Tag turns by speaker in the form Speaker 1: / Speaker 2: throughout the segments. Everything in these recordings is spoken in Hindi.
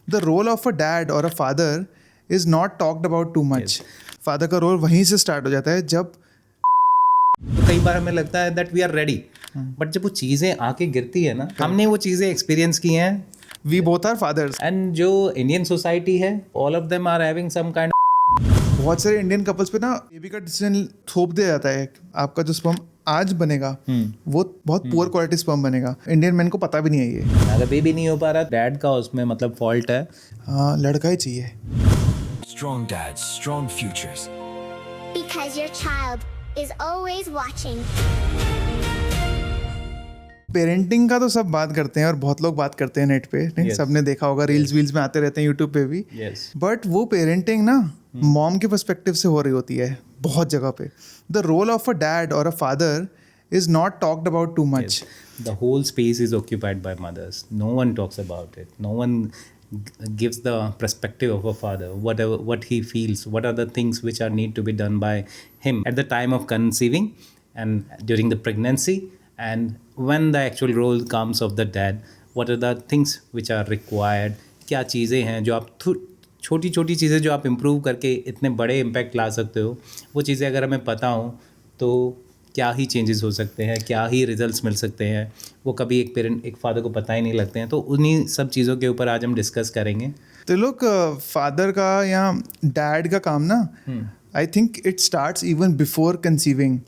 Speaker 1: The role of a dad और a father is not talked about too much. Father का रोल वहीं से स्टार्ट हो जाता है जब
Speaker 2: तो कई बार हमें लगता है that we are ready, but जब वो चीज़ें आके गिरती है ना, हमने वो चीज़ें एक्सपीरियंस की हैं.
Speaker 1: We both are fathers.
Speaker 2: And जो इंडियन सोसाइटी है, all of them are having some kind.
Speaker 1: बहुत सारे इंडियन कपल्स पे ना बेबी का डिसीजन थोप दिया जाता है. आपका जो स्पर्म आज बनेगा वो बहुत पुअर क्वालिटी स्पर्म बनेगा. इंडियन मैन को पता भी नहीं है ये.
Speaker 2: अगर बेबी नहीं हो पा रहा, डैड का उसमें मतलब फॉल्ट है.
Speaker 1: हाँ, लड़का ही चाहिए.
Speaker 3: Strong dads, strong futures.
Speaker 4: Because your child is always watching.
Speaker 1: Parenting का तो सब बात करते हैं और बहुत लोग बात करते हैं नेट पे. नहीं,
Speaker 2: Yes.
Speaker 1: सबने देखा होगा, रील्स वील्स में आते रहते हैं यूट्यूब पे भी.
Speaker 2: Yes.
Speaker 1: बट वो पेरेंटिंग ना मॉम के पर्सपेक्टिव से हो रही होती है बहुत जगह पे. The role of a dad और a father is not talked about too much.
Speaker 2: The whole space is occupied by mothers. No one talks about it. No one gives the perspective of a father, what he feels, what are the things which are need to be done by him at the time of conceiving and during the pregnancy, and when the actual role comes of the dad, what are the things which are required. क्या चीज़ें हैं जो आप छोटी छोटी चीज़ें जो आप इम्प्रूव करके इतने बड़े इम्पैक्ट ला सकते हो, वो चीज़ें अगर हमें पता हो तो क्या ही चेंजेस हो सकते हैं, क्या ही रिजल्ट्स मिल सकते हैं. वो कभी एक फादर को पता ही नहीं लगते हैं. तो उन्हीं सब चीज़ों के ऊपर आज हम डिस्कस करेंगे.
Speaker 1: तो लोग फादर का या डैड का काम ना, I think it starts even before conceiving.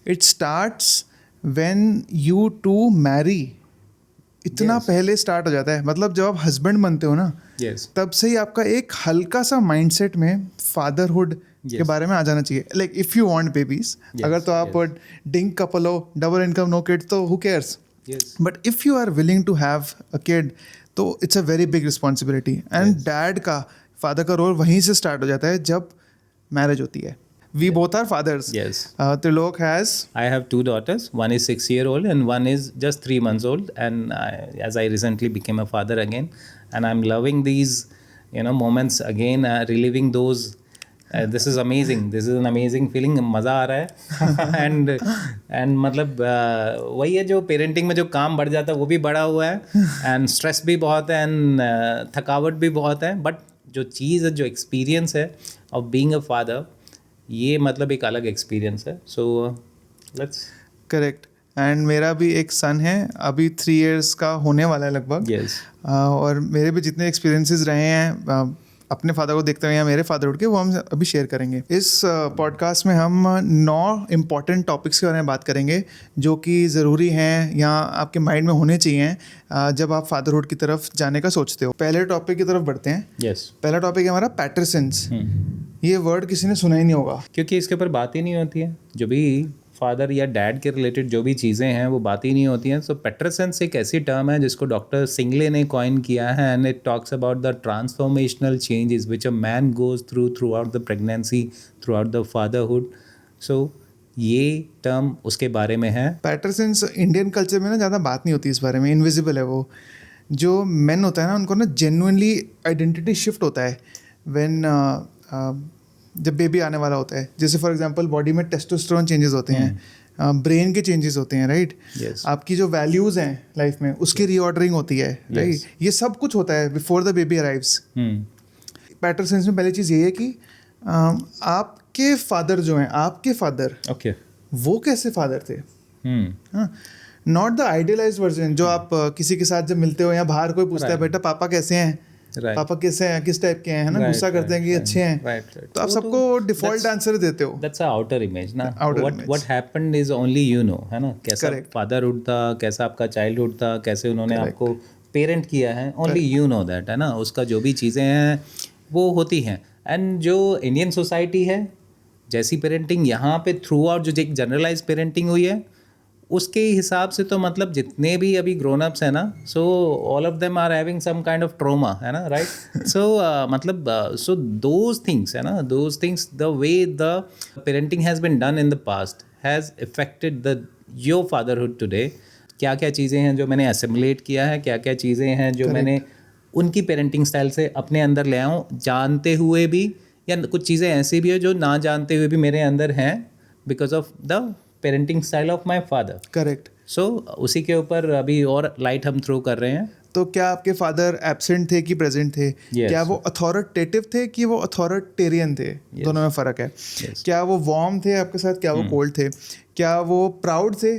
Speaker 1: It starts when you to marry. इतना पहले स्टार्ट हो जाता है. मतलब जब आप हस्बैंड बनते हो ना, तब से ही आपका एक हल्का सा माइंडसेट में फादरहुड के बारे में आ जाना चाहिए. Like if you want babies, अगर तो आप डिंक कपल हो, डबल इनकम, नो किड्स, तो who cares. But if you are willing to have a kid, तो it's a very big responsibility. And dad का, फादर का रोल वहीं से स्टार्ट हो जाता है जब मैरिज होती है. We both are fathers.
Speaker 2: Yes.
Speaker 1: Trilok has.
Speaker 2: I have 2 daughters. One is 6-year-old and one is just 3 months old. And as I recently became a father again, and I'm loving these, moments again, reliving those. This is amazing. This is an amazing feeling. मज़ा आ रहा है. and मतलब वही है, जो पेरेंटिंग में जो काम बढ़ जाता है वो भी बढ़ा हुआ है. and stress भी बहुत है and थकावट भी बहुत है. बट जो चीज़ है, जो एक्सपीरियंस है of being a father, ये मतलब एक अलग एक्सपीरियंस है. So let's.
Speaker 1: करेक्ट. एंड मेरा भी एक सन है, अभी 3 years का होने वाला है लगभग.
Speaker 2: Yes.
Speaker 1: और मेरे भी जितने एक्सपीरियंसेस रहे हैं अपने फादर को देखते हुए या मेरे फादरहुड के, वो हम अभी शेयर करेंगे. इस पॉडकास्ट में हम 9 इम्पॉर्टेंट टॉपिक्स के बारे में बात करेंगे जो कि ज़रूरी हैं या आपके माइंड में होने चाहिए जब आप फादरहुड की तरफ जाने का सोचते हो. पहले टॉपिक की तरफ बढ़ते हैं.
Speaker 2: Yes.
Speaker 1: पहला टॉपिक है हमारा पैटरसन्स. ये वर्ड किसी ने सुना ही नहीं होगा,
Speaker 2: क्योंकि इसके ऊपर बात ही नहीं होती है. जो भी फादर या डैड के रिलेटेड जो भी चीज़ें हैं वो बात ही नहीं होती हैं. सो पैटरसन्स एक ऐसी टर्म है जिसको डॉक्टर सिंगले ने कॉइन किया है. And it talks about the transformational changes which a man goes throughout the pregnancy, throughout the fatherhood. So ये टर्म उसके बारे में है.
Speaker 1: पैटरसन्स इंडियन कल्चर में ना ज़्यादा बात नहीं होती इस बारे में. इनविजिबल है वो. जो मेन होता है ना, उनको ना जेन्युइनली आइडेंटिटी शिफ्ट होता है व्हेन जब बेबी आने वाला होता है. जैसे फॉर एग्जांपल बॉडी में टेस्टोस्टेरोन चेंजेस होते हैं, ब्रेन के चेंजेस होते हैं, राइट.
Speaker 2: Yes.
Speaker 1: आपकी जो वैल्यूज़ हैं लाइफ में उसकी रीऑर्डरिंग होती है, राइट. ये सब कुछ होता है बिफोर द बेबी अराइव्स. पैटरसन्स में पहली चीज़ ये है कि आपके फादर जो हैं, आपके फादर,
Speaker 2: ओके,
Speaker 1: वो कैसे फादर थे. नॉट द आइडियलाइज्ड वर्जन जो आप किसी के साथ जब मिलते हो या बाहर कोई पूछता है, बेटा पापा कैसे हैं, पापा कैसे हैं, किस टाइप के हैं, है ना, गुस्सा करते हैं कि अच्छे हैं. तो आप सबको डिफॉल्ट आंसर देते हो.
Speaker 2: दैट्स अ आउटर इमेज ना.
Speaker 1: image.
Speaker 2: What happened is only है ना. कैसा फादरहुड था, कैसा आपका चाइल्डहुड था, कैसे उन्होंने आपको पेरेंट किया है, ओनली दैट, है ना. उसका जो भी चीज़ें हैं वो होती हैं. एंड जो इंडियन सोसाइटी है, जैसी पेरेंटिंग यहाँ पे थ्रू आउट जो एक जनरलाइज पेरेंटिंग हुई है, उसके हिसाब से तो मतलब जितने भी अभी ग्रोन अप्स हैं ना, so all of them are having some kind of trauma, है ना, राइट. सो मतलब सो दोज थिंग्स, है ना, those things, the way the parenting has been done in the past has affected the your fatherhood today. क्या क्या चीज़ें हैं जो मैंने असिमुलेट किया है, क्या क्या चीज़ें हैं जो मैंने उनकी पेरेंटिंग स्टाइल से अपने अंदर ले आऊँ, जानते हुए भी, या कुछ चीज़ें ऐसी भी है जो ना जानते हुए भी मेरे अंदर हैं because of the parenting style of my father.
Speaker 1: Correct.
Speaker 2: So उसी के ऊपर अभी और लाइट हम थ्रो कर रहे हैं.
Speaker 1: तो क्या आपके फादर एब्सेंट थे कि प्रेजेंट थे? क्या वो अथॉरिटेटिव थे कि वो अथॉरिटेरियन थे? दोनों में फ़र्क है। क्या वो वार्म थे आपके साथ, क्या वो कोल्ड थे? क्या वो प्राउड थे?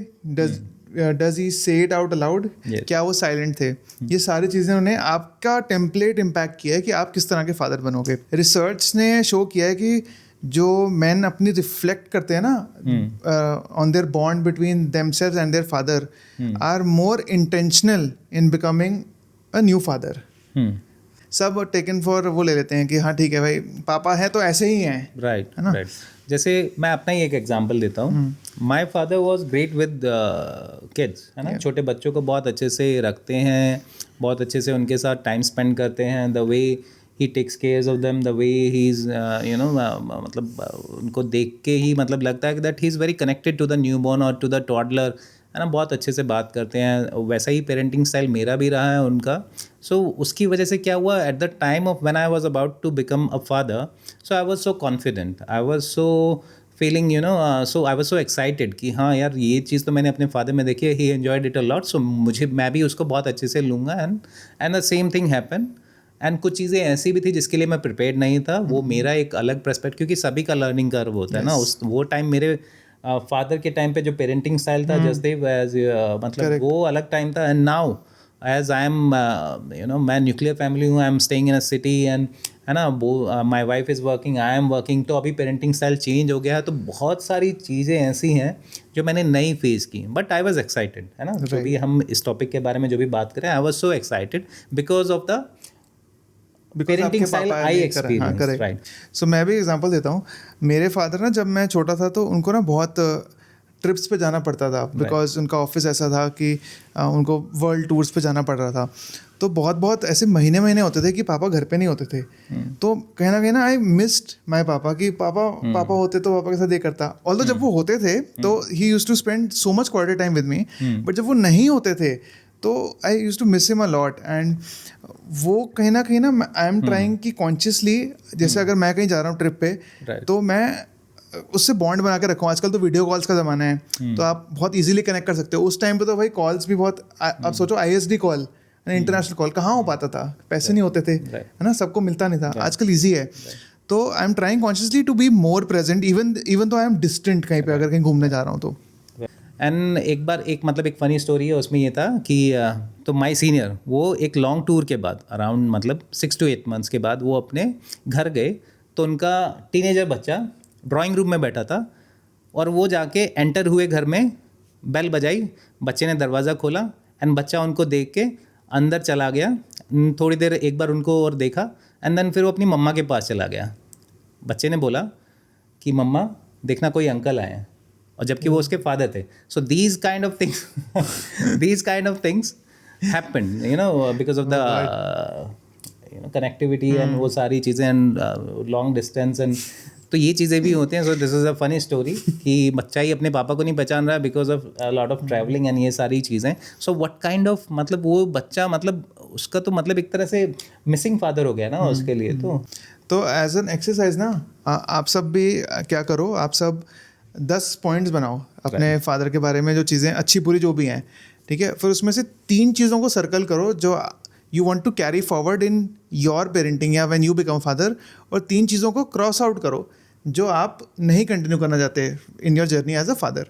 Speaker 1: डज ही से इट आउट अलाउड? क्या वो साइलेंट थे? ये सारी चीज़ें उन्हें आपका टेम्पलेट इम्पैक्ट किया है कि आप किस तरह के फादर बनोगे। रिसर्च ने शो किया है कि जो मैन अपनी रिफ्लेक्ट करते हैं ना on their bond between themselves and their father are more intentional in becoming a new father. सब टेकन फॉर वो ले लेते हैं कि हाँ ठीक है भाई, पापा है तो ऐसे ही हैं,
Speaker 2: राइट
Speaker 1: है ना?
Speaker 2: राइट। जैसे मैं अपना ही एक एग्जांपल देता हूँ। My father was great with kids, है ना? छोटे बच्चों को बहुत अच्छे से रखते हैं, बहुत अच्छे से उनके साथ टाइम स्पेंड करते हैं। The way he takes care of them, the way he is मतलब उनको देख के ही मतलब लगता है कि that he is very connected to the newborn और टू द टॉडलर, है ना? बहुत अच्छे से बात करते हैं। वैसा ही पेरेंटिंग स्टाइल मेरा भी रहा है उनका। सो उसकी वजह से क्या हुआ, at the time of when I was about to become a father, so I was so confident, I was so feeling so I was so excited कि हाँ यार, ये चीज़ तो मैंने अपने फादर में देखी है, ही एन्जॉयड इट अ लॉट, सो मैं भी उसको बहुत अच्छे से लूँगा। And the same thing happen. And कुछ चीज़ें ऐसी भी थी जिसके लिए मैं प्रिपेयर्ड नहीं था। वो मेरा एक अलग पर्सपेक्ट, क्योंकि सभी का लर्निंग कर्व होता है ना। वो टाइम मेरे फादर के टाइम पे जो पेरेंटिंग स्टाइल था जसदेव एज मतलब वो अलग टाइम था। And now as I am मैं न्यूक्लियर फैमिली हूँ, I am staying in a city and, है ना, वो my wife is working, I am working, तो अभी पेरेंटिंग स्टाइल चेंज हो गया है। तो बहुत सारी चीज़ें ऐसी हैं जो मैंने नई फेस की, बट आई वॉज एक्साइटेड, है ना। जो भी हम इस टॉपिक के बारे में जो भी बात करें, I was so excited because of the parenting style I experience, right.
Speaker 1: So मैं भी एग्जांपल देता हूँ। मेरे फादर ना, जब मैं छोटा था तो उनको ना बहुत ट्रिप्स पे जाना पड़ता था, बिकॉज उनका ऑफिस ऐसा था कि उनको वर्ल्ड टूर्स पे जाना पड़ रहा था। तो बहुत ऐसे महीने होते थे कि पापा घर पे नहीं होते थे। तो कहीं ना कहीं ना आई मिस्ड माई पापा, कि पापा होते तो पापा के साथ ये करता। ऑल्दो जब वो होते थे तो he used to spend so much quality time with me, but जब वो नहीं होते थे तो I used to miss him a lot. And वो कहीं ना आई एम ट्राइंग कि कॉन्शियसली, जैसे अगर मैं कहीं जा रहा हूँ ट्रिप पे, तो मैं उससे बॉन्ड बना के रखूँ। आजकल तो वीडियो कॉल्स का ज़माना है, तो आप बहुत इजीली कनेक्ट कर सकते हो। उस टाइम पे तो भाई कॉल्स भी बहुत, आप सोचो ISD कॉल, इंटरनेशनल कॉल कहाँ हो पाता था, पैसे नहीं होते थे, है ना, सबको मिलता नहीं था। आजकल ईजी है। तो I am trying consciously to be more present, even though I M distant कहीं पे, अगर कहीं घूमने जा रहा हूँ तो।
Speaker 2: एंड एक बार एक फनी स्टोरी है उसमें, ये था कि तो माई सीनियर वो एक लॉन्ग टूर के बाद अराउंड मतलब 6 to 8 months के बाद वो अपने घर गए। तो उनका टीनेजर बच्चा ड्राइंग रूम में बैठा था और वो जाके एंटर हुए घर में, बेल बजाई, बच्चे ने दरवाज़ा खोला एंड बच्चा उनको देख के अंदर चला गया। थोड़ी देर एक बार उनको और देखा एंड देन फिर वो अपनी मम्मा के पास चला गया। बच्चे ने बोला कि मम्मा देखना कोई अंकल आए हैं, और जबकि वो उसके फादर थे। So these kind of things happened, because of the connectivity and वो सारी चीज़ें एंड लॉन्ग डिस्टेंस एंड तो ये चीज़ें भी होती हैं। So this is a funny story कि बच्चा ही अपने पापा को नहीं पहचान रहा है because of lot of travelling and ये सारी चीज़ें। सो व्हाट काइंड ऑफ मतलब वो बच्चा मतलब उसका तो मतलब एक तरह से मिसिंग फादर हो गया ना उसके लिए। तो
Speaker 1: एज एन एक्सरसाइज ना, आप सब भी क्या करो, आप सब 10 पॉइंट्स बनाओ अपने फादर के बारे में, जो चीज़ें अच्छी बुरी जो भी हैं, ठीक है। फिर उसमें से 3 चीज़ों को सर्कल करो जो you want to carry forward in your parenting या व्हेन यू बिकम फादर, और 3 चीज़ों को क्रॉस आउट करो जो आप नहीं कंटिन्यू करना चाहते in your journey as a father.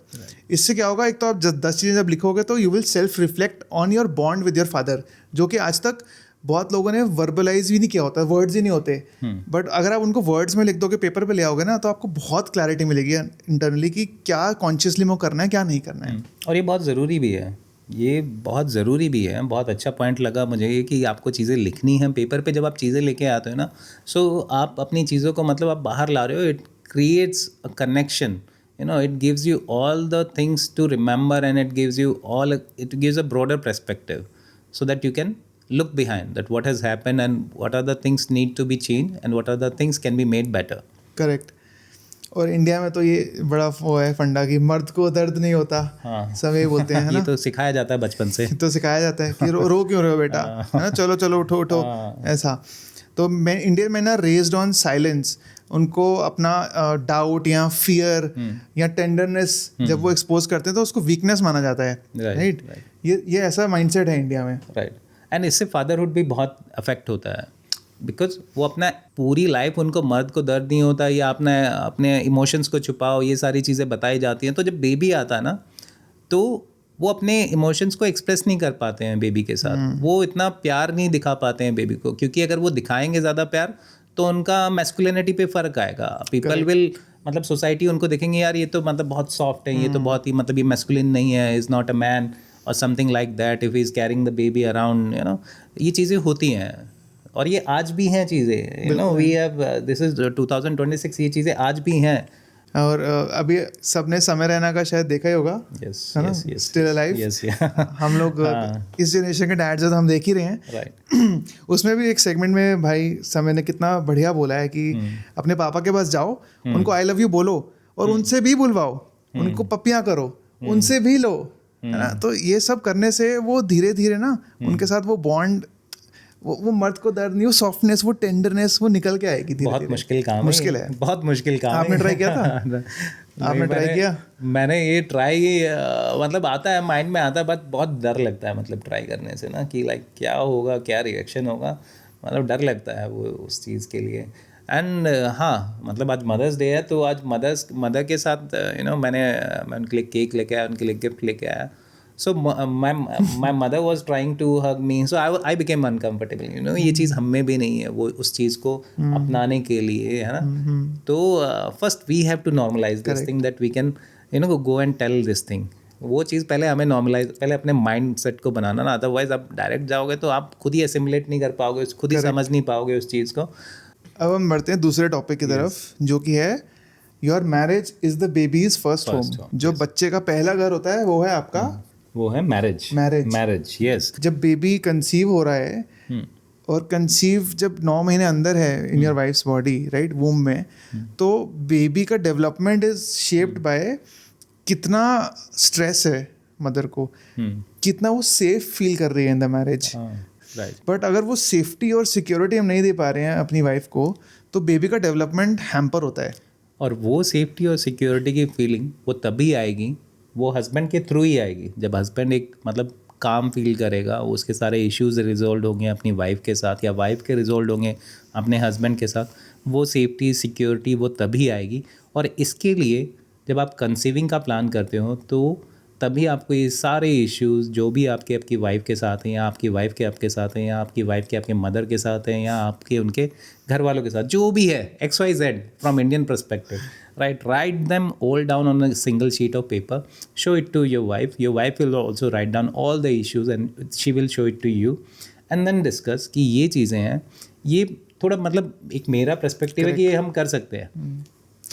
Speaker 1: इससे क्या होगा, एक तो आप 10 चीज़ें जब लिखोगे तो you will self reflect on your bond with your father, जो कि आज तक बहुत लोगों ने वर्बलाइज भी नहीं किया होता, वर्ड्स ही नहीं होते। बट अगर आप उनको वर्ड्स में लिख दोगे, पेपर पे ले आओगे ना, तो आपको बहुत क्लैरिटी मिलेगी इंटरनली कि क्या कॉन्शियसली में करना है, क्या नहीं करना है।
Speaker 2: और ये बहुत ज़रूरी भी है, ये बहुत ज़रूरी भी है। बहुत अच्छा पॉइंट लगा मुझे ये कि आपको चीज़ें लिखनी हैं पेपर पे। जब आप चीज़ें लेके आते हो ना, सो आप अपनी चीज़ों को मतलब आप बाहर ला रहे हो, it creates a connection, it gives you all the things to remember and it gives a broader perspective so that you can look behind that what has happened and what are the things need to be changed and what are the things can be made better.
Speaker 1: Correct. और इंडिया में तो ये बड़ा वो है फंडा कि मर्द को दर्द नहीं होता।
Speaker 2: हाँ।
Speaker 1: सब ये बोलते हैं, है ना।
Speaker 2: ये तो सिखाया जाता है बचपन से।
Speaker 1: तो सिखाया जाता है कि रो क्यों रहे हो बेटा, है ना, चलो उठो ऐसा। तो मैं इंडियन में ना रेज्ड ऑन साइलेंस, उनको अपना डाउट या फियर या टेंडरनेस जब वो एक्सपोज करते हैं तो उसको वीकनेस माना जाता है, राइट। ये ऐसा माइंडसेट है इंडिया में,
Speaker 2: राइट। एंड इससे फादरहुड भी बहुत अफेक्ट होता है, बिकॉज वो अपना पूरी लाइफ उनको मर्द को दर्द नहीं होता या अपने इमोशंस को छुपाओ, ये सारी चीज़ें बताई जाती हैं। तो जब बेबी आता है ना, तो वो अपने इमोशंस को एक्सप्रेस नहीं कर पाते हैं बेबी के साथ, वो इतना प्यार नहीं दिखा पाते हैं बेबी को, क्योंकि अगर वो दिखाएंगे ज़्यादा प्यार तो उनका मैस्कुलिनिटी पे फ़र्क आएगा। पीपल विल, मतलब सोसाइटी उनको देखेंगे, यार ये तो मतलब बहुत सॉफ्ट है, ये तो बहुत ही मतलब ये मैस्कुलिन नहीं है, इज़ नॉट अ मैन और something like that if he is carrying the baby around, you know, ये चीज़ें होती हैं और ये आज भी हैं चीज़ें, you know, we have, this is 2026, ये चीज़ें आज भी हैं।
Speaker 1: और अभी सबने समय रैना का शायद देखा ही होगा,
Speaker 2: Yes,
Speaker 1: है ना,
Speaker 2: yes, yes,
Speaker 1: still alive.
Speaker 2: yes, yeah.
Speaker 1: हम लोग इस जनरेशन के डैड्स तो हम देख ही रहे हैं।
Speaker 2: Right.
Speaker 1: उसमें भी एक सेगमेंट में भाई समय ने कितना बढ़िया बोला है कि अपने पापा के पास जाओ, उनको आई लव यू बोलो और उनसे भी बुलवाओ, उनको पप्पियाँ करो, उनसे भी लो, है ना। तो ये सब करने से वो धीरे धीरे ना उनके साथ वो बॉन्ड, वो मर्द को दर्द नहीं, वो सॉफ्टनेस, वो टेंडरनेस वो निकल के आएगी धीरे
Speaker 2: बहुत
Speaker 1: धीरे।
Speaker 2: मुश्किल काम है,
Speaker 1: मुश्किल है,
Speaker 2: बहुत मुश्किल काम है।
Speaker 1: आपने ट्राई किया था? आपने ट्राई किया?
Speaker 2: मैंने ये ट्राई, मतलब आता है, माइंड में आता है, बट बहुत डर लगता है मतलब ट्राई करने से ना, कि लाइक क्या होगा, क्या रिएक्शन होगा, मतलब डर लगता है वो उस चीज़ के लिए। एंड हाँ, मतलब आज मदर्स डे है, तो आज मदर के साथ यू नो मैं उनके लिए केक लेके आया, उनके लिए गिफ्ट लेके आया। So my mother was trying to hug me, so I became uncomfortable, you know, ये चीज़ हम में भी नहीं है, वो उस चीज़ को अपनाने के लिए, है ना। तो first we have to normalize this thing that we can, you know, go and tell this thing। वो चीज़ पहले हमें नॉर्मलाइज, पहले अपने माइंड सेट को बनाना ना, अदरवाइज आप डायरेक्ट जाओगे तो आप खुद ही एसिमुलेट नहीं कर पाओगे, खुद ही समझ नहीं पाओगे उस चीज़ को।
Speaker 1: अब हम बढ़ते हैं दूसरे टॉपिक की तरफ, जो कि है your marriage is the babies first home. जो बच्चे का पहला घर होता है वो है आपका,
Speaker 2: वो है मैरिज। यस।
Speaker 1: जब बेबी कंसीव हो रहा है और कंसीव जब 9 महीने अंदर है in your wife's body, right, womb में, तो बेबी का डेवलपमेंट इज शेप्ड बाय कितना स्ट्रेस है मदर को, कितना वो सेफ फील कर रही है in the marriage.
Speaker 2: Right.
Speaker 1: But अगर वो सेफ्टी और सिक्योरिटी हम नहीं दे पा रहे हैं अपनी वाइफ को, तो बेबी का डेवलपमेंट हैम्पर होता है।
Speaker 2: और वो सेफ्टी और सिक्योरिटी की फीलिंग वो तभी आएगी, वो हस्बैंड के थ्रू ही आएगी, जब हस्बैंड एक मतलब काम फील करेगा, उसके सारे इश्यूज रिजॉल्व होंगे अपनी वाइफ के साथ, या वाइफ के रिजॉल्व होंगे अपने हस्बैंड के साथ, वो सेफ्टी सिक्योरिटी वो तभी आएगी। और इसके लिए जब आप कंसीविंग का प्लान करते हो, तो तभी आपको ये सारे इश्यूज जो भी आपकी वाइफ के साथ हैं, या आपकी वाइफ के आपके साथ हैं, या आपकी वाइफ के आपके मदर के साथ हैं, या आपके उनके घर वालों के साथ, जो भी है XYZ from Indian perspective, right, write them all down on a single sheet of paper, show it to your wife will also write down all the issues and she will show it to you, and then discuss कि ये चीज़ें हैं, ये थोड़ा मतलब एक मेरा पर्सपेक्टिव है कि ये हम कर सकते हैं।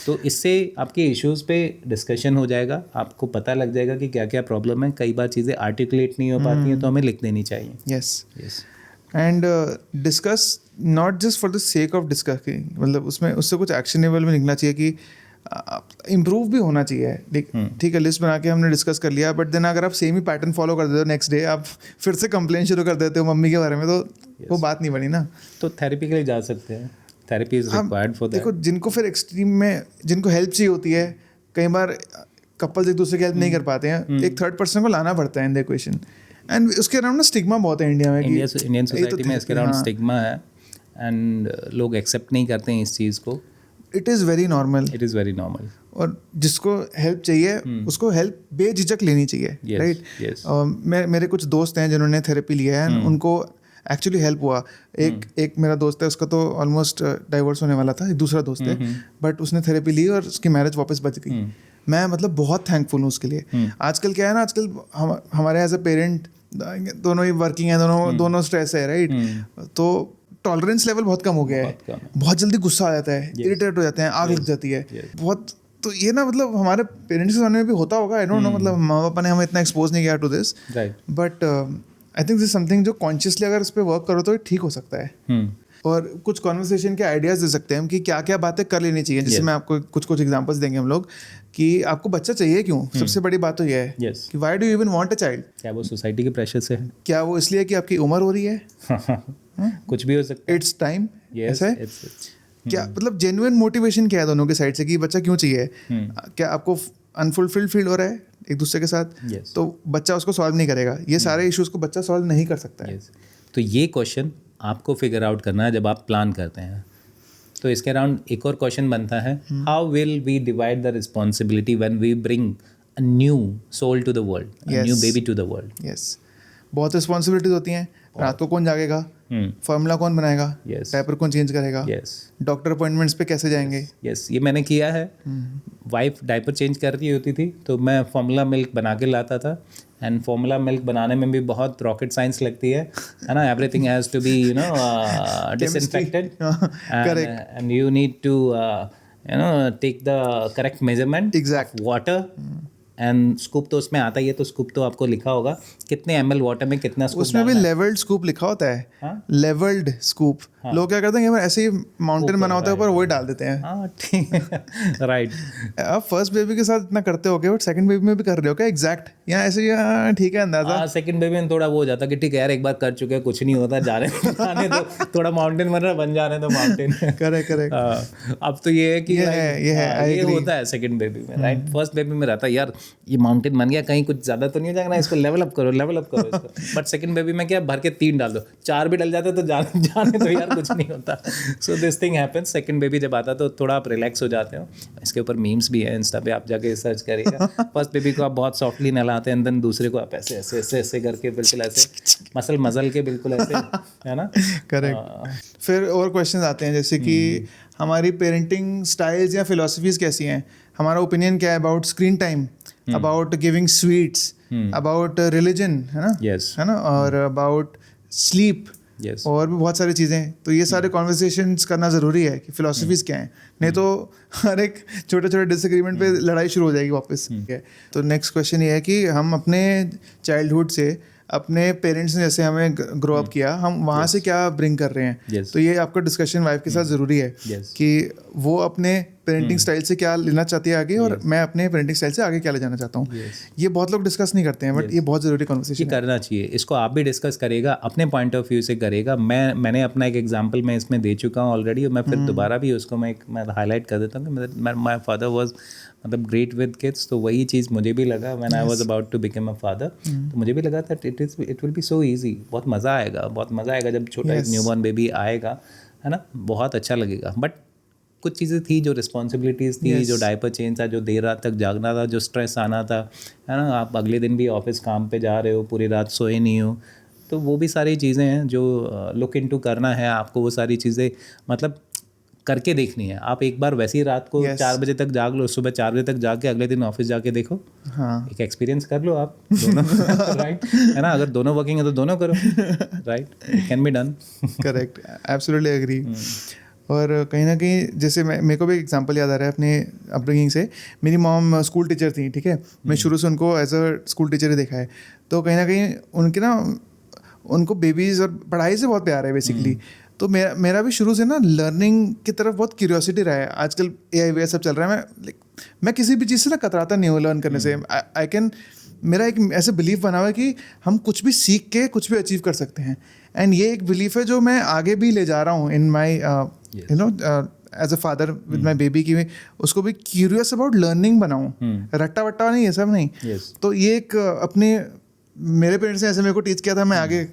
Speaker 2: तो इससे आपके इश्यूज पे डिस्कशन हो जाएगा, आपको पता लग जाएगा कि क्या क्या प्रॉब्लम है। कई बार चीज़ें आर्टिकुलेट नहीं हो पाती हैं, तो हमें लिख देनी चाहिए।
Speaker 1: Yes, and discuss not just for the sake of discussing, मतलब उसमें उससे कुछ एक्शनेबल भी निकलना चाहिए कि इम्प्रूव भी होना चाहिए। ठीक है, लिस्ट बना के हमने डिस्कस कर लिया, बट देन अगर आप सेम ही पैटर्न फॉलो कर देते हो, नेक्स्ट डे आप फिर से कंप्लेन शुरू कर देते हो मम्मी के बारे में, तो वो बात नहीं बनी ना।
Speaker 2: तो थेरेपी के लिए जा सकते हैं, therapy is required for that.
Speaker 1: देखो, जिनको फिर एक्सट्रीम में जिनको हेल्प चाहिए होती है, कई बार कपल्स एक दूसरे की हेल्प नहीं कर पाते हैं, एक थर्ड पर्सन को लाना पड़ता है इन द इक्वेशन। एंड उसके अराउंड ना स्टिग्मा बहुत है इंडिया में,
Speaker 2: इंडियन सोसाइटी में इसके अराउंड स्टिग्मा है, एंड लोग एक्सेप्ट नहीं करते हैं इस चीज़ को।
Speaker 1: It is very normal,
Speaker 2: it is very normal.
Speaker 1: और जिसको हेल्प चाहिए उसको हेल्प बेझिझक लेनी चाहिए, राइट। मेरे कुछ दोस्त हैं जिन्होंने थेरेपी लिया है, उनको एक्चुअली हेल्प हुआ। एक मेरा दोस्त है, उसका तो ऑलमोस्ट डाइवोर्स होने वाला था, एक दूसरा दोस्त है, बट उसने थेरेपी ली और उसकी मैरिज वापस बच गई। मैं मतलब बहुत थैंकफुल हूँ उसके लिए। आजकल क्या है ना, आजकल हमारे एज अ पेरेंट दोनों ही वर्किंग है, दोनों स्ट्रेस है, राइट। तो टॉलरेंस लेवल बहुत कम हो गया है, बहुत जल्दी गुस्सा आ जाता है, इरिटेट हो जाते हैं, आग लग जाती है बहुत। तो ये ना मतलब हमारे पेरेंट्स के सामने भी होता होगा, आई डोंट नो, मतलब माँ बापा ने हमें इतना एक्सपोज नहीं किया to this, but I think this something जो कॉन्शियसली अगर इस पर वर्क करो तो ठीक हो सकता है। और कुछ कॉन्वर्सेशन के आइडियाज़ दे सकते हैं हम कि क्या क्या बातें कर लेनी चाहिए। जैसे मैं आपको कुछ एग्जांपल्स देंगे हम लोग कि आपको बच्चा चाहिए क्यों। सबसे बड़ी बात तो यह है कि why do you even want a child.
Speaker 2: क्या वो सोसाइटी के प्रेशर से है? क्या
Speaker 1: वो इसलिए कि आपकी उम्र हो रही है?
Speaker 2: कुछ भी हो सकता है,
Speaker 1: इट्स टाइम, ऐसा है क्या? मतलब जेन्युइन मोटिवेशन क्या है दोनों के साइड से कि बच्चा क्यों चाहिए? क्या आपको अनफुलफिल्ड फील हो रहा है एक दूसरे के साथ? तो बच्चा उसको सॉल्व नहीं करेगा, ये सारे इश्यूज को बच्चा सॉल्व नहीं कर सकता है।
Speaker 2: तो ये क्वेश्चन आपको फिगर आउट करना है जब आप प्लान करते हैं। तो इसके अराउंड एक और क्वेश्चन बनता है, how will we divide the responsibility when we bring a new soul to the world, a new baby to the world.
Speaker 1: Yes, बहुत रिस्पॉन्सिबिलिटीज होती हैं। रात को कौन जागेगा, फॉर्मूला कौन बनाएगा,
Speaker 2: Yes.
Speaker 1: डायपर कौन चेंज करेगा,
Speaker 2: यस
Speaker 1: डॉक्टर अपॉइंटमेंट्स पे कैसे जाएंगे।
Speaker 2: यस, ये मैंने किया है। वाइफ डायपर चेंज करती होती थी तो मैं फार्मूला मिल्क बना के लाता था, एंड फार्मूला मिल्क बनाने में भी बहुत रॉकेट साइंस लगती है ना। Everything has to be disinfected and you need to take the correct measurement
Speaker 1: Exact.
Speaker 2: Water and scoop तो उसमें आता ही है, तो स्कूप तो आपको लिखा होगा कितने ml वाटर में कितना स्कूप
Speaker 1: उसमें भी लेवल्ड स्कूप लिखा होता है।
Speaker 2: हाँ?
Speaker 1: Levelled scoop. लोग क्या करते हैं कि ऐसे ही माउंटेन बना होता है ऊपर, वही डाल देते हैं।
Speaker 2: हाँ ठीक है, राइट।
Speaker 1: आप फर्स्ट बेबी के साथ इतना करते हो, बट सेकंड बेबी में भी कर रहे हो क्या एग्जैक्ट, या ऐसे ही हाँ, ठीक है अंदाजा।
Speaker 2: सेकंड बेबी में थोड़ा वो हो जाता कि ठीक है यार, एक बार कर चुके हैं, कुछ नहीं होता, जाने तो थोड़ा माउंटेन बन रहा है, बन जाने तो माउंटेन।
Speaker 1: करेक्ट।
Speaker 2: अब तो ये है कि
Speaker 1: I
Speaker 2: ये
Speaker 1: agree.
Speaker 2: होता है सेकंड बेबी में, राइट। फर्स्ट बेबी में रहता है यार ये माउंटेन बन गया, कहीं कुछ ज्यादा तो नहीं हो जाएगा ना, इसको लेवल अप करो इसको। बट सेकंड बेबी में क्या, भर के 3 डाल दो, 4 भी डल जाते तो जाने तो यार कुछ नहीं होता। So this thing happens. Second baby जब आता तो थोड़ा आप रिलैक्स हो जाते हो। इसके ऊपर मीम्स भी है इंस्टा पे, आप जाके सर्च करिएगा। फर्स्ट बेबी को आप बहुत सॉफ्टली नहलाते हैं, देन दूसरे को आप ऐसे ऐसे ऐसे ऐसे करके बिल्कुल ऐसे मसल के बिल्कुल ऐसे, है ना।
Speaker 1: करेक्ट। फिर और क्वेश्चन आते हैं जैसे कि हमारी पेरेंटिंग स्टाइल्स या फिलोसफीज कैसी हैं, हमारा ओपिनियन क्या है about screen time, about giving sweets, about religion, है ना,
Speaker 2: Yes.
Speaker 1: है ना, और अबाउट स्लीप,
Speaker 2: Yes.
Speaker 1: और भी बहुत सारी चीज़ें। तो ये सारे कॉन्वर्सेशंस करना ज़रूरी है कि फिलोसफीज क्या हैं, नहीं तो हर एक छोटे छोटे डिसएग्रीमेंट पे लड़ाई शुरू हो जाएगी वापस। ठीक है, तो नेक्स्ट क्वेश्चन ये है कि हम अपने चाइल्डहुड से, अपने पेरेंट्स ने जैसे हमें ग्रो अप किया, हम वहाँ से क्या ब्रिंग कर रहे हैं।
Speaker 2: Yes.
Speaker 1: तो ये आपका डिस्कशन वाइफ के साथ ज़रूरी है
Speaker 2: Yes.
Speaker 1: कि वो अपने पेरेंटिंग स्टाइल से क्या लेना चाहती है आगे, और मैं अपने पेरेंटिंग स्टाइल से आगे क्या ले जाना चाहता हूँ। ये बहुत लोग डिस्कस नहीं करते हैं, बट ये बहुत ज़रूरी
Speaker 2: ये
Speaker 1: कॉन्वर्सेशन है।
Speaker 2: करना चाहिए। इसको आप भी डिस्कस करेगा, अपने पॉइंट ऑफ व्यू से करेगा। मैंने अपना एक एग्जांपल मैं इसमें दे चुका हूँ ऑलरेडी, और मैं फिर दोबारा भी उसको मैं हाईलाइट कर देता हूँ कि माय फादर वाज मतलब ग्रेट विद किड्स। तो वही चीज़ मुझे भी लगा when I was about to become a father. तो मुझे भी लगा था it will be so easy, बहुत मज़ा आएगा जब छोटा एक न्यूबॉर्न बेबी आएगा, है ना, बहुत अच्छा लगेगा। बट कुछ चीज़ें थी जो रिस्पॉन्सिबिलिटीज़ थी, जो डायपर चेंज था, जो देर रात तक जागना था, जो स्ट्रेस आना था, है ना, आप अगले दिन भी ऑफिस काम पे जा रहे हो, पूरी रात सोए नहीं हो, तो वो भी सारी चीज़ें हैं जो लुक इनटू करना है आपको। वो सारी चीज़ें मतलब करके देखनी है। आप एक बार वैसी रात को 4 बजे तक जाग लो, सुबह 4 बजे तक जाग के अगले दिन ऑफिस जाके देखो,
Speaker 1: हाँ,
Speaker 2: एक एक्सपीरियंस कर लो आप दोनों। राइट, है ना, अगर दोनों वर्किंग है तो दोनों करो, right, it can be done.
Speaker 1: Correct, absolutely agree. और कहीं ना कहीं जैसे मेरे को भी एग्जांपल याद आ रहा है अपने अपब्रिंगिंग से। मेरी मॉम स्कूल टीचर थी, ठीक है, मैं शुरू से उनको एज अ स्कूल टीचर ही देखा है। तो कहीं ना कहीं उनके ना, उनको बेबीज़ और पढ़ाई से बहुत प्यार है बेसिकली। तो मेरा भी शुरू से ना लर्निंग की तरफ बहुत क्यूरियोसिटी रहा है। आजकल AI वगैरह सब चल रहा है, मैं किसी भी चीज़ से ना कतराता नहीं हूँ लर्न करने से। आई कैन, मेरा एक ऐसे बिलीफ बना हुआ है कि हम कुछ भी सीख के कुछ भी अचीव कर सकते हैं। एंड ये एक बिलीफ है जो मैं आगे भी ले जा रहा हूँ in my you know as a father with my baby, की उसको भी क्यूरियस अबाउट लर्निंग बनाऊँ, रट्टा वट्टा नहीं, ये सब नहीं। तो ये एक अपने मेरे पेरेंट्स ने ऐसे मेरे को टीच किया था, मैं आगे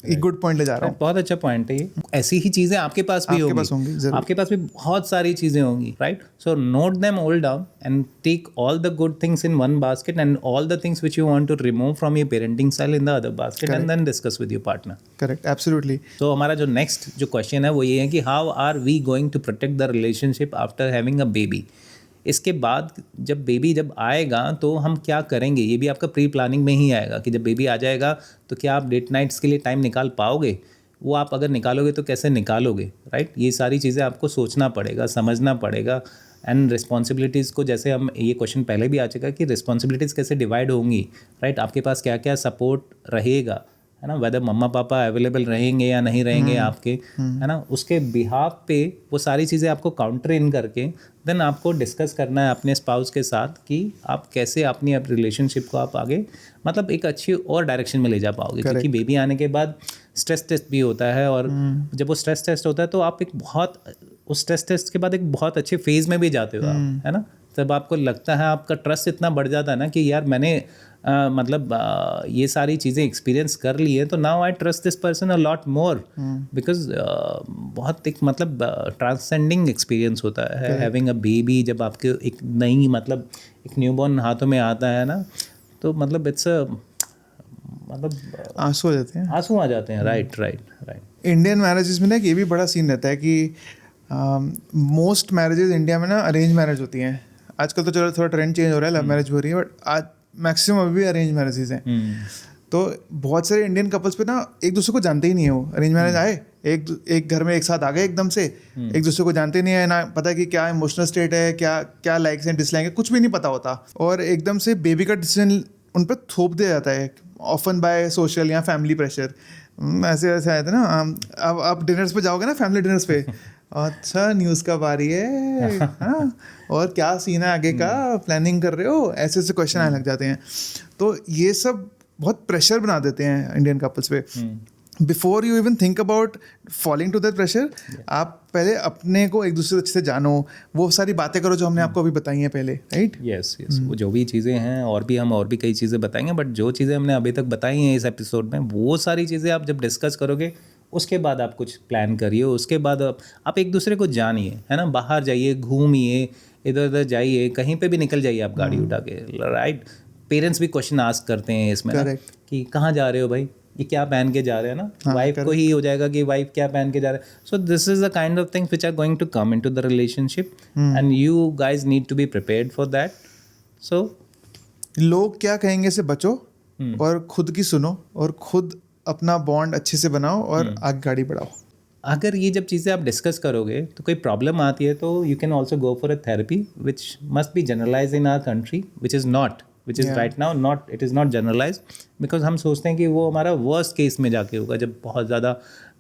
Speaker 1: एक गुड पॉइंट ले जा रहा हूँ।
Speaker 2: बहुत अच्छा पॉइंट है ये। ऐसी ही चीज़ें आपके पास भी होंगी, आपके पास भी बहुत सारी चीज़ें होंगी, right. So note them all down and take all the good things in one basket and all the things which you want to remove from your parenting style in the other basket and then discuss with your partner.
Speaker 1: Correct, absolutely.
Speaker 2: तो हमारा जो नेक्स्ट जो क्वेश्चन है वो ये है कि how are we going to protect the relationship after having a baby. इसके बाद जब बेबी जब आएगा तो हम क्या करेंगे, ये भी आपका प्री प्लानिंग में ही आएगा कि जब बेबी आ जाएगा तो क्या आप डेट नाइट्स के लिए टाइम निकाल पाओगे, वो आप अगर निकालोगे तो कैसे निकालोगे, राइट। ये सारी चीज़ें आपको सोचना पड़ेगा, समझना पड़ेगा। एंड रिस्पॉन्सिबिलिटीज़ को, जैसे हम ये क्वेश्चन पहले भी आ चुका कि रिस्पॉन्सिबिलिटीज़ कैसे डिवाइड होंगी, राइट। आपके पास क्या क्या सपोर्ट रहेगा, है ना, वेदर मम्मा पापा अवेलेबल रहेंगे या नहीं रहेंगे आपके, है ना, उसके बिहाफ पे वो सारी चीज़ें आपको काउंटर इन करके देन आपको डिस्कस करना है अपने स्पाउस के साथ कि आप कैसे अपनी रिलेशनशिप को आप आगे मतलब एक अच्छी और डायरेक्शन में ले जा पाओगे। क्योंकि बेबी आने के बाद स्ट्रेस टेस्ट भी होता है, और जब वो स्ट्रेस टेस्ट होता है तो आप एक बहुत उस स्ट्रेस टेस्ट के बाद एक बहुत अच्छे फेज में भी जाते हो आप, है ना। तब आपको लगता है, आपका ट्रस्ट इतना बढ़ जाता है ना कि यार मैंने ये सारी चीज़ें एक्सपीरियंस कर ली है, तो now I trust this person a lot more, because बहुत एक मतलब ट्रांसेंडिंग एक्सपीरियंस होता है हैविंग अ बेबी। जब आपके एक नई मतलब एक न्यूबॉर्न हाथों में आता है ना, तो मतलब इट्स मतलब
Speaker 1: आंसू हो जाते हैं,
Speaker 2: आंसू आ जाते हैं। राइट।
Speaker 1: इंडियन मैरिजेस में ना एक ये भी बड़ा सीन रहता है कि मोस्ट मैरिजेस इंडिया में ना अरेंज मैरिज होती हैं। आजकल तो चलो थोड़ा ट्रेंड चेंज हो रहा है, लव मैरिज हो रही है, बट आज मैक्सिमम अभी भी अरेंज मैरिजेस हैं। तो बहुत सारे इंडियन कपल्स पे ना एक दूसरे को जानते ही नहीं है, वो अरेंज मैरिज आए एक घर में एक साथ आ गए एकदम से, एक दूसरे को जानते नहीं है ना, पता है कि क्या इमोशनल स्टेट है, क्या लाइक्स हैं डिसलाइक है, कुछ भी नहीं पता होता, और एकदम से बेबी का डिसीजन उन पर थोप दिया जाता है, ऑफन बाय सोशल या फैमिली प्रेशर। ऐसे आए थे ना, अब आप डिनर्स पे जाओगे ना, फैमिली डिनर्स पे, अच्छा न्यूज़ कब आ रही है, हाँ, और क्या सीन है आगे का, प्लानिंग कर रहे हो, ऐसे ऐसे क्वेश्चन आने लग जाते हैं। तो ये सब बहुत प्रेशर बना देते हैं इंडियन कपल्स पे। Before you even think about falling to that pressure, आप पहले अपने को एक दूसरे से अच्छे से जानो, वो सारी बातें करो जो हमने आपको अभी बताई हैं पहले, राइट?
Speaker 2: यस वो जो भी चीज़ें हैं, और भी कई चीज़ें बताएंगे, बट जो चीज़ें हमने अभी तक बताई हैं इस एपिसोड में, वो सारी चीज़ें आप जब डिस्कस करोगे, उसके बाद आप कुछ प्लान करिए, उसके बाद आप एक दूसरे को जानिए, है ना, बाहर जाइए, घूमिए, इधर उधर जाइए, कहीं पे भी निकल जाइए आप गाड़ी उठा के, राइट? पेरेंट्स भी क्वेश्चन आस्क करते हैं इसमें ना, कि कहाँ जा रहे हो भाई, ये क्या पहन के जा रहे हैं ना, वाइफ को ही हो जाएगा कि वाइफ क्या पहन के जा रहे हैं। So this is the kind of things which are going to come into the relationship, and you guys need to be prepared for that. So
Speaker 1: लोग क्या कहेंगे से बचो, और खुद की सुनो, और खुद अपना बॉन्ड अच्छे से बनाओ, और आगे गाड़ी बढ़ाओ।
Speaker 2: अगर ये जब चीज़ें आप डिस्कस करोगे तो कोई प्रॉब्लम आती है, तो you can also go for a therapy which must be generalize in our country, which is right now not, it is not generalize, because हम सोचते हैं कि वो हमारा वर्स्ट केस में जाके होगा, जब बहुत ज़्यादा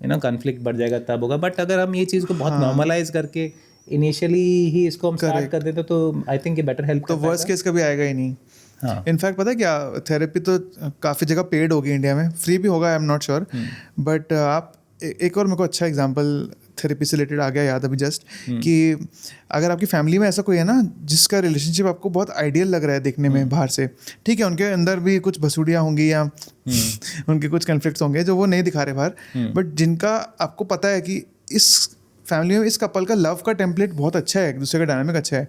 Speaker 2: कॉन्फ्लिक्ट बढ़ जाएगा तब होगा। बट अगर हम ये चीज़ को बहुत नॉर्मलाइज करके इनिशियली ही इसको हम स्टार्ट कर देते, तो आई थिंक ये बेटर हेल्प।
Speaker 1: तो वर्स्ट केस कभी आएगा ही नहीं।
Speaker 2: हाँ,
Speaker 1: इनफैक्ट पता है क्या, थेरेपी तो काफ़ी जगह पेड होगी इंडिया में, फ्री भी होगा, आई एम नॉट श्योर, बट आप एक और मेरे को अच्छा एग्जांपल थेरेपी से रिलेटेड आ गया याद अभी जस्ट, कि अगर आपकी फैमिली में ऐसा कोई है ना जिसका रिलेशनशिप आपको बहुत आइडियल लग रहा है देखने में बाहर से, ठीक है, उनके अंदर भी कुछ भसूड़ियाँ होंगी या उनके कुछ कन्फ्लिक्ट्स होंगे जो वो नहीं दिखा रहे बाहर, बट जिनका आपको पता है कि इस फैमिली में इस कपल का लव का टेम्पलेट बहुत अच्छा है, एक दूसरे का डायनामिक अच्छा है,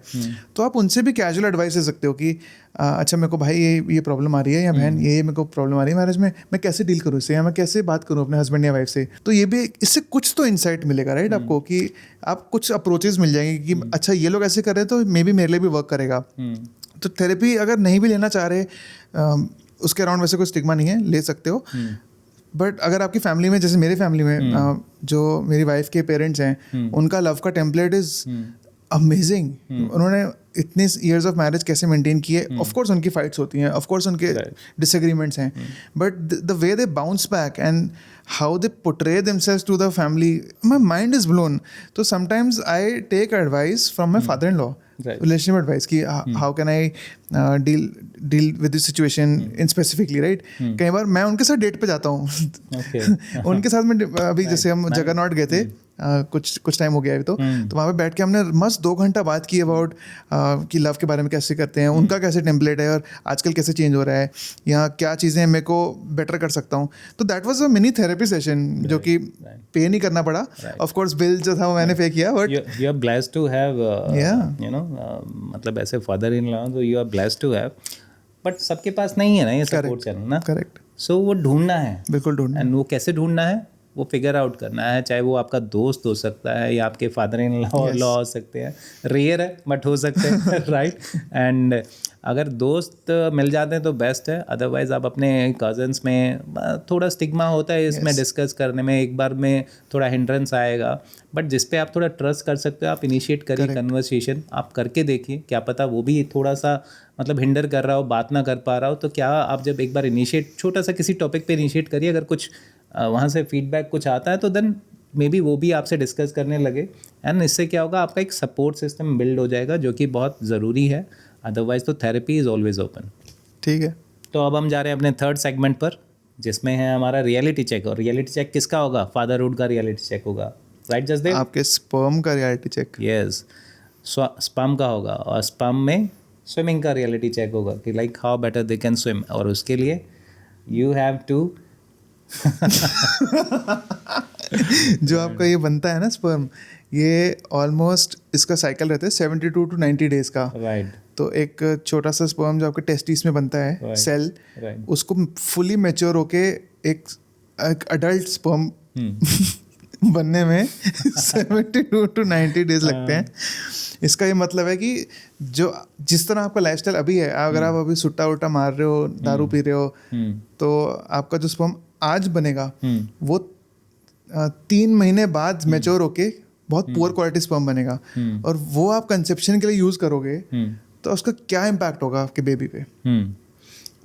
Speaker 1: तो आप उनसे भी कैजुअल एडवाइस दे सकते हो कि अच्छा मेरे को भाई ये प्रॉब्लम आ रही है, या बहन ये मेरे को प्रॉब्लम आ रही है मैरिज में, मैं कैसे डील करूँ इससे, या मैं कैसे बात करूँ अपने हस्बैंड या वाइफ से। तो ये भी, इससे कुछ तो इंसाइट मिलेगा, राइट, आपको, कि आप कुछ अप्रोचेस मिल जाएंगे कि अच्छा ये लोग ऐसे कर रहे हैं तो मे बी मेरे लिए भी वर्क करेगा। तो थेरेपी अगर नहीं भी लेना चाह रहे, उसके अराउंड वैसे कोई स्टिग्मा नहीं है, ले सकते हो। बट अगर आपकी फैमिली में, जैसे मेरी फैमिली में जो मेरी वाइफ के पेरेंट्स हैं, उनका लव का टेम्पलेट इज अमेजिंग, उन्होंने इतने ईयर्स ऑफ मैरिज कैसे मेंटेन किए। ऑफ कोर्स उनकी फाइट्स होती हैं, ऑफ कोर्स उनके डिसएग्रीमेंट्स हैं, but the way they bounce back and how they portray themselves to the family, my mind is blown. तो sometimes I take advice from my father in law, relationship advice, कि how can I deal with this situation in specifically, right. कई बार मैं उनके साथ डेट पे जाता हूँ उनके साथ में, अभी जैसे हम जगन्नाथ गए थे कुछ टाइम हो गया अभी, तो वहाँ पे बैठ के हमने मस्त 2 घंटा बात की अबाउट कि लव के बारे में कैसे करते हैं, उनका कैसे टेम्पलेट है और आजकल कैसे चेंज हो रहा है, या क्या चीज़ें मेरे को बेटर कर सकता हूँ। तो that was a mini therapy session जो कि पे नहीं करना पड़ा, ऑफ कोर्स बिल जो था वो मैंने पे किया, but
Speaker 2: you are blessed to have मतलब ऐसे फादर इन लॉ, तो you are blessed to have, but सबके पास नहीं है ना ये सपोर्ट चैनल ना।
Speaker 1: करेक्ट।
Speaker 2: सो वो ढूंढना है,
Speaker 1: बिल्कुल ढूंढना,
Speaker 2: एंड वो कैसे ढूंढना है, वो फिगर आउट करना है, चाहे वो आपका दोस्त हो सकता है या आपके फादर इन लॉ हो सकते हैं, रेयर है बट हो सकते हैं राइट। एंड अगर दोस्त मिल जाते हैं तो बेस्ट है, अदरवाइज आप अपने कजन्स में, थोड़ा स्टिग्मा होता है इसमें डिस्कस करने में, एक बार में थोड़ा हिंड्रेंस आएगा, बट जिस पे आप थोड़ा ट्रस्ट कर सकते हो आप इनिशिएट करिए कन्वर्सेशन, आप करके देखिए, क्या पता वो भी थोड़ा सा मतलब हिंडर कर रहा हो, बात ना कर पा रहा हो, तो क्या आप जब एक बार इनिशिएट छोटा सा किसी टॉपिक पे इनिशिएट करिए, अगर कुछ वहाँ से फीडबैक कुछ आता है तो देन मे बी वो भी आपसे डिस्कस करने लगे, एंड इससे क्या होगा, आपका एक सपोर्ट सिस्टम बिल्ड हो जाएगा जो कि बहुत ज़रूरी है, अदरवाइज तो थेरेपी इज़ ऑलवेज ओपन।
Speaker 1: ठीक है,
Speaker 2: तो अब हम जा रहे हैं अपने थर्ड सेगमेंट पर, जिसमें है हमारा रियलिटी चेक। और रियलिटी चेक किसका होगा? फादरहुड का रियलिटी चेक होगा, राइट जसदेव?
Speaker 1: आपके स्पर्म का रियलिटी चेक।
Speaker 2: यस। स्पर्म का होगा और स्पर्म में स्विमिंग का रियलिटी चेक होगा कि like how better they can swim, और उसके लिए यू हैव टू
Speaker 1: जो आपका ये बनता है ना स्पर्म, ये ऑलमोस्ट इसका साइकिल रहता है 72 to 90 डेज का।
Speaker 2: राइट
Speaker 1: तो एक छोटा सा स्पर्म जो आपके टेस्टिस में बनता है
Speaker 2: Right.
Speaker 1: सेल,
Speaker 2: राइट
Speaker 1: उसको फुली मैच्योर होके एक अडल्ट स्पर्म बनने में 72 to 90 डेज लगते हैं। इसका ये मतलब है कि जो जिस तरह आपका लाइफस्टाइल अभी है, अगर आप अभी सुट्टा उट्टा मार रहे हो, दारू पी रहे हो, तो आपका जो स्पर्म आज बनेगा वो 3 महीने बाद मैच्योर होके बहुत पुअर क्वालिटी स्पर्म बनेगा, और वो आप कंसेप्शन के लिए यूज करोगे तो उसका क्या इम्पैक्ट होगा आपके बेबी पे?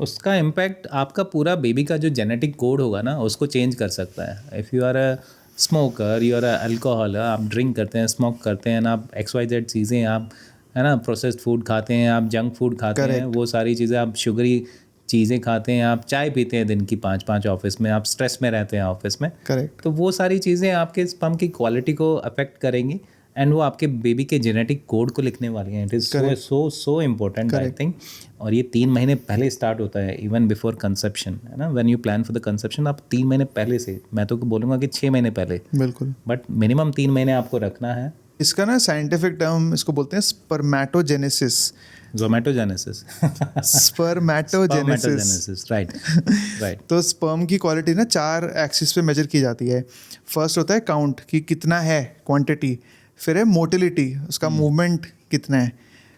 Speaker 2: उसका इम्पैक्ट आपका पूरा बेबी का जो जेनेटिक कोड होगा ना उसको चेंज कर सकता है। If you are a smoker, you are a alcohol, आप ड्रिंक करते हैं, स्मोक करते हैं, आप XYZ चीज़ें आप है ना प्रोसेस्ड फूड खाते हैं, आप जंक फूड खाते हैं, वो सारी चीज़ें, आप शुगरी चीज़ें खाते हैं, आप चाय पीते हैं दिन की 5-5 ऑफिस में, आप स्ट्रेस में रहते हैं ऑफिस में,
Speaker 1: करेक्ट।
Speaker 2: तो वो सारी चीज़ें आपके स्पर्म की क्वालिटी को अफेक्ट करेंगी एंड वो आपके बेबी के जेनेटिक कोड को लिखने वाली हैं। It is so important I think. और ये 3 महीने पहले स्टार्ट होता है, इवन बिफोर कंसेप्शन, है ना। When you plan for the conception, आप 3 महीने पहले से, मैं तो बोलूँगा कि 6 महीने पहले,
Speaker 1: बिल्कुल,
Speaker 2: बट मिनिमम 3 महीने आपको रखना है।
Speaker 1: इसका ना साइंटिफिक टर्म इसको बोलते हैं स्पर्मेटोजेनेसिस।
Speaker 2: जोमेटोजेनेसिस
Speaker 1: स्पर्मेटोजेनेसिस,
Speaker 2: राइट।
Speaker 1: तो स्पर्म की क्वालिटी ना 4 एक्सिस पे मेजर की जाती है। फर्स्ट होता है काउंट, कि कितना है, क्वांटिटी। फिर है मोटिलिटी, उसका मूवमेंट कितना है।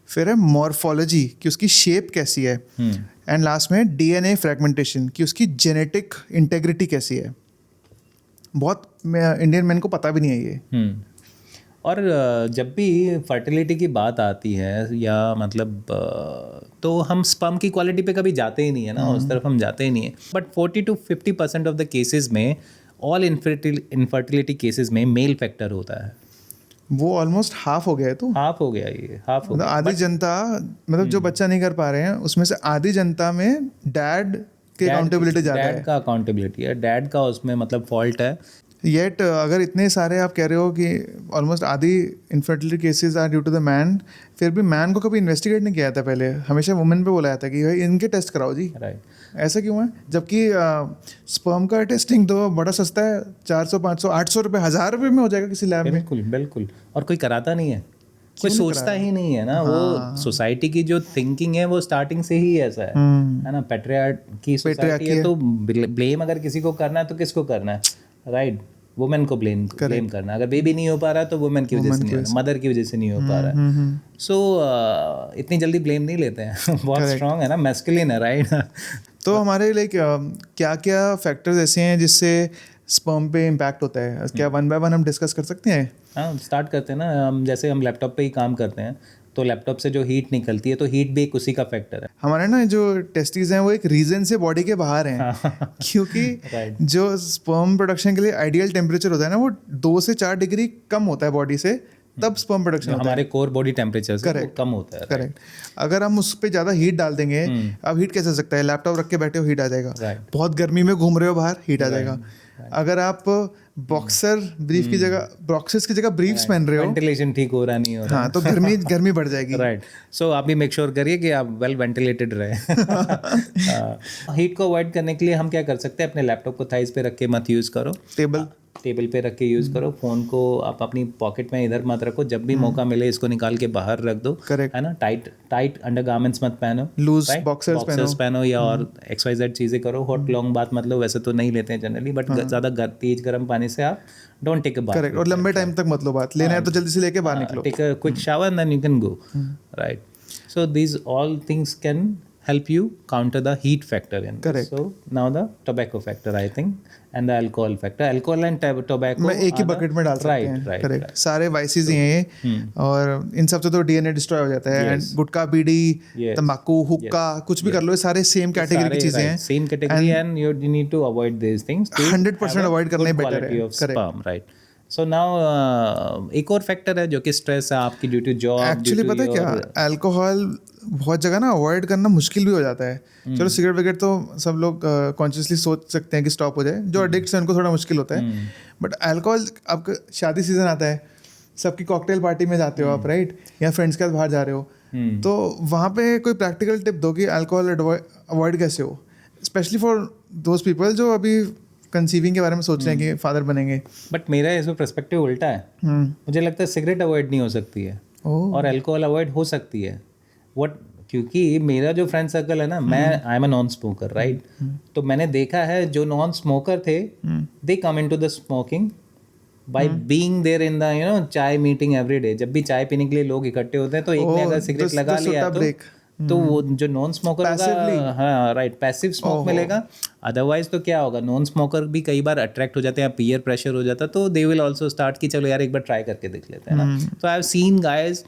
Speaker 1: फिर है मॉर्फोलॉजी, कि उसकी शेप कैसी है। एंड लास्ट में DNA फ्रेगमेंटेशन, कि उसकी जेनेटिक इंटेग्रिटी कैसी है। बहुत इंडियन मैन को पता भी नहीं है ये।
Speaker 2: और जब भी फर्टिलिटी की बात आती है या मतलब तो हम स्पर्म की क्वालिटी पे कभी जाते ही नहीं है ना, उस तरफ हम जाते ही नहीं है। But 40 to 50% of the cases में, ऑल इनफर्टिलिटी केसेस में मेल फैक्टर होता है।
Speaker 1: वो ऑलमोस्ट हाफ हो गया है। तो
Speaker 2: हाफ हो गया, ये हाफ हो
Speaker 1: मतलब
Speaker 2: गया।
Speaker 1: आधी जनता, मतलब जो बच्चा नहीं कर पा रहे हैं उसमें से आधी जनता में डैड की अकाउंटेबिलिटी ज़्यादा है।
Speaker 2: डैड का अकाउंटेबिलिटी है, डैड का उसमें मतलब फॉल्ट है।
Speaker 1: येट अगर इतने सारे आप कह रहे हो कि ऑलमोस्ट आधी infertility cases are due to the man, फिर भी मैन को कभी इन्वेस्टिगेट नहीं किया था पहले, हमेशा वुमेन पे बोला जाता कि भाई इनके टेस्ट कराओ जी।
Speaker 2: राइट।
Speaker 1: ऐसा क्यों है? जबकि स्पर्म का टेस्टिंग तो बड़ा सस्ता है, 400, 500, 800 रुपये, 1000 रुपये में हो जाएगा किसी लैब में।
Speaker 2: बिल्कुल बिल्कुल। और कोई कराता नहीं है, कोई सोचता ही नहीं है ना। वो सोसाइटी की जो थिंकिंग है वो स्टार्टिंग से ही ऐसा है ना। पैट्रियार्क की सोसाइटी है, तो ब्लेम अगर किसी को करना है तो किसको करना है? राइट, वुमेन को ब्लेम करना। अगर बेबी नहीं हो पा रहा है तो वुमेन की वजह से नहीं हो रहा, मदर की वजह से नहीं हो पा रहा है। सो इतनी जल्दी ब्लेम नहीं लेते हैं। बहुत स्ट्रांग है ना, मैस्कुलिन है, राइट।
Speaker 1: तो हमारे लाइक क्या क्या फैक्टर्स ऐसे हैं जिससे स्पर्म पे इम्पैक्ट होता है? क्या 1 by 1 हम डिस्कस कर सकते हैं?
Speaker 2: हाँ, स्टार्ट करते हैं ना। हम जैसे हम लैपटॉप पे ही काम करते हैं, तो लैपटॉप से जो हीट निकलती है, तो हीट भी एक उसी का फैक्टर है।
Speaker 1: हमारे ना जो टेस्टिस हैं वो एक रीजन से बॉडी के बाहर हैं, क्योंकि जो स्पर्म प्रोडक्शन के लिए आइडियल टेम्परेचर होता है ना, वो 2 से 4 डिग्री कम होता है बॉडी से, तब स्पर्म प्रोडक्शन होता है।
Speaker 2: हमारे कोर बॉडी टेम्परेचर से वो कम होता है।
Speaker 1: करेक्ट। अगर हम उस पर ज़्यादा हीट डाल देंगे, अब हीट कैसे हो सकता है? लैपटॉप रख के बैठे हो, हीट आ जाएगा। बहुत गर्मी में घूम रहे हो बाहर, हीट आ जाएगा। अगर आप बॉक्सर ब्रीफ की जगह, बॉक्सेस की जगह ब्रीफ्स पहन रहे हो,
Speaker 2: वेंटिलेशन ठीक हो रहा नहीं हो रहा,
Speaker 1: हाँ, तो गर्मी बढ़ जाएगी।
Speaker 2: राइट। सो आप भी मेक श्योर करिए कि आप वेल वेंटिलेटेड रहे। हीट को अवॉइड करने के लिए हम क्या कर सकते हैं? अपने लैपटॉप को थाइस पे रख के मत यूज़ करो, टेबल पे रख के यूज़ करो। फ़ोन को आप अपनी पॉकेट में इधर मत रखो, जब भी मौका मिले इसको निकाल के बाहर रख दो, है ना। टाइट अंडरगारमेंट्स मत पहनो,
Speaker 1: लूज बॉक्सर्स
Speaker 2: पहनो या और XYZ चीज़ें करो। हॉट लॉन्ग बात मतलब वैसे तो नहीं लेते हैं जनरली, बट ज़्यादा तेज गर्म पानी से आप don't take a bath.
Speaker 1: Correct. और लंबे टाइम तक मत लो बात, लेना है तो जल्दी से लेके बाहर निकलो,
Speaker 2: take a quick shower and then you can go, right. So these all things can help you counter the heat factor in.
Speaker 1: Correct.
Speaker 2: So now the tobacco factor, I think, and the alcohol factor. Alcohol and tobacco
Speaker 1: मैं एक ही बकेट में डाल सकते हैं।
Speaker 2: right,
Speaker 1: correct.
Speaker 2: right.
Speaker 1: सारे वाइसेस ही हैं ये, और इन सब से तो DNA डिस्ट्रॉय हो जाता है। एंड गुटखा, बीड़ी, तंबाकू, हुक्का, कुछ भी कर लो, ये सारे सेम कैटेगरी की चीजें हैं।
Speaker 2: Same category, and you need to avoid these things.
Speaker 1: 100% avoid करना ही बेटर है।
Speaker 2: Sperm, right. So now एक और फैक्टर है जो कि स्ट्रेस है आपकी ड्यू टू जॉब।
Speaker 1: एक्चुअली पता है क्या, अल्कोहल बहुत जगह ना अवॉइड करना मुश्किल भी हो जाता है। चलो सिगरेट वगैरह तो सब लोग कॉन्शियसली सोच सकते हैं कि स्टॉप हो जाए, जो एडिक्ट्स हैं उनको थोड़ा मुश्किल होता है। बट अल्कोहल, आपका शादी सीजन आता है, सबकी कॉकटेल पार्टी में जाते हो आप, राइट, या फ्रेंड्स के साथ बाहर जा रहे हो, तो वहाँ पे कोई प्रैक्टिकल टिप दो कि अल्कोहल अवॉइड कैसे हो, स्पेशली फॉर दोज पीपल जो अभी कंसीविंग के बारे में सोच रहे हैं कि फादर बनेंगे.
Speaker 2: बट मेरा इसमें पर्सपेक्टिव उल्टा है. मुझे लगता है सिगरेट अवॉइड नहीं हो सकती है और अल्कोहल अवॉइड हो सकती है. क्योंकि मेरा जो फ्रेंड सर्कल है ना, मैं I am a non smoker, right, तो मैंने देखा है जो नॉन स्मोकर थे they come into the smoking by being there in the chai meeting every day. जब भी चाय पीने के लिए लोग इकट्ठे होते हैं तो एक ने अगर सिगरेट लगा लिया तो वो जो नॉन स्मोकर होगा, हाँ राइट, पैसिव स्मोक मिलेगा. अदरवाइज तो क्या होगा, नॉन स्मोकर भी कई बार अट्रैक्ट हो जाते हैं, पीयर प्रेशर हो जाता है, तो दे विल आल्सो स्टार्ट कि चलो यार एक बार ट्राई करके देख लेते हैं ना. तो I have seen guys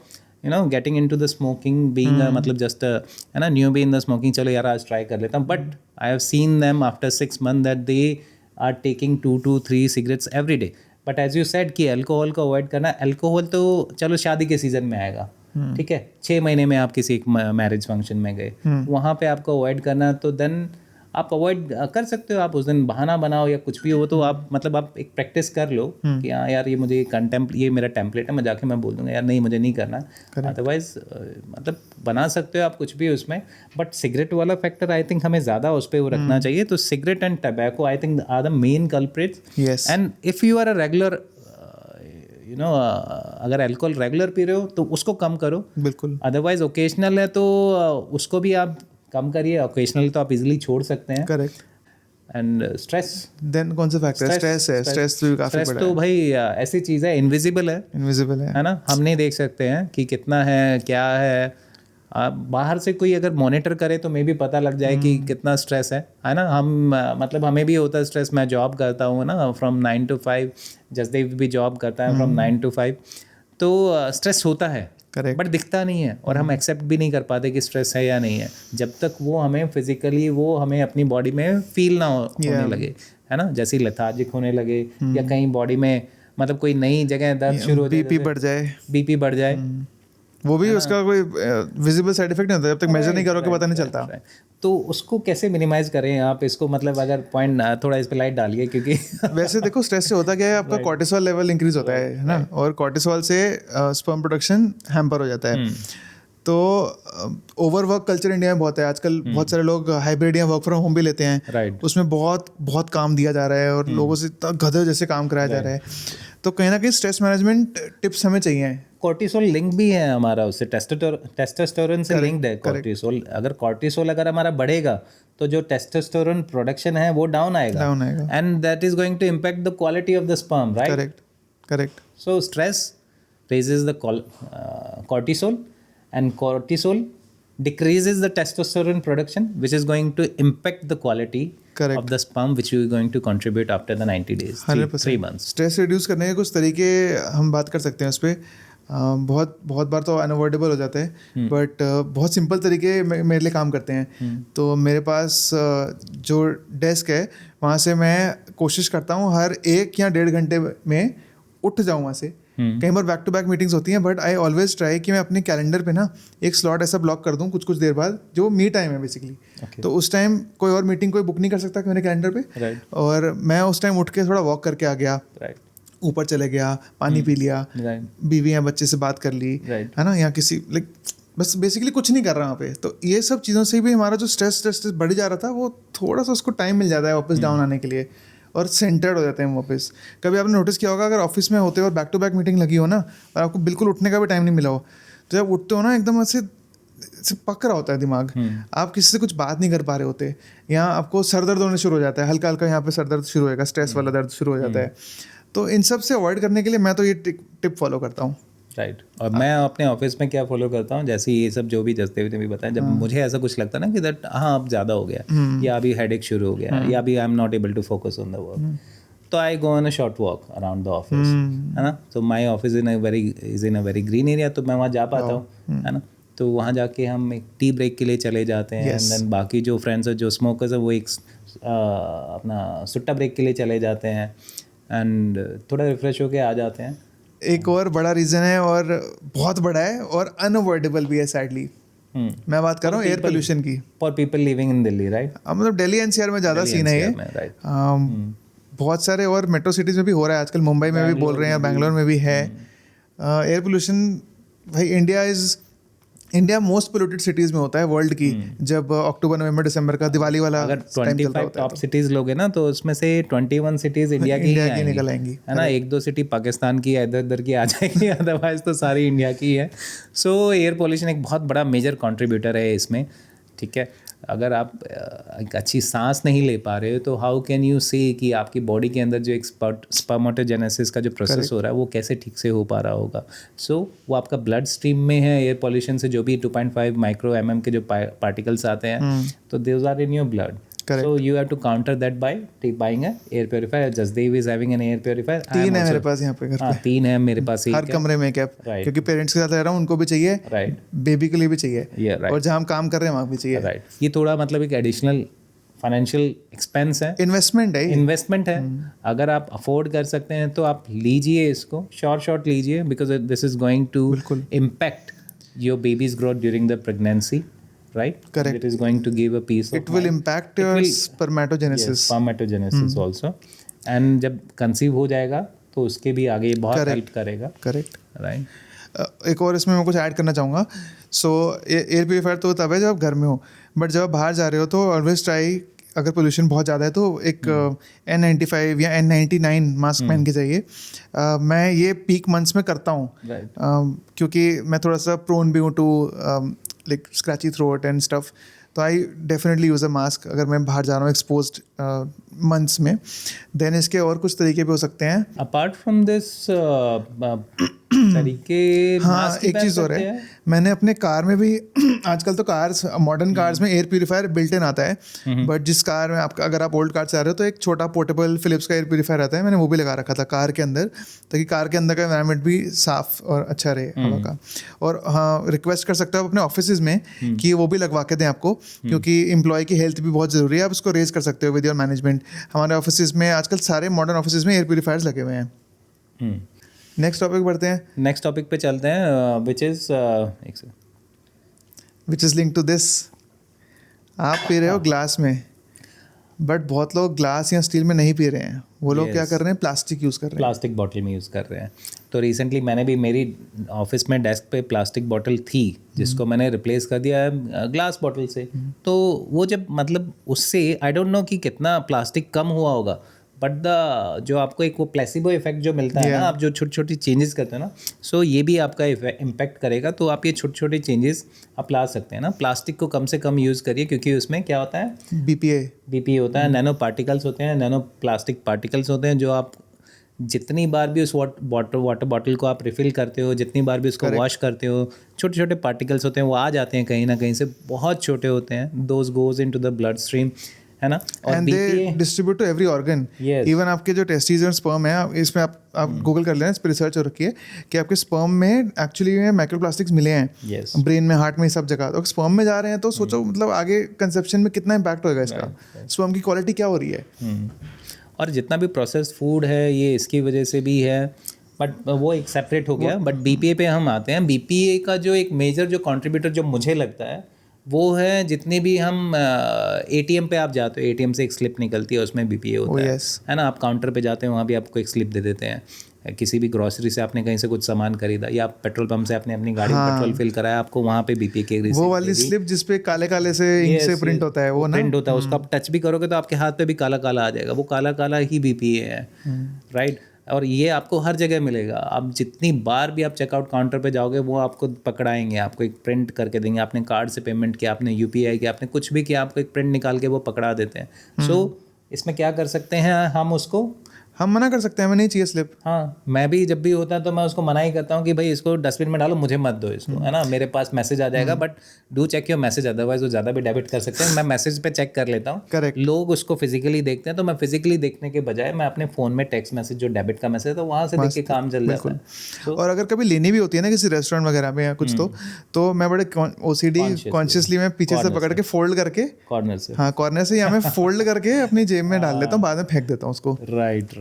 Speaker 2: getting into the smoking, being मतलब just है ना newbie in the smoking, चलो यार आज try कर लेता हूँ. But I have seen them after 6 months that they are taking 2 to 3 cigarettes every day. But as you said कि अल्कोहल को अवॉइड करना, अल्कोहल तो चलो शादी के सीजन में आएगा, ठीक है, 6 महीने में आप किसी एक मैरिज फंक्शन में गए, वहाँ पे आपको अवॉइड करना, तो देन आप अवॉइड कर सकते हो. आप उस दिन बहाना बनाओ या कुछ भी हो, तो आप मतलब आप एक प्रैक्टिस कर लो कि हाँ यार ये मुझे ये मेरा टेम्पलेट है, मैं जाके मैं बोल दूंगा यार नहीं मुझे नहीं करना. अदरवाइज मतलब बना सकते हो आप कुछ भी उसमें. बट सिगरेट वाला फैक्टर आई थिंक हमें ज़्यादा उस पर वो रखना चाहिए. तो cigarette and tobacco I think are the main culprits. And if you are a regular अगर अल्कोहल रेगुलर पी रहे हो तो उसको कम करो, बिल्कुल. अदरवाइज ओकेजनल है तो उसको भी आप कम करिए. ओकेजनल तो आप इजीली छोड़ सकते हैं. करेक्ट. एंड स्ट्रेस, देन कौन सा फैक्टर है? स्ट्रेस है. स्ट्रेस तो काफी बड़ा है. तो भाई ऐसी चीज़ है, इनविजिबल है ना, हम नहीं देख सकते हैं कि कितना है क्या है. आप बाहर से कोई अगर मॉनिटर करे तो मे भी पता लग जाए कि कितना स्ट्रेस है ना. हम मतलब हमें भी होता है स्ट्रेस. मैं जॉब करता हूँ ना फ्रॉम 9 to 5, जसदेव भी जॉब करता है फ्रॉम 9 to 5, तो स्ट्रेस होता है, बट दिखता नहीं है और हम एक्सेप्ट भी नहीं कर पाते कि स्ट्रेस है या नहीं है, जब तक वो हमें फिजिकली वो हमें अपनी बॉडी में फील ना होने लगे, है ना. जैसे लेथार्जिक होने लगे या कहीं बॉडी में मतलब कोई नई जगह दर्द शुरू हो जाए, बीपी बढ़ जाए, वो भी उसका कोई विजिबल साइड इफेक्ट नहीं होता, जब तक मेजर नहीं करोगे पता नहीं चलता. तो उसको कैसे मिनिमाइज करें आप इसको, मतलब अगर पॉइंट थोड़ा इस पे लाइट डालिए, क्योंकि वैसे देखो स्ट्रेस से होता क्या है, आपका कॉर्टिसोल लेवल इंक्रीज होता है ना, और कॉर्टिसोल से स्पर्म प्रोडक्शन हैम्पर हो जाता है. तो ओवरवर्क कल्चर इंडिया में बहुत है आजकल. बहुत सारे लोग हाइब्रिड या वर्क फ्रॉम होम भी लेते हैं, उसमें बहुत काम दिया जा रहा है और लोगों से गधे जैसे काम कराया जा रहा है. तो कहीं ना कहीं स्ट्रेस मैनेजमेंट टिप्स हमें चाहिए. कॉर्टिसोल लिंक भी है हमारा उससे, टेस्टोस्टेरोन से लिंक्ड है कॉर्टिसोल. अगर कॉर्टिसोल अगर हमारा बढ़ेगा तो जो टेस्टोस्टेरोन प्रोडक्शन है वो डाउन आएगा, and that is going to impact the quality of the sperm, right. Correct. So stress raises the cortisol, and cortisol decreases the testosterone production, which is going to impact the quality of the sperm, which you are going to contribute after the 90 days, 3 months. Stress reduce करने के कुछ तरीके हम बात कर सकते हैं उस पर. बहुत बार तो अनअवॉइडेबल हो जाता है, बट बहुत सिंपल तरीके मेरे लिए काम करते हैं. तो मेरे पास जो डेस्क है वहाँ से मैं कोशिश करता हूँ हर 1 या 1.5 घंटे में उठ जाऊँ वहाँ से. कई बार बैक टू बैक मीटिंग्स होती हैं, बट आई ऑलवेज ट्राई कि मैं अपने कैलेंडर पे ना एक स्लॉट ऐसा ब्लॉक कर दूं कुछ देर बाद, जो मी टाइम है बेसिकली. तो उस टाइम कोई और मीटिंग कोई बुक नहीं कर सकता मेरे कैलेंडर पे, और मैं उस टाइम उठ के थोड़ा वॉक करके आ गया, ऊपर चले गया, पानी पी लिया, बीवी या बच्चे से बात कर ली, है ना, या किसी लाइक बस बेसिकली कुछ नहीं कर रहा वहाँ पे. तो ये सब चीज़ों से भी हमारा जो स्ट्रेस बढ़ जा रहा था वो थोड़ा सा उसको टाइम मिल जाता है वापस डाउन आने के लिए, और सेंटर्ड हो जाते हैं वापस. कभी आपने नोटिस किया होगा, अगर ऑफिस में होते हो और बैक टू बैक मीटिंग लगी हो ना, और आपको बिल्कुल उठने का भी टाइम नहीं मिला हो, तो जब उठते हो ना एकदम ऐसे पक रहा होता है दिमाग, आप किसी से कुछ बात नहीं कर पा रहे होते, या आपको सर दर्द होने शुरू हो जाता है, हल्का हल्का यहाँ पे सर दर्द शुरू होएगा, स्ट्रेस वाला दर्द शुरू हो जाता है. तो इन सब से अवॉइड करने के लिए मैं तो ये टिप फॉलो करता हूँ. राइट. और मैं अपने ऑफिस में क्या फॉलो करता हूँ, जैसे ये सब जो भी जसदेव ने भी बताया, जब मुझे ऐसा कुछ लगता है ना कि दैट हाँ अब ज़्यादा हो गया, या अभी हेडेक शुरू हो गया, या अभी I am not able to focus on the work, तो I go on a short walk around the office, है ना. तो my office is in a very green area, तो मैं वहाँ जा पाता हूँ, है ना. तो वहाँ जाके हम एक टी ब्रेक के लिए चले जाते हैं, एंड देन बाकी जो फ्रेंड्स हैं जो स्मोकर्स हैं वो एक अपना सुट्टा ब्रेक के लिए चले जाते हैं, एंड थोड़ा रिफ्रेश होके आ जाते हैं. एक और बड़ा रीज़न है, और बहुत बड़ा है, और अनअवॉइडेबल भी है सैडली. मैं बात कर रहा हूँ एयर पोल्यूशन की. For people living in Delhi, right. मतलब दिल्ली एनसीआर में ज़्यादा सीन है ये. बहुत सारे और मेट्रो सिटीज़ में भी हो रहा है आजकल, मुंबई में भी बोल रहे हैं, बैंगलोर में भी है.
Speaker 1: एयर पोल्यूशन भाई इंडिया मोस्ट पोल्यूटेड सिटीज़ में होता है वर्ल्ड की, जब अक्टूबर नवंबर दिसंबर का दिवाली वाला
Speaker 2: अगर
Speaker 1: टाइम चल रहा
Speaker 2: 25
Speaker 1: होता है
Speaker 2: टॉप सिटीज लोगे ना तो उसमें से 21 सिटीज इंडिया की
Speaker 1: इंडिया
Speaker 2: ही
Speaker 1: की
Speaker 2: आएंगी,
Speaker 1: निकल आएंगी।
Speaker 2: है ना। 1-2 सिटी पाकिस्तान की इधर उधर की आ जाएगी, अदरवाइज तो सारी इंडिया की है। सो एयर पोल्यूशन एक बहुत बड़ा मेजर कंट्रीब्यूटर है इसमें, ठीक है। अगर आप एक अच्छी सांस नहीं ले पा रहे हो तो हाउ कैन यू से कि आपकी बॉडी के अंदर जो एक स्पर्मेटोजेनेसिस का जो प्रोसेस हो रहा है वो कैसे ठीक से हो पा रहा होगा। सो वो आपका ब्लड स्ट्रीम में है, एयर पॉल्यूशन से जो भी 2.5 माइक्रो mm के जो पार्टिकल्स आते हैं तो these are in your blood.
Speaker 1: Correct.
Speaker 2: So you have to counter that by buying a air purifier. Jasdev is having an air purifier.
Speaker 1: 3 है मेरे पास यहाँ पे घर
Speaker 2: हाँ,
Speaker 1: पे,
Speaker 2: 3 है मेरे पास,
Speaker 1: हर कमरे में कैप,
Speaker 2: Right.
Speaker 1: क्योंकि पेरेंट्स के साथ रह रहा हूँ, उनको भी चाहिए,
Speaker 2: राइट
Speaker 1: बेबी के लिए भी चाहिए,
Speaker 2: Yeah, right.
Speaker 1: और जहाँ हम काम कर रहे हैं वहाँ भी चाहिए।
Speaker 2: राइट। ये थोड़ा मतलब एक एडिशनल फाइनेंशियल एक्सपेंस है,
Speaker 1: इन्वेस्टमेंट है ये।
Speaker 2: इन्वेस्टमेंट है। अगर आप अफोर्ड कर सकते हैं तो आप लीजिए इसको, शॉर्ट लीजिए, because this is going to impact your baby's growth during the pregnancy, right?
Speaker 1: Correct.
Speaker 2: It is going to give a peace of
Speaker 1: It will
Speaker 2: mind.
Speaker 1: impact
Speaker 2: It
Speaker 1: your
Speaker 2: will-
Speaker 1: spermatogenesis.
Speaker 2: Yes, spermatogenesis also. And जब कंसीव हो जाएगा तो उसके भी आगे बहुत
Speaker 1: Correct.
Speaker 2: हेल्प करेगा,
Speaker 1: करेक्ट।
Speaker 2: राइट।
Speaker 1: एक और इसमें मैं कुछ ऐड करना चाहूँगा। सो एयर प्योरीफायर तो तब है जब आप घर में हो, बट जब आप बाहर जा रहे हो तो ऑलवेज ट्राई, अगर पोल्यूशन बहुत ज़्यादा है तो एक N95 या N99 मास्क पहन के जाइए। मैं ये पीक मंथ्स में करता हूँ,
Speaker 2: Right.
Speaker 1: क्योंकि मैं थोड़ा सा प्रोन भी हूँ to like scratchy throat and stuff, तो I definitely use a mask अगर मैं बाहर जा रहा हूँ एक्सपोज्ड मंथ्स में। देन इसके और कुछ तरीके भी हो सकते हैं।
Speaker 2: अपार्ट फ्रॉम दिस तरीके,
Speaker 1: हाँ,
Speaker 2: mask ही
Speaker 1: एक
Speaker 2: पहन
Speaker 1: चीज़ और
Speaker 2: सकते
Speaker 1: है,
Speaker 2: हैं।
Speaker 1: मैंने अपने कार में भी आजकल तो कार्स, मॉडर्न कार्स में एयर प्यूरीफायर बिल्ट इन आता है, बट जिस कार में आपका, अगर आप ओल्ड कार से आ रहे हो तो एक छोटा पोर्टेबल फिलिप्स का एयर प्यूरीफायर आता है, मैंने वो भी लगा रखा था कार के अंदर, ताकि कार के अंदर का एनवायरनमेंट भी साफ और अच्छा रहे हवा का। और हाँ, रिक्वेस्ट कर सकते हो आप अपने ऑफिस में कि वो भी लगवा के दें आपको, क्योंकि एम्प्लॉय की हेल्थ भी बहुत ज़रूरी है। आप उसको रेज कर सकते हो विद योर मैनेजमेंट। हमारे ऑफिस में आजकल सारे मॉडर्न ऑफिस में एयर प्यूरीफायर्स लगे हुए हैं। नेक्स्ट टॉपिक बढ़ते हैं,
Speaker 2: नेक्स्ट टॉपिक पे चलते हैं, which is
Speaker 1: which is link to this. आप पी रहे हो ग्लास में, बट बहुत लोग ग्लास या स्टील में नहीं पी रहे हैं। वो लोग क्या
Speaker 2: Yes.
Speaker 1: कर रहे हैं, प्लास्टिक यूज़ कर रहे हैं।
Speaker 2: प्लास्टिक बॉटल में यूज़ कर रहे हैं। तो रिसेंटली मैंने भी, मेरी ऑफिस में डेस्क पे प्लास्टिक बॉटल थी जिसको मैंने रिप्लेस कर दिया है ग्लास बॉटल से। तो वो जब मतलब उससे आई डोंट नो कि कितना प्लास्टिक कम हुआ होगा, बट द जो आपको एक वो प्लेसिबो इफेक्ट जो मिलता है ना, आप जो छोटी छोटी चेंजेस करते हैं ना, सो ये भी आपका इम्पैक्ट करेगा। तो आप ये छोटे छोटे चेंजेस आप ला सकते हैं ना। प्लास्टिक को कम से कम यूज़ करिए, क्योंकि उसमें क्या होता है, बीपीए होता है, नैनो पार्टिकल्स होते हैं, नैनो प्लास्टिक पार्टिकल्स होते हैं, जो आप जितनी बार भी उस वाटर बॉटल को आप रिफ़िल करते हो, जितनी बार भी उसको वॉश करते हो, छोटे छोटे पार्टिकल्स होते हैं, वो आ जाते हैं कहीं ना कहीं से, बहुत छोटे होते हैं। Those goes into the blood stream, है ना। और
Speaker 1: and they distribute to every organ.
Speaker 2: Yes.
Speaker 1: Even आपके जो टेस्टिस और स्पर्म है, इसमें आप गूगल कर लेना, इस पर रिसर्च हो रखी है कि आपके स्पर्म में एक्चुअली में माइक्रोप्लास्टिक्स मिले हैं,
Speaker 2: Yes.
Speaker 1: ब्रेन में, हार्ट में, सब जगह। तो स्पर्म में जा रहे हैं तो सोचो मतलब आगे कंसेप्शन में कितना इम्पैक्ट होएगा इसका, स्पर्म की क्वालिटी क्या हो रही है।
Speaker 2: और जितना भी प्रोसेस्ड फूड है ये इसकी वजह से भी है, बट वो एक सेपरेट हो गया। बट बीपीए पे हम आते हैं। बीपीए का जो एक मेजर जो कंट्रीब्यूटर जो मुझे लगता है वो है, जितने भी हम एटीएम पे आप जाते हो, एटीएम से एक स्लिप निकलती है, उसमें बीपीए होता है ना। आप काउंटर पे जाते हैं, वहाँ भी आपको एक स्लिप दे देते हैं। किसी भी ग्रोसरी से आपने कहीं से कुछ सामान खरीदा, या पेट्रोल पंप से आपने अपनी गाड़ी में पेट्रोल फिल कराया, आपको वहाँ पे बीपीए की
Speaker 1: वो वाली स्लिप जिसपे काले काले से इंक से प्रिंट होता है, वो ना
Speaker 2: प्रिंट होता है, उसको आप टच भी करोगे तो आपके हाथ पे भी काला काला आ जाएगा, वो काला काला ही बीपीए है, राइट। और ये आपको हर जगह मिलेगा। आप जितनी बार भी आप चेकआउट काउंटर पे जाओगे, वो आपको पकड़ाएंगे, आपको एक प्रिंट करके देंगे। आपने कार्ड से पेमेंट किया, आपने यूपीआई किया, आपने कुछ भी किया, आपको एक प्रिंट निकाल के वो पकड़ा देते हैं। सो इसमें क्या कर सकते हैं हम, उसको
Speaker 1: हम मना कर सकते हैं, हमें नहीं चाहिए स्लिप।
Speaker 2: हाँ, मैं भी जब भी होता है तो मैं उसको मना ही करता हूँ कि भाई इसको डस्टबिन में डालो, मुझे मत दो इसको, है ना। मेरे पास मैसेज आ जाएगा, but do check your message, otherwise वो ज़्यादा भी डेबिट कर सकते हैं। मैं मैसेज पे चेक कर लेता हूँ।
Speaker 1: Correct.
Speaker 2: लोग उसको फिजिकली देखते हैं, तो मैं फिजिकली देखने के बजाय मैं अपने फ़ोन में टेक्स्ट मैसेज जो डेबिट का मैसेज है, तो वहाँ से देख के काम चल जाता है।
Speaker 1: और अगर कभी लेनी भी होती है ना किसी रेस्टोरेंट वगैरह में या कुछ, तो मैं बड़े ओसीडी कॉन्शियसली मैं पीछे से पकड़ के फोल्ड करके,
Speaker 2: कॉर्नर से,
Speaker 1: हाँ कॉर्नर से, या मैं फोल्ड करके अपनी जेब में डाल लेता हूँ, बाद में फेंक देता हूँ उसको।
Speaker 2: राइट।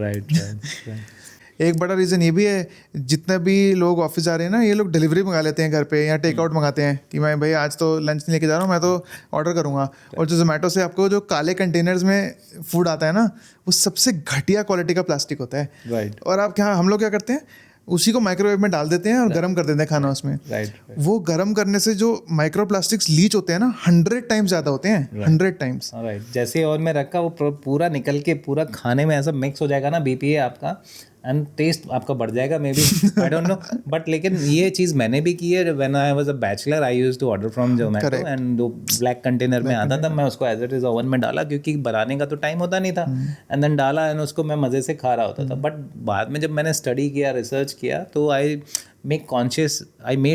Speaker 1: एक बड़ा रीज़न ये भी है, जितने भी लोग ऑफिस जा रहे हैं ना, ये लोग डिलीवरी मंगा लेते हैं घर पे, या टेक आउट मंगाते हैं कि मैं भाई आज तो लंच नहीं लेके जा रहा हूँ, मैं तो ऑर्डर करूँगा। और जो जोमेटो से आपको जो काले कंटेनर्स में फूड आता है ना, वो सबसे घटिया क्वालिटी का प्लास्टिक होता है।
Speaker 2: राइट।
Speaker 1: और आप क्या, हम लोग क्या करते हैं, उसी को माइक्रोवेव में डाल देते हैं और गर्म कर देते हैं खाना उसमें।
Speaker 2: राइट
Speaker 1: वो गर्म करने से जो माइक्रो प्लास्टिक्स लीच होते हैं ना 100 टाइम्स ज़्यादा होते हैं, 100 टाइम्स।
Speaker 2: राइट। जैसे और में रखा वो पूरा निकल के पूरा खाने में ऐसा मिक्स हो जाएगा ना बीपीए आपका, एंड टेस्ट आपका बढ़ जाएगा maybe, I don't know, but लेकिन ये चीज़ मैंने भी की है। When I was a bachelor I used to order from Zomato, and वो ब्लैक कंटेनर में आता था, मैं उसको एज इट इज ओवन में डाला क्योंकि बनाने का तो टाइम होता नहीं था, एंड देन डाला एंड उसको मैं मज़े से खा रहा होता था। बट बाद में जब मैंने स्टडी किया, रिसर्च किया, तो I made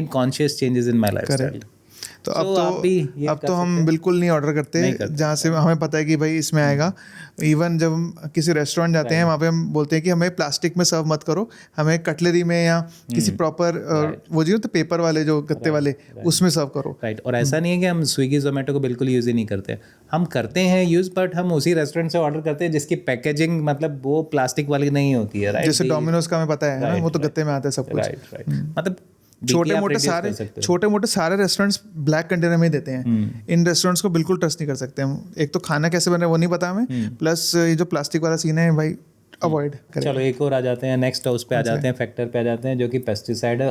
Speaker 2: conscious changes in my lifestyle.
Speaker 1: तो अब तो हम बिल्कुल नहीं ऑर्डर करते जहाँ से हमें पता है कि भाई इसमें आएगा। इवन जब हम किसी रेस्टोरेंट जाते हैं वहाँ पे हम बोलते हैं कि हमें प्लास्टिक में सर्व मत करो, हमें कटलरी में या किसी प्रॉपर वो जो तो पेपर वाले जो गत्ते वाले उसमें सर्व करो।
Speaker 2: राइट। और ऐसा नहीं है कि हम स्विगी जोमेटो को बिल्कुल यूज़ ही नहीं करते, हम करते हैं यूज़, बट हम उसी रेस्टोरेंट से ऑर्डर करते हैं जिसकी पैकेजिंग मतलब वो प्लास्टिक वाली नहीं होती है। राइट।
Speaker 1: जैसे डोमिनोज का हमें पता है ना, वो तो गत्ते में आता है सब कुछ।
Speaker 2: राइट। मतलब
Speaker 1: छोटे मोटे सारे रेस्टोरेंट्स ब्लैक कंटेनर में ही देते हैं। इन रेस्टोरेंट्स को बिल्कुल ट्रस्ट नहीं कर सकते हम। एक तो खाना कैसे बन रहा है वो नहीं पता हमें, प्लस ये जो प्लास्टिक वाला सीन है भाई अवॉइड करें।
Speaker 2: चलो एक और आ जाते हैं, नेक्स्ट उस पे आ जाते हैं, फैक्टर पे आ जाते हैं, जो कि पेस्टिसाइड है।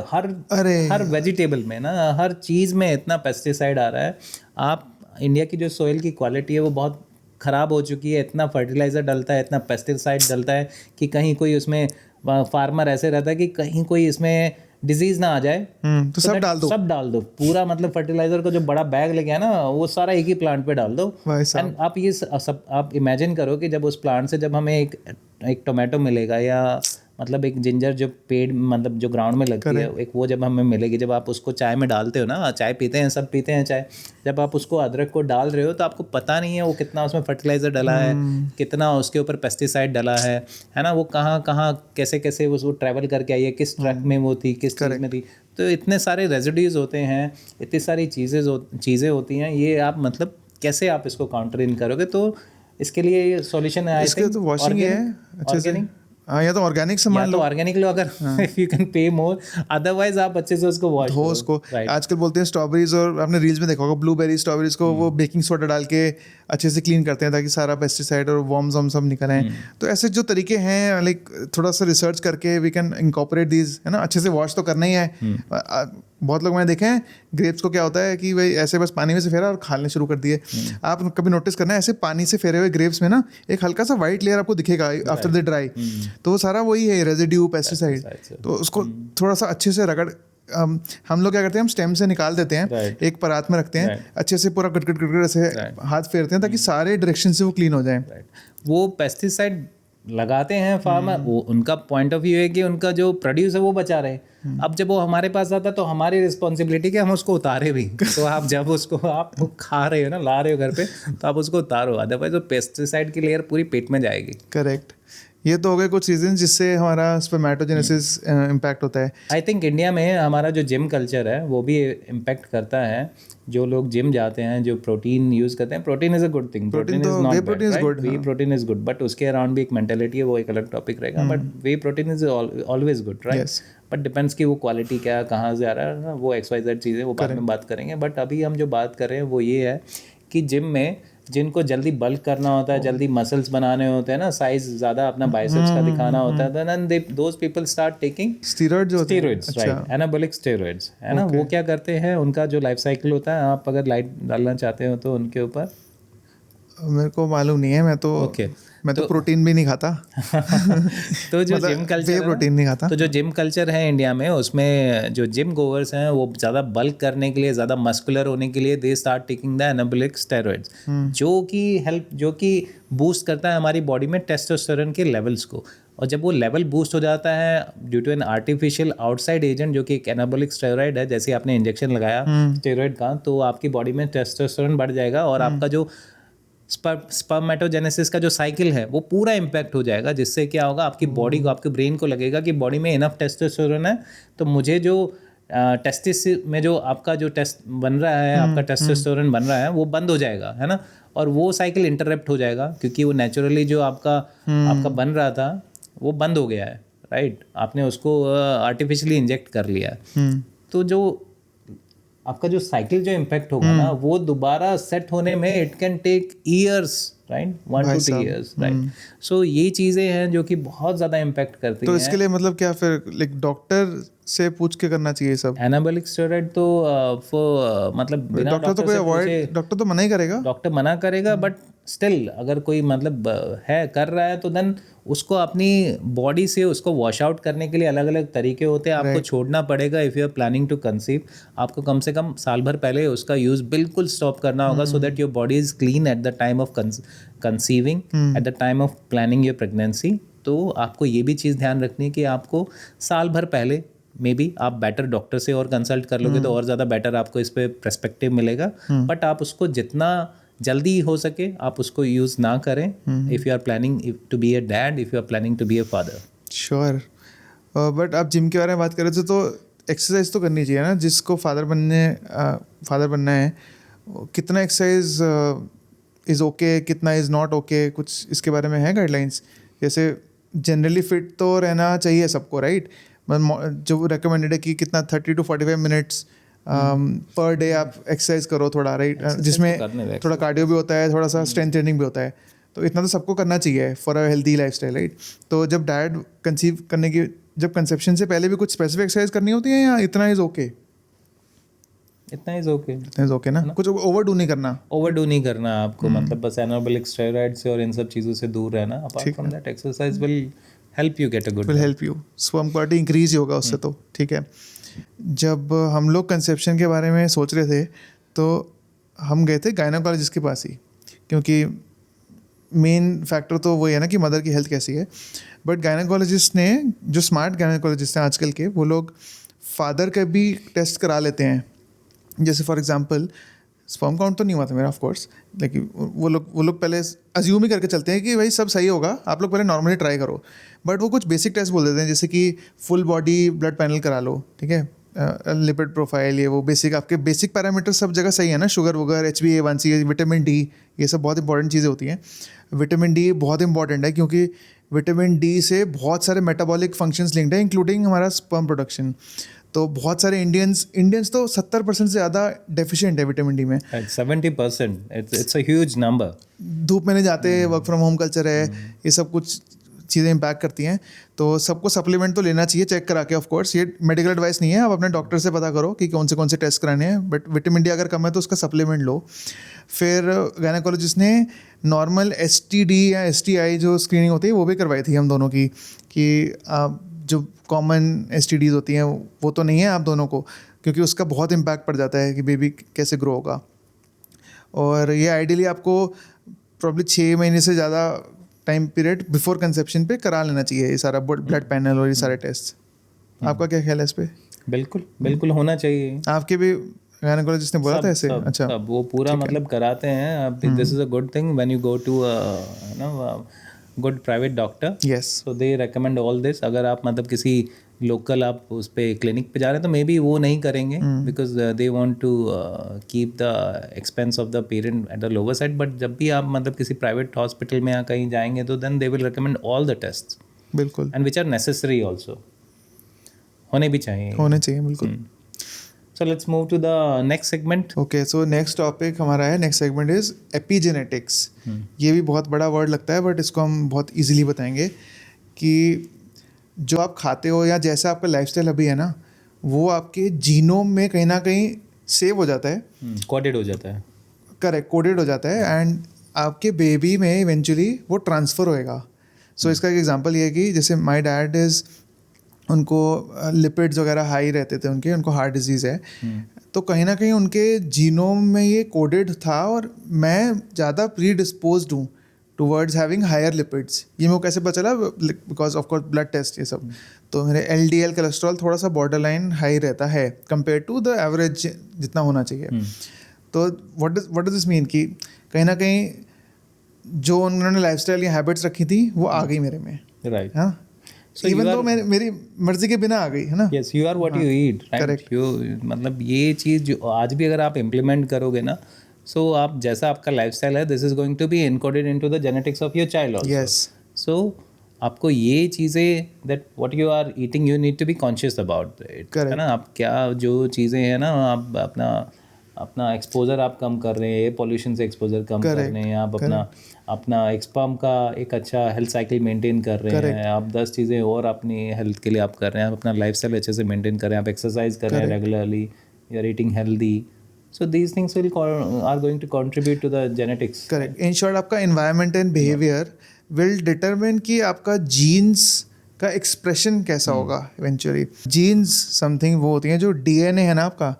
Speaker 2: हर वेजिटेबल में ना, हर चीज़ में इतना पेस्टिसाइड आ रहा है। आप इंडिया की जो सोइल की क्वालिटी है वो बहुत ख़राब हो चुकी है, इतना फर्टिलाइज़र डलता है, इतना पेस्टिसाइड डलता है कि कहीं कोई उसमें फार्मर ऐसे रहता है कि कहीं कोई इसमें डिजीज ना आ जाए,
Speaker 1: तो सब डाल दो
Speaker 2: पूरा। मतलब फर्टिलाइजर का जो बड़ा बैग लेके आया ना, वो सारा एक ही प्लांट पे डाल दो। एंड आप ये सब आप इमेजिन करो कि जब उस प्लांट से जब हमें एक टोमेटो मिलेगा, या मतलब एक जिंजर जो पेड़ मतलब जो ग्राउंड में लगती है, एक वो जब हमें मिलेगी, जब आप उसको चाय में डालते हो ना, चाय पीते हैं, सब पीते हैं चाय, जब आप उसको अदरक को डाल रहे हो तो आपको पता नहीं है वो कितना उसमें फर्टिलाइज़र डला है, कितना उसके ऊपर पेस्टिसाइड डला है ना, वो कहाँ कहाँ कैसे कैसे वो ट्रैवल करके आई है, किस ट्रक में वो थी, किस चीज़ में थी। तो इतने सारे रेजिड्यूज होते हैं, इतनी सारी चीज़ें होती हैं, ये आप मतलब कैसे आप इसको काउंटर इन करोगे? तो इसके लिए सॉल्यूशन है,
Speaker 1: इसके तो वॉशिंग है अच्छे से। हाँ, या तो ऑर्गेनिक सामान लो,
Speaker 2: ऑर्गेनिक लो अगर if you can pay more, otherwise आप अच्छे से उसको वॉश
Speaker 1: धो उसको। आजकल बोलते हैं स्ट्रॉबेरीज, और आपने रील्स में देखा होगा ब्लूबेरी स्ट्रॉबेरीज को वो बेकिंग सोडा डाल के अच्छे से क्लीन करते हैं ताकि सारा पेस्टिसाइड और वॉर्म्स वॉर्म सब निकल आए। तो ऐसे जो तरीके हैं, लाइक थोड़ा सा रिसर्च करके वी कैन इनकॉर्पोरेट दीज, है ना। अच्छे से वॉश तो करना ही है। बहुत लोग मैंने देखे हैं, ग्रेप्स को क्या होता है कि भाई ऐसे बस पानी में से फेरा और खाने शुरू कर दिए। आप कभी नोटिस करना है, ऐसे पानी से फेरे हुए ग्रेप्स में ना एक हल्का सा वाइट लेयर आपको दिखेगा आफ्टर द ड्राई, तो वो सारा वही है रेजिड्यू पेस्टिसाइड। तो उसको थोड़ा सा अच्छे से रगड़, हम लोग क्या करते हैं, हम स्टेम से निकाल देते हैं, एक परात में रखते हैं, अच्छे से पूरा कट ऐसे हाथ फेरते हैं ताकि सारे डायरेक्शन से वो क्लीन हो जाए।
Speaker 2: वो पेस्टिसाइड लगाते हैं फार्मर, वो उनका पॉइंट ऑफ व्यू है कि उनका जो प्रोड्यूस है वो बचा रहे। अब जब वो हमारे पास आता है तो हमारी रिस्पॉन्सिबिलिटी कि हम उसको उतारे भी। तो आप जब उसको आप खा रहे हो ना, ला रहे हो घर पे, तो आप उसको उतारो, अदरवाइज वो पेस्टिसाइड की लेयर पूरी पेट में जाएगी।
Speaker 1: करेक्ट। ये तो हो गए कुछ रीजन जिससे हमारा स्पर्मेटोजेनेसिस इम्पैक्ट होता है।
Speaker 2: आई थिंक इंडिया में हमारा जो जिम कल्चर है वो भी इम्पैक्ट करता है। जो लोग जिम जाते हैं, जो प्रोटीन यूज़ करते हैं, protein is a good thing, protein is not bad, right? Way protein is good, but उसके अराउंड भी एक मेंटेलिटी है, वो एक अलग टॉपिक रहेगा। But way protein is always good, right? But depends कि वो क्वालिटी क्या, कहाँ से आ रहा है ना, वो XYZ चीज़ें वो बाद में बात करेंगे। बट अभी हम जो बात कर रहे हैं वो ये है कि जिम में जिनको जल्दी बल्क करना होता है, जल्दी मसल्स बनाने होते हैं ना, साइज ज़्यादा अपना बाइसेप्स का दिखाना होता है, then those people start taking steroids, right? Anabolic steroids, है ना। वो क्या करते हैं, उनका जो लाइफ साइकिल होता है, आप अगर लाइट डालना चाहते हो तो उनके ऊपर,
Speaker 1: मेरे को मालूम नहीं है, मैं तो प्रोटीन भी नहीं खाता।
Speaker 2: तो जो
Speaker 1: मतलब
Speaker 2: जिम कल्चर
Speaker 1: प्रोटीन नहीं खाता।
Speaker 2: तो जो जिम कल्चर है इंडिया में, उसमें जो जिम गोवर्स हैं वो ज़्यादा बल्क करने के लिए, ज़्यादा मस्कुलर होने के लिए, they start taking the anabolic steroids, जो कि बूस्ट करता है हमारी बॉडी में टेस्टोस्टेरोन के लेवल्स को। और जब वो लेवल बूस्ट हो जाता है due to an artificial outside agent, जो कि एक एनाबॉलिक स्टेरॉइड है, जैसे आपने इंजेक्शन लगाया स्टेरॉइड का, तो आपकी बॉडी में टेस्टोस्टेरोन बढ़ जाएगा और आपका जो स्पर्मेटोजेनेसिस का जो साइकिल है वो पूरा इम्पैक्ट हो जाएगा। जिससे क्या होगा, आपकी बॉडी को, आपके ब्रेन को लगेगा कि बॉडी में इनफ टेस्टोस्टेरोन है, तो मुझे जो टेस्टिस में जो आपका जो टेस्ट बन रहा है, आपका टेस्टोस्टेरोन बन रहा है, वो बंद हो जाएगा, है ना। और वो साइकिल इंटरप्ट हो जाएगा क्योंकि वो नेचुरली जो आपका बन रहा था वो बंद हो गया है, राइट? आपने उसको आर्टिफिशियली इंजेक्ट कर लिया। तो जो आपका जो साइकिल जो इम्पैक्ट होगा ना, वो दोबारा सेट होने में it can take years right, 1
Speaker 1: भाई
Speaker 2: to 2
Speaker 1: साहब,
Speaker 2: years, राइट. सो ये चीज़ें हैं जो कि बहुत ज़्यादा इम्पैक्ट करती
Speaker 1: तो
Speaker 2: हैं.
Speaker 1: इसके लिए मतलब क्या फिर लाइक डॉक्टर से पूछ के करना चाहिए सब?
Speaker 2: एनाबॉलिक स्टेरॉइड तो मतलब बिना
Speaker 1: डॉक्टर तो
Speaker 2: डॉक्टर
Speaker 1: कोई
Speaker 2: से
Speaker 1: अवॉइड,
Speaker 2: पूछे
Speaker 1: डॉक्टर तो मना ही करेगा.
Speaker 2: डॉक्टर मना करेगा, बट स्टिल अगर कोई मतलब है कर रहा है तो देन उसको अपनी बॉडी से उसको वॉश आउट करने के लिए अलग अलग तरीके होते हैं. आपको छोड़ना पड़ेगा. If you are planning to conceive, आपको कम से कम साल भर पहले उसका यूज़ बिल्कुल स्टॉप करना होगा, so that your body is clean eight the time of conceiving, eight the time of planning your pregnancy. तो आपको ये भी चीज़ ध्यान रखनी है कि आपको साल भर पहले मे बी आप बेटर डॉक्टर से और कंसल्ट कर लोगे तो और ज़्यादा बेटर आपको इस पे पर्सपेक्टिव मिलेगा. बट आप उसको जितना जल्दी हो सके आप उसको यूज़ ना करें. If you are planning to be a dad, if you are planning to be a father.
Speaker 1: Sure. But आप जिम के बारे में बात कर रहे थे, तो एक्सरसाइज तो करनी चाहिए ना जिसको फादर बनना है. कितना एक्सरसाइज इज़ ओके, कितना इज़ नॉट ओके, कुछ इसके बारे में है गाइडलाइंस? जैसे जनरली फिट तो रहना चाहिए सबको, राइट? जो रिकमेंडेड है कि कितना 30 to 45 मिनट्स पर डे आप एक्सरसाइज करो थोड़ा, राइट? जिसमें थोड़ा कार्डियो भी होता है, थोड़ा सा स्ट्रेंथ ट्रेनिंग भी होता है. तो इतना तो सबको करना चाहिए for a healthy lifestyle, right? तो जब डैड कंसीव करने की, जब कंसेप्शन से पहले भी कुछ स्पेसिफिक एक्सरसाइज करनी होती है या इतना इज ओके?
Speaker 2: इतना इज़ ओके.
Speaker 1: इतना इज ओके ना, कुछ ओवरडू नहीं करना.
Speaker 2: ओवरडू नहीं करना आपको. मतलब बस एनाबॉलिक स्टेरॉइड से और इन सब चीज़ों से दूर रहना. Apart from that exercise will help you get a good.
Speaker 1: Will help you. Sperm quality increase ही होगा उससे, तो ठीक है. जब हम लोग कंसेप्शन के बारे में सोच रहे थे तो हम गए थे गायनोकोलॉजिस्ट के पास ही, क्योंकि मेन फैक्टर तो वही है ना कि मदर की हेल्थ कैसी है. बट गायनोकोलॉजिस्ट ने, जो स्मार्ट गायनोकोलॉजिस्ट हैं आजकल के, वो लोग फादर का भी टेस्ट करा लेते हैं. जैसे फॉर एग्जांपल स्पर्म काउंट तो नहीं हुआ था मेरा ऑफ कोर्स, लेकिन वो लोग पहले अज्यूम ही करके चलते हैं कि भाई सब सही होगा, आप लोग पहले नॉर्मली ट्राई करो. बट वो कुछ बेसिक टेस्ट बोल देते हैं, जैसे कि फुल बॉडी ब्लड पैनल करा लो, ठीक है, लिपिड प्रोफाइल, ये वो बेसिक, आपके बेसिक पैरामीटर सब जगह सही है ना, शुगर वगैरह, HbA1c, विटामिन डी, ये सब बहुत इंपॉर्टेंट चीज़ें होती हैं. विटामिन डी बहुत इंपॉर्टेंट है क्योंकि विटामिन डी से बहुत सारे मेटाबॉलिक फंक्शंस लिंक्ड है, इंक्लूडिंग हमारा स्पर्म प्रोडक्शन. तो बहुत सारे इंडियंस तो 70% से ज़्यादा डेफिशिएंट है विटामिन डी में.
Speaker 2: 70%, इट्स अ ह्यूज नंबर.
Speaker 1: धूप में नहीं जाते, वर्क फ्रॉम होम कल्चर है, ये सब कुछ चीज़ें इम्पैक्ट करती हैं. तो सबको सप्लीमेंट तो लेना चाहिए चेक करा के. ऑफ कोर्स ये मेडिकल एडवाइस नहीं है, आप अपने डॉक्टर से पता करो कि कौन से टेस्ट कराने हैं. बट विटामिन डी अगर कम है तो उसका सप्लीमेंट लो. फिर गायनेकोलॉजिस्ट ने नॉर्मल STD या STI जो स्क्रीनिंग होती है वो भी करवाई थी हम दोनों की, कि जो कॉमन STDs होती हैं वो तो नहीं है आप दोनों को, क्योंकि उसका बहुत इम्पैक्ट पड़ जाता है कि बेबी कैसे ग्रो होगा. और ये आइडियली आपको प्रॉब्ली 6 महीने से ज़्यादा टाइम पीरियड बिफोर कंसेप्शन पे करा लेना चाहिए ये सारा ब्लड पैनल और ये सारे टेस्ट. आपका क्या ख्याल है इस पे?
Speaker 2: बिल्कुल होना चाहिए.
Speaker 1: आपके भी गायनेकोलॉजिस्ट ने बोला था ऐसे? अच्छा,
Speaker 2: सब वो पूरा मतलब कराते हैं. This is a good thing when you go to good private doctor.
Speaker 1: Yes.
Speaker 2: So they recommend all this. अगर आप मतलब किसी लोकल आप उस पे क्लिनिक पे जा रहे हैं तो मे बी वो नहीं करेंगे, because they want to keep the expense of the parent at the lower side. But जब भी आप मतलब किसी प्राइवेट हॉस्पिटल में या कहीं जाएंगे तो then they will recommend all the test,
Speaker 1: बिल्कुल,
Speaker 2: and which are necessary also, होने भी चाहिए.
Speaker 1: बिल्कुल.
Speaker 2: So let's move to the next segment.
Speaker 1: Okay, so next topic हमारा है, नेक्स्ट सेगमेंट इज एपिजेनेटिक्स. ये भी बहुत बड़ा वर्ड लगता है बट इसको हम बहुत इजीली बताएंगे कि जो आप खाते हो या जैसा आपका लाइफस्टाइल अभी है ना, वो आपके जीनोम में कहीं ना कहीं सेव हो जाता है,
Speaker 2: कोडेड हो जाता है.
Speaker 1: करेक्ट, कोडेड हो जाता है, एंड आपके बेबी में इवेंचुअली वो ट्रांसफ़र होएगा. सो इसका एक एग्जांपल ये है कि जैसे माय डैड इज़, उनको लिपिड्स वगैरह हाई रहते थे, उनको हार्ट डिजीज़ है. तो कहीं ना कहीं उनके जीनोम में ये कोडेड था, और मैं ज़्यादा प्री डिस्पोज्ड हूँ टूवर्ड्स हैविंग हायर लिपिड्स. ये मेरे को कैसे पता चला? Because of course blood test ये सब. तो मेरे LDL कोलेस्ट्रॉल थोड़ा सा बॉर्डर लाइन हाई रहता है कंपेयर टू द एवरेज जितना होना चाहिए. तो व्हाट डज दिस मीन कि कहीं ना कहीं जो उन्होंने लाइफस्टाइल या हैबिट्स रखी थी वो आ गई मेरे में,
Speaker 2: राइट?
Speaker 1: हाँ, इवन तो मेरी मर्जी के बिना आ गई है ना.
Speaker 2: Yes, you are what you eat, right? You मतलब ये चीज़ जो आज भी अगर आप इम्प्लीमेंट करोगे ना, सो आप जैसा आपका लाइफस्टाइल है, this is going to be encoded into the genetics of your child also.
Speaker 1: Yes.
Speaker 2: So आपको ये चीज़ें, that what you are eating, you need to be conscious about it, है ना? आप क्या जो चीज़ें हैं ना, आप अपना अपना एक्सपोजर आप कम कर रहे हैं, एयर पॉल्यूशन से एक्सपोजर कम कर रहे हैं, आप अपना एक्सपर्म का एक अच्छा हेल्थ साइकिल मेंटेन कर रहे हैं, आप 10 चीज़ें और अपनी हेल्थ के लिए आप कर रहे हैं, आप अपना लाइफस्टाइल अच्छे से मेंटेन कर रहे हैं, आप एक्सरसाइज कर रहे हैं regularly, you are eating healthy, so these things are going to contribute to the genetics.
Speaker 1: Correct. In short आपका environment and behaviour will determine कि आपका जीन्स का एक्सप्रेशन कैसा होगा इवेंचुअली. जीन्स समथिंग वो होती हैं जो डीएनए है ना आपका,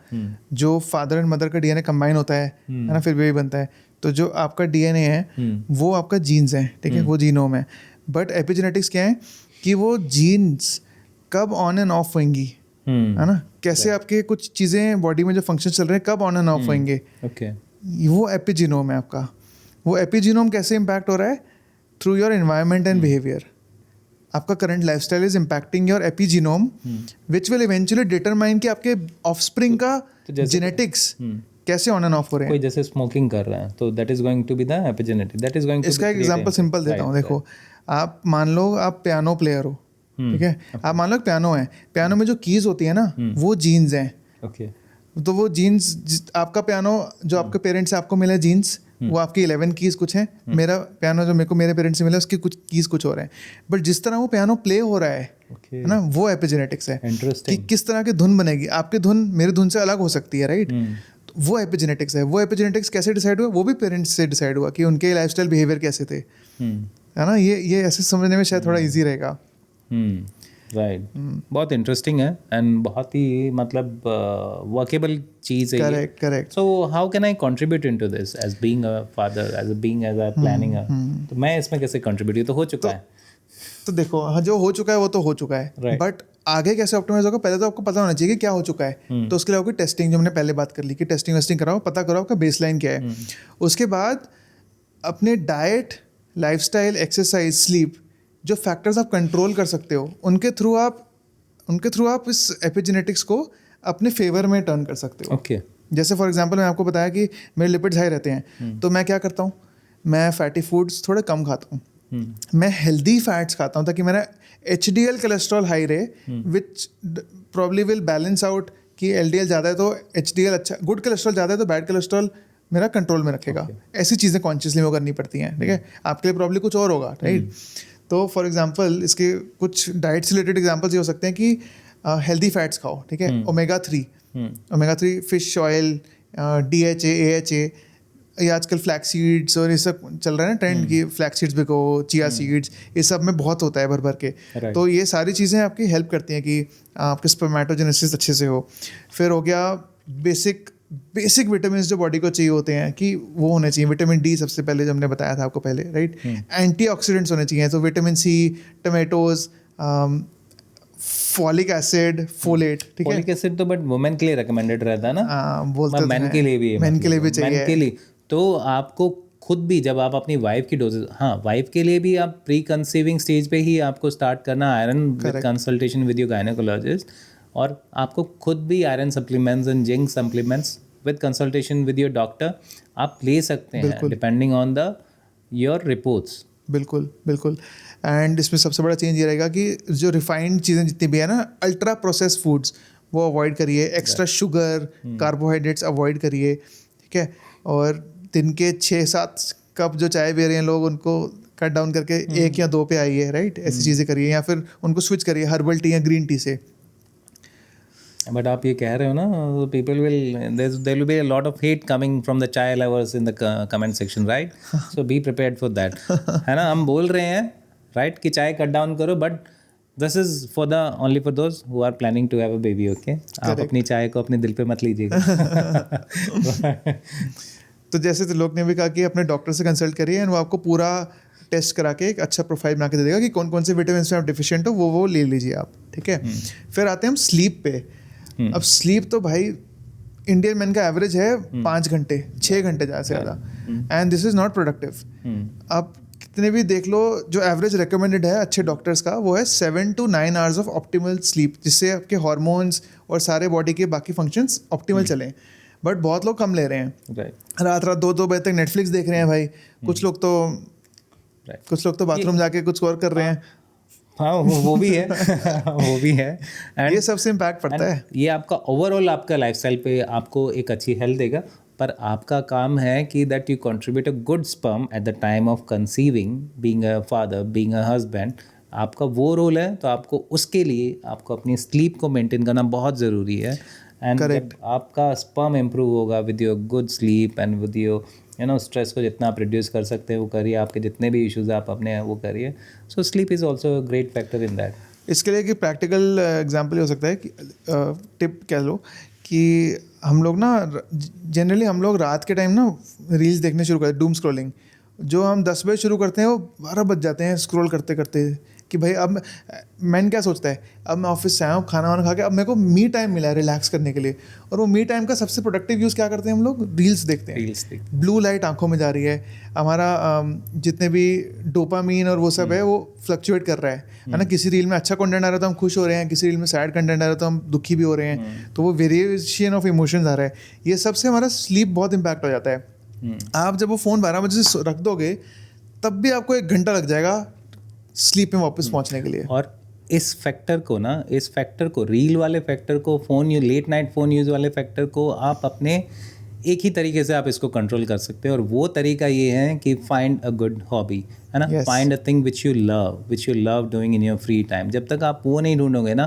Speaker 1: जो फादर एंड मदर का डीएनए कंबाइन होता है ना, फिर बेबी बनता है. तो जो आपका डीएनए है वो आपका जीन्स है, ठीक है, वो जीनोम है. बट एपिजेनेटिक्स क्या है कि वो जीन्स कब ऑन एंड ऑफ होंगी, है ना, कैसे आपके कुछ चीज़ें बॉडी में जो फंक्शन चल रहे हैं कब ऑन एंड ऑफ होंगे,
Speaker 2: Okay.
Speaker 1: वो एपिजीनोम है आपका. वो एपिजीनोम कैसे इम्पैक्ट हो रहा है? Through your environment and behaviour. आपका current lifestyle is impacting your epigenome which will eventually determine कि आपके ऑफस्प्रिंग का जेनेटिक्स कैसे ऑन एंड ऑफ हो रहे
Speaker 2: कोई
Speaker 1: हैं.
Speaker 2: जैसे स्मोकिंग कर रहा है तो that is going to be the epigenetic, that is going to.
Speaker 1: इसका एक एग्जांपल सिंपल देता हूँ. देखो, आप मान लो आप पियानो प्लेयर हो, ठीक है, आप मान लो पियानो है, पियानो में जो कीज होती है ना वो जीन्स हैं.
Speaker 2: ओके.
Speaker 1: तो वो जीन्स, आपका पियानो जो आपके पेरेंट्स से आपको मिला जीन्स, वो आपकी 11 कीज कुछ हैं. मेरा पियानो जो मेरे को मेरे पेरेंट्स से मिला उसकी कुछ कीज कुछ और हैं. बट जिस तरह वो पियानो प्ले हो रहा है है ना, वो एपिजेनेटिक्स है. कि किस तरह की धुन बनेगी, आपकी धुन मेरी धुन से अलग हो सकती है, राइट. तो वो एपिजेनेटिक्स है. वो एपिजेनेटिक्स कैसे डिसाइड हुआ? वो भी पेरेंट्स से डिसाइड हुआ कि उनके लाइफस्टाइल बिहेवियर कैसे थे, है ना. ये ऐसे समझने में शायद थोड़ा ईजी रहेगा.
Speaker 2: राइट. बहुत इंटरेस्टिंग है एंड बहुत ही मतलब वर्केबल चीज़ है.
Speaker 1: Correct correct.
Speaker 2: So how can I contribute into this as being a father, as a planning. तो मैं इसमें कैसे कंट्रीब्यूट? ये तो हो चुका है.
Speaker 1: तो देखो, हाँ, जो हो चुका है वो तो हो चुका है, बट आगे कैसे ऑप्टिमाइज होगा पहले तो आपको पता होना चाहिए कि क्या हो चुका है. तो उसके लिए आपकी टेस्टिंग, जो हमने पहले बात कर ली कि टेस्टिंग वेस्टिंग कराओ, पता करो आपका बेसलाइन क्या है. उसके बाद अपने डाइट, लाइफस्टाइल, एक्सरसाइज, स्लीप, जो फैक्टर्स आप कंट्रोल कर सकते हो, उनके थ्रू आप इस एपिजेनेटिक्स को अपने फेवर में टर्न कर सकते हो.
Speaker 2: ओके.
Speaker 1: जैसे फॉर एग्जांपल मैं आपको बताया कि मेरे लिपिड्स हाई रहते हैं, तो मैं क्या करता हूँ, मैं फैटी फूड्स थोड़े कम खाता हूँ. मैं हेल्दी फैट्स खाता हूँ ताकि मेरा HDL कोलेस्ट्रॉल हाई रहे, which probably will balance out कि LDL ज़्यादा है तो HDL अच्छा, गुड कोलेस्ट्रॉल ज़्यादा है तो बैड कोलेस्ट्रॉल मेरा कंट्रोल में रखेगा. ऐसी चीज़ें कॉन्शियसली वो करनी पड़ती हैं, ठीक है. आपके लिए प्रॉब्ली कुछ और होगा, राइट. तो फॉर एग्जांपल इसके कुछ डाइट से रिलेटेड एग्जांपल्स ये हो सकते हैं कि हेल्दी फैट्स खाओ, ठीक है. Omega 3 fish oil, DHA, AHA, ये आजकल फ्लैक्स सीड्स और ये सब चल रहा है ना ट्रेंड की, फ्लैक्स सीड्स बिको, चिया सीड्स, ये सब में बहुत होता है भर भर के. तो ये सारी चीज़ें आपकी हेल्प करती हैं कि आपके स्पर्मेटोजेनेसिस अच्छे से हो. फिर हो गया बेसिक विटामिन जो बॉडी को चाहिए होते हैं कि वो होने चाहिए. विटामिन D सबसे पहले जो हमने बताया था आपको पहले, राइट. एंटीऑक्सीडेंट्स होने चाहिए, तो vitamin C, tomatoes, folic acid, folate, ठीक है.
Speaker 2: फॉलिक एसिड तो बट वुमेन के लिए रिकमेंडेड रहता है ना.
Speaker 1: बोलते हैं
Speaker 2: मेन के लिए भी है,
Speaker 1: मेन के लिए भी चाहिए.
Speaker 2: मेन के लिए तो आपको खुद भी जब आप अपनी वाइफ की डोजेज, हाँ, वाइफ के लिए भी आप प्री कंसीविंग स्टेज पे ही आपको स्टार्ट करना iron with consultation with your gynaecologist. और आपको खुद भी iron supplements and zinc supplements with consultation with your doctor आप ले सकते हैं depending on the your reports.
Speaker 1: बिल्कुल बिल्कुल. एंड इसमें सबसे बड़ा चेंज ये रहेगा कि जो रिफाइंड चीज़ें जितनी भी है ना, अल्ट्रा प्रोसेस फूड्स वो अवॉइड करिए, एक्स्ट्रा शुगर, कार्बोहाइड्रेट्स अवॉइड करिए, ठीक है. और दिन के 6-7 कप जो चाय पी रहे हैं लोग, उनको कट डाउन करके 1 या 2 पे आइए, राइट. ऐसी चीज़ें करिए, या फिर उनको स्विच करिए हर्बल टी या ग्रीन टी से.
Speaker 2: बट आप ये कह रहे हो ना, people will, there will be a lot of hate coming from the chai lovers in the comment section, right. So be prepared for that, है ना. हम बोल रहे हैं, राइट, कि चाय कट डाउन करो, but this is for the only for those who are planning to have a baby. Okay. आप अपनी चाय को अपने दिल पे मत लीजिएगा.
Speaker 1: तो जैसे लोग ने भी कहा कि अपने डॉक्टर से कंसल्ट करिए एंड वो आपको पूरा टेस्ट करा के एक अच्छा प्रोफाइल बना के दे देगा कि कौन कौन से विटामिन में आप डिफिशिएंट हो, वो ले लीजिए आप, ठीक है. फिर आते हैं हम स्लीप पे. अब स्लीप तो भाई इंडियन मैन का एवरेज है 5 घंटे 6 घंटे ज़्यादा से ज़्यादा, and this is not productive. अब कितने भी देख लो, जो एवरेज रिकमेंडेड है अच्छे डॉक्टर्स का वो है 7 to 9 hours of optimal sleep, जिससे आपके हार्मोन्स और सारे बॉडी के बाकी फंक्शंस ऑप्टिमल चलें. बट बहुत लोग कम ले रहे हैं, रात 2-2 बजे तक नेटफ्लिक्स देख रहे हैं भाई. कुछ लोग तो बाथरूम जाके कुछ और कर रहे हैं.
Speaker 2: हाँ वो भी है वो भी है And-
Speaker 1: ये सबसे इम्पैक्ट पड़ता है।
Speaker 2: ये आपका ओवरऑल आपका लाइफस्टाइल पे आपको एक अच्छी हेल्थ देगा, पर आपका काम है कि that you contribute a good sperm eight the time of conceiving, being a father, being a husband, आपका वो रोल है। तो आपको उसके लिए आपको अपनी स्लीप को मेंटेन करना बहुत ज़रूरी है। एंड जब आपका स्पर्म इम्प्रूव होगा with your good sleep and with your stress को जितना आप रिड्यूस कर सकते हैं वो करिए, आपके जितने भी इश्यूज आप अपने वो करिए। So sleep is also a great factor in that.
Speaker 1: इसके लिए कि प्रैक्टिकल एग्जांपल हो सकता है कि टिप कह लो कि हम लोग ना जनरली हम लोग रात के टाइम ना रील्स देखने शुरू करते हैं, डूम स्क्रॉलिंग। जो हम 10 बजे शुरू करते हैं वो 12 बज जाते हैं स्क्रॉल करते करते, कि भाई अब मैन क्या सोचता है, अब मैं ऑफिस से आया हूँ, खाना वाना खा के अब मेरे को मी टाइम मिला है रिलैक्स करने के लिए, और वो मी टाइम का सबसे प्रोडक्टिव यूज़ क्या करते हैं हम लोग, रील्स देखते हैं।
Speaker 2: रील्स देखते
Speaker 1: ब्लू लाइट आंखों में जा रही है, हमारा जितने भी डोपामीन और वो सब है वो फ्लक्चुएट कर रहा है ना। किसी रील में अच्छा कंटेंट आ रहा है तो हम खुश हो रहे हैं, किसी रील में सैड कंटेंट आ रहा है तो हम दुखी भी हो रहे हैं, तो वो वेरिएशन ऑफ इमोशंस आ रहा है। ये सबसे हमारा स्लीप बहुत इम्पैक्ट हो जाता है। आप जब वो फ़ोन 12 बजे से रख दोगे तब भी आपको 1 घंटा लग जाएगा स्लीप में वापस पहुंचने के लिए।
Speaker 2: और इस फैक्टर को रील वाले फैक्टर को, लेट नाइट फ़ोन यूज़ वाले फैक्टर को आप अपने एक ही तरीके से आप इसको कंट्रोल कर सकते हैं, और वो तरीका ये है कि फाइंड अ गुड हॉबी, है ना। Find a thing which you love doing in your free time. जब तक आप वो नहीं ढूंढोगे ना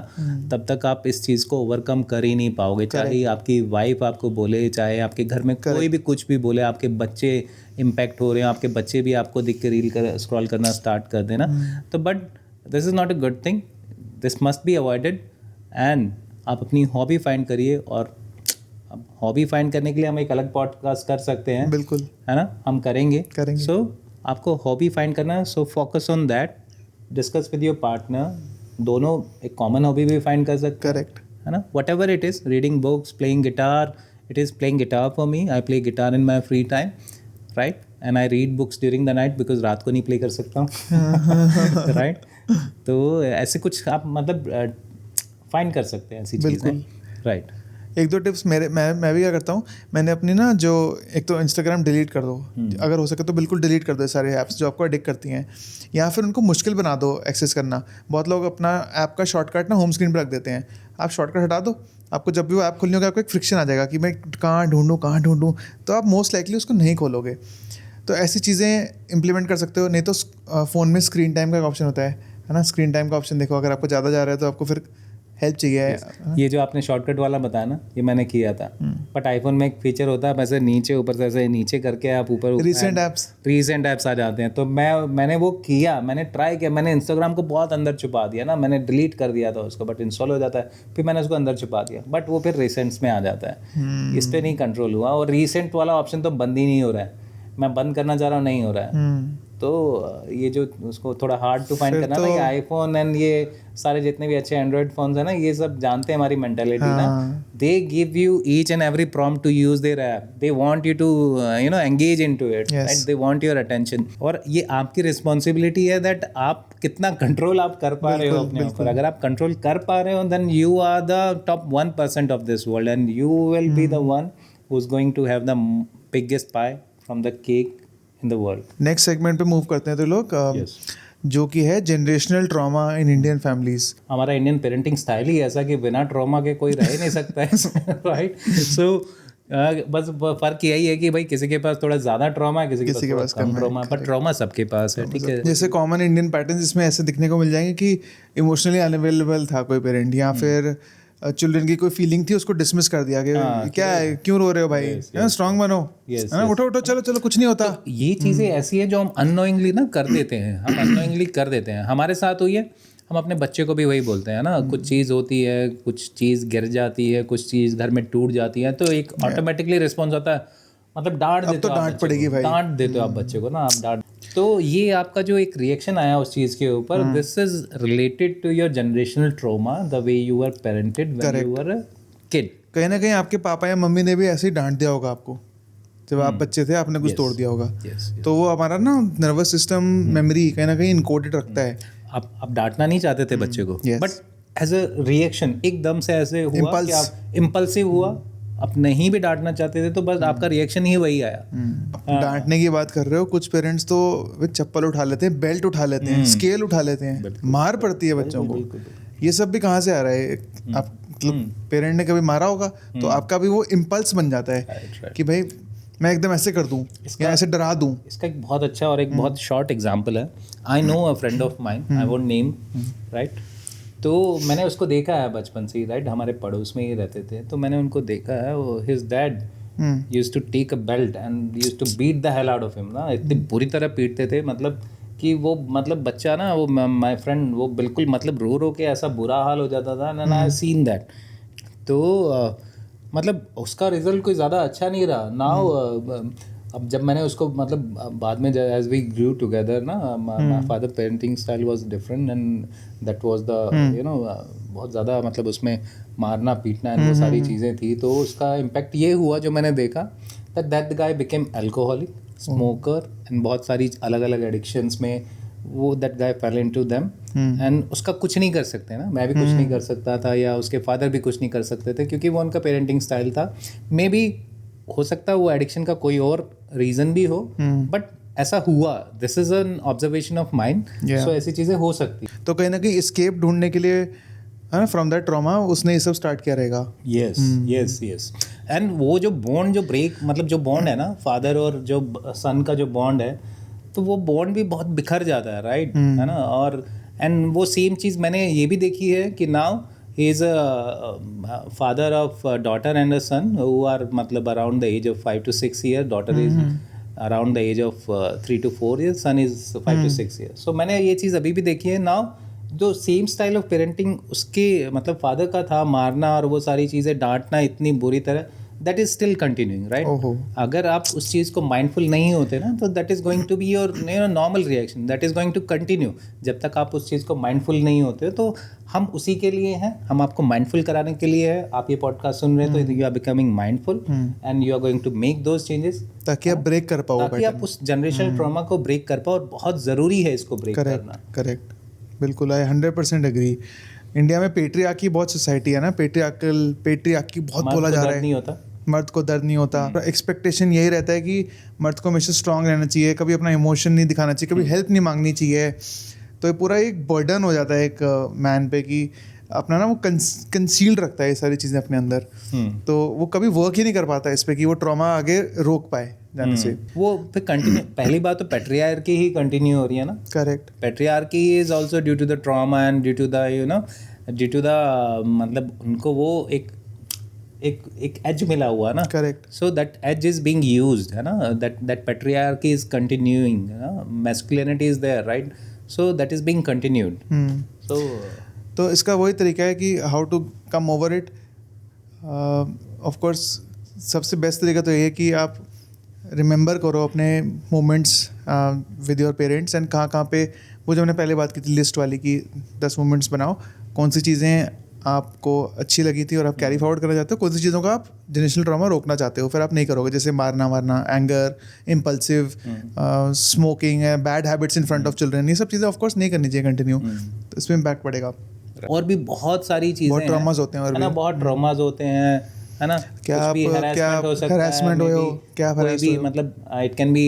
Speaker 2: तब तक आप इस चीज़ को ओवरकम कर ही नहीं पाओगे। चाहे आपकी वाइफ आपको बोले, चाहे आपके घर में कोई भी कुछ भी बोले, आपके बच्चे इम्पैक्ट हो रहे हैं, आपके बच्चे भी आपको देख के रील स्क्रॉल करना स्टार्ट कर देना, तो but this is not a good thing, this must be avoided. And आप अपनी हॉबी फाइंड करिए, और अब हॉबी फाइंड करने के लिए हम एक अलग पॉडकास्ट कर सकते हैं,
Speaker 1: बिल्कुल,
Speaker 2: है ना, हम करेंगे।
Speaker 1: करेंगे।
Speaker 2: सो आपको हॉबी फाइंड करना है, so focus on that, discuss with your partner, दोनों एक कॉमन हॉबी भी फाइंड कर सकते हैं,
Speaker 1: करेक्ट,
Speaker 2: है ना। What ever it is, reading books, playing guitar, it is playing guitar for me, I play guitar in my free time, right, and I read books during the night because रात को नहीं प्ले कर सकता हूँ राइट। तो ऐसे कुछ आप मतलब फाइंड कर सकते हैं ऐसी चीज़ें, राइट।
Speaker 1: 1-2 टिप्स मैं भी क्या करता हूँ, मैंने अपनी ना जो एक तो इंस्टाग्राम डिलीट कर दो, अगर हो सके तो बिल्कुल डिलीट कर दो सारे ऐप्स जो आपको एडिक्ट करती हैं, या फिर उनको मुश्किल बना दो एक्सेस करना। बहुत लोग अपना ऐप का शॉर्टकट ना होम स्क्रीन पर रख देते हैं, आप शॉर्टकट हटा दो, आपको जब भी वो ऐप खोलनी होगी आपको एक फ्रिक्शन आ जाएगा कि मैं कहाँ ढूंढूँ, तो आप मोस्ट लाइकली उसको नहीं खोलोगे। तो ऐसी चीज़ें इंप्लीमेंट कर सकते हो। नहीं तो फ़ोन में स्क्रीन टाइम का ऑप्शन होता है ना, स्क्रीन टाइम का ऑप्शन देखो, अगर आपको ज़्यादा जा रहा है तो आपको फिर हेल्प चाहिए।
Speaker 2: ये जो आपने शॉर्टकट वाला बताया ना, ये मैंने किया था, बट आईफोन में एक फीचर होता है, वैसे नीचे ऊपर से ऐसे नीचे करके आप ऊपर
Speaker 1: रीसेंट ऐप्स
Speaker 2: आ जाते हैं। तो मैंने वो किया, मैंने ट्राई किया, मैंने इंस्टाग्राम को बहुत अंदर छुपा दिया ना, मैंने डिलीट कर दिया था उसको, बट इंस्टॉल हो जाता है, फिर मैंने उसको अंदर छुपा दिया, बट वो फिर रिसेंट्स में आ जाता है। इस पर नहीं कंट्रोल हुआ, और रिसेंट वाला ऑप्शन तो बंद ही नहीं हो रहा है, मैं बंद करना चाह रहा हूँ, नहीं हो रहा है। तो ये जो उसको थोड़ा हार्ड टू फाइंड करना ना, ये आईफोन एंड ये सारे जितने भी अच्छे एंड्रॉइड फोन्स है ना, ये सब जानते हैं हमारी मेंटालिटी ना, they give you each and every prompt to use their app, they want you to engage into it, right, they want your attention. और ये आपकी रिस्पॉन्सिबिलिटी है दैट आप कितना कंट्रोल आप कर पा रहे हो अपने ऊपर। अगर आप कंट्रोल कर पा रहे हो then you are the top 1% of this world, and you will be the one who is going to have the biggest pie from the cake in the world.
Speaker 1: Next segment पे मूव करते हैं तो लोग जो कि है generational trauma in Indian families.
Speaker 2: हमारा इंडियन पेरेंटिंग स्टाइल ही ऐसा कि बिना ट्रॉमा के कोई रह ही नहीं सकता है राइट। सो बस फर्क यही है कि भाई किसी के पास थोड़ा ज़्यादा ट्रॉमा है, किसी के पास कम ट्रॉमा है, पर ट्रॉमा सबके पास है, ठीक है।
Speaker 1: जैसे कॉमन इंडियन पैटर्न इसमें ऐसे दिखने को मिल जाएंगे कि इमोशनली अनअवेलेबल था कोई पेरेंट, या फिर चिल्ड्रन की कोई फीलिंग थी उसको डिसमिस कर दिया कि क्या है, क्यों रो रहे हो भाई, स्ट्रांग बनो, उठो उठो, चलो चलो, कुछ नहीं होता।
Speaker 2: तो ये चीज़ें ऐसी है जो हम अननोइंगली ना कर देते हैं, हम अननोइंगली कर देते हैं, हमारे साथ हुई है, हम अपने बच्चे को भी वही बोलते हैं ना। कुछ चीज़ होती है, कुछ चीज़ गिर जाती है, कुछ चीज़ घर में टूट जाती है, तो एक ऑटोमेटिकली रिस्पॉन्स होता है, मतलब डांट देते हो, डांट पड़ेगी भाई, डांट देते हो आप बच्चे को ना, आप डांट। तो ये आपका जो एक रिएक्शन आया उस चीज़ के ऊपर, this is related to your generational trauma, the way you are parented when you were a kid.
Speaker 1: कहीं ना कहीं आपके पापा या मम्मी ने भी ऐसे ही डांट दिया होगा आपको जब आप बच्चे थे, आपने कुछ तोड़ दिया होगा, तो वो हमारा ना नर्वस सिस्टम मेमोरी कहीं ना कहीं इनकोडेड रखता है।
Speaker 2: आप डांटना नहीं चाहते थे बच्चे को, बट एज अ रिएक्शन एकदम से ऐसे हुआ कि आप इम्पल्सिव हुआ, आप नहीं भी डांटना चाहते थे तो बस आपका रिएक्शन ही वही आया।
Speaker 1: डांटने की बात कर रहे हो, कुछ पेरेंट्स तो वे चप्पल उठा लेते हैं, बेल्ट उठा लेते हैं, स्केल उठा लेते हैं, मार पड़ती है बच्चों को। ये सब भी कहाँ से आ रहा है? आप मतलब पेरेंट ने कभी मारा होगा तो आपका भी वो इम्पल्स बन जाता है कि भाई मैं एकदम ऐसे कर दूं या ऐसे डरा दूं।
Speaker 2: इसका एक बहुत अच्छा और एक बहुत शॉर्ट एग्जांपल है। I know a friend of mine, I won't name, right. तो मैंने उसको देखा है बचपन से ही, राइट, हमारे पड़ोस में ही रहते थे, तो मैंने उनको देखा है। वो his dad used to take a belt and used to beat the hell out of him ना, इतनी बुरी तरह पीटते थे, मतलब कि वो मतलब बच्चा ना, वो माय फ्रेंड वो बिल्कुल मतलब रो रो के ऐसा बुरा हाल हो जाता था, and I have seen that. तो मतलब उसका रिजल्ट कोई ज़्यादा अच्छा नहीं रहा। नाउ अब जब मैंने उसको मतलब बाद में एज वी ग्रू टुगेदर ना, my father parenting style was different and that was the you know बहुत ज़्यादा मतलब उसमें मारना पीटना एंड वो सारी चीज़ें थी। तो उसका इम्पैक्ट ये हुआ जो मैंने देखा, that guy became alcoholic, smoker and बहुत सारी अलग अलग एडिक्शंस में वो that guy fail into them and उसका कुछ नहीं कर सकते ना, मैं भी कुछ नहीं कर सकता था या उसके फादर भी कुछ नहीं कर सकते थे क्योंकि वो उनका पेरेंटिंग स्टाइल था। मे बी हो सकता है वो एडिक्शन का कोई और रीज़न भी हो, बट ऐसा हुआ, this is an observation of mind. So ऐसी चीज़ें हो सकती।
Speaker 1: तो कहीं ना कहीं एस्केप ढूंढने के लिए फ्रॉम दैट ट्रॉमा उसने ये सब स्टार्ट किया रहेगा।
Speaker 2: Yes yes yes. एंड वो जो बॉन्ड जो ब्रेक मतलब जो बॉन्ड है ना फादर और जो सन का जो बॉन्ड है, तो वो बॉन्ड भी बहुत बिखर जाता है, राइट, है ना। और एंड वो सेम चीज़ मैंने ये भी देखी है कि now he is a father of daughter and a son who are मतलब around the age of 5 to 6 years, daughter is around the age of 3 to 4 years, son is 5 to 6 years। So मैंने ये चीज़ अभी भी देखी है। नाउ जो सेम स्टाइल ऑफ पेरेंटिंग उसके मतलब फादर का था, मारना और वो सारी चीज़ें, डांटना इतनी बुरी तरह, that is still continuing, right. अगर आप उस चीज़ को माइंडफुल नहीं होते ना, तो that is going to be your normal reaction, that is going to continue. जब तक आप उस चीज़ को माइंडफुल नहीं होते, तो हम उसी के लिए हैं, हम आपको माइंडफुल कराने के लिए है। आप ये पॉडकास्ट सुन रहे हैं तो you are becoming mindful and you are going to make those changes
Speaker 1: ताकि आप ब्रेक कर पाओ,
Speaker 2: ताकि आप उस जनरेशनल ट्रॉमा को ब्रेक कर पाओ। और बहुत ज़रूरी है इसको ब्रेक करना।
Speaker 1: करेक्ट, बिल्कुल, आई 100% एग्री। इंडिया में पेट्रियार्की बहुत सोसाइटी है ना, पेट्रियार्की बहुत बोला जा रहा है।
Speaker 2: नहीं होता,
Speaker 1: मर्द को दर्द नहीं होता। एक्सपेक्टेशन यही रहता है कि मर्द को हमेशा स्ट्रांग रहना चाहिए, कभी अपना इमोशन नहीं दिखाना चाहिए, कभी हेल्प नहीं मांगनी चाहिए। तो ये पूरा एक बर्डन हो जाता है एक मैन पे कि अपना ना वो कंसील्ड रखता है ये सारी चीज़ें अपने अंदर। तो वो कभी वर्क ही नहीं कर पाता इस पे कि वो ट्रॉमा आगे रोक पाए जाने से।
Speaker 2: वो फिर कंटिन्यू पहली बात तो पेट्रियार्की ही कंटिन्यू हो रही है ना।
Speaker 1: Correct.
Speaker 2: Patriarchy is also due to the trauma and due to the due to the मतलब उनको वो एक एज मिला हुआ ना।
Speaker 1: Correct.
Speaker 2: So that age is being used, है ना, दैट पेट्रियार्की इज कंटिन्यूइंग, है ना, masculinity is there, right. So that is being continued. So
Speaker 1: तो इसका वही तरीका है कि how to come over it. Of course सबसे बेस्ट तरीका तो ये है कि आप रिमेंबर करो अपने moments with your parents and कहाँ पे, वो जो हमने पहले बात की थी लिस्ट वाली की 10 मोमेंट्स बनाओ, कौन सी चीज़ें आपको अच्छी लगी थी और आप कैरी फॉरवर्ड करना चाहते हो, कौन सी चीज़ों का आप जनरेशनल ट्रॉमा रोकना चाहते हो, फिर आप नहीं करोगे। जैसे मारना, एंगर, इम्पल्सिव, स्मोकिंग है, bad habits in front of children, ये सब चीज़ें ऑफकोर्स नहीं करनी चाहिए कंटिन्यू। तो इसमें इम्पैक्ट पड़ेगा।
Speaker 2: और भी बहुत सारी चीज़ें,
Speaker 1: बहुत ट्रॉमास होते हैं और
Speaker 2: है ना, बहुत ट्रॉमास होते हैं, है ना।
Speaker 1: क्या
Speaker 2: कुछ भी harassment हो सकता है,
Speaker 1: harassment हो, क्या
Speaker 2: कोई
Speaker 1: harass
Speaker 2: भी
Speaker 1: हो।
Speaker 2: मतलब it can B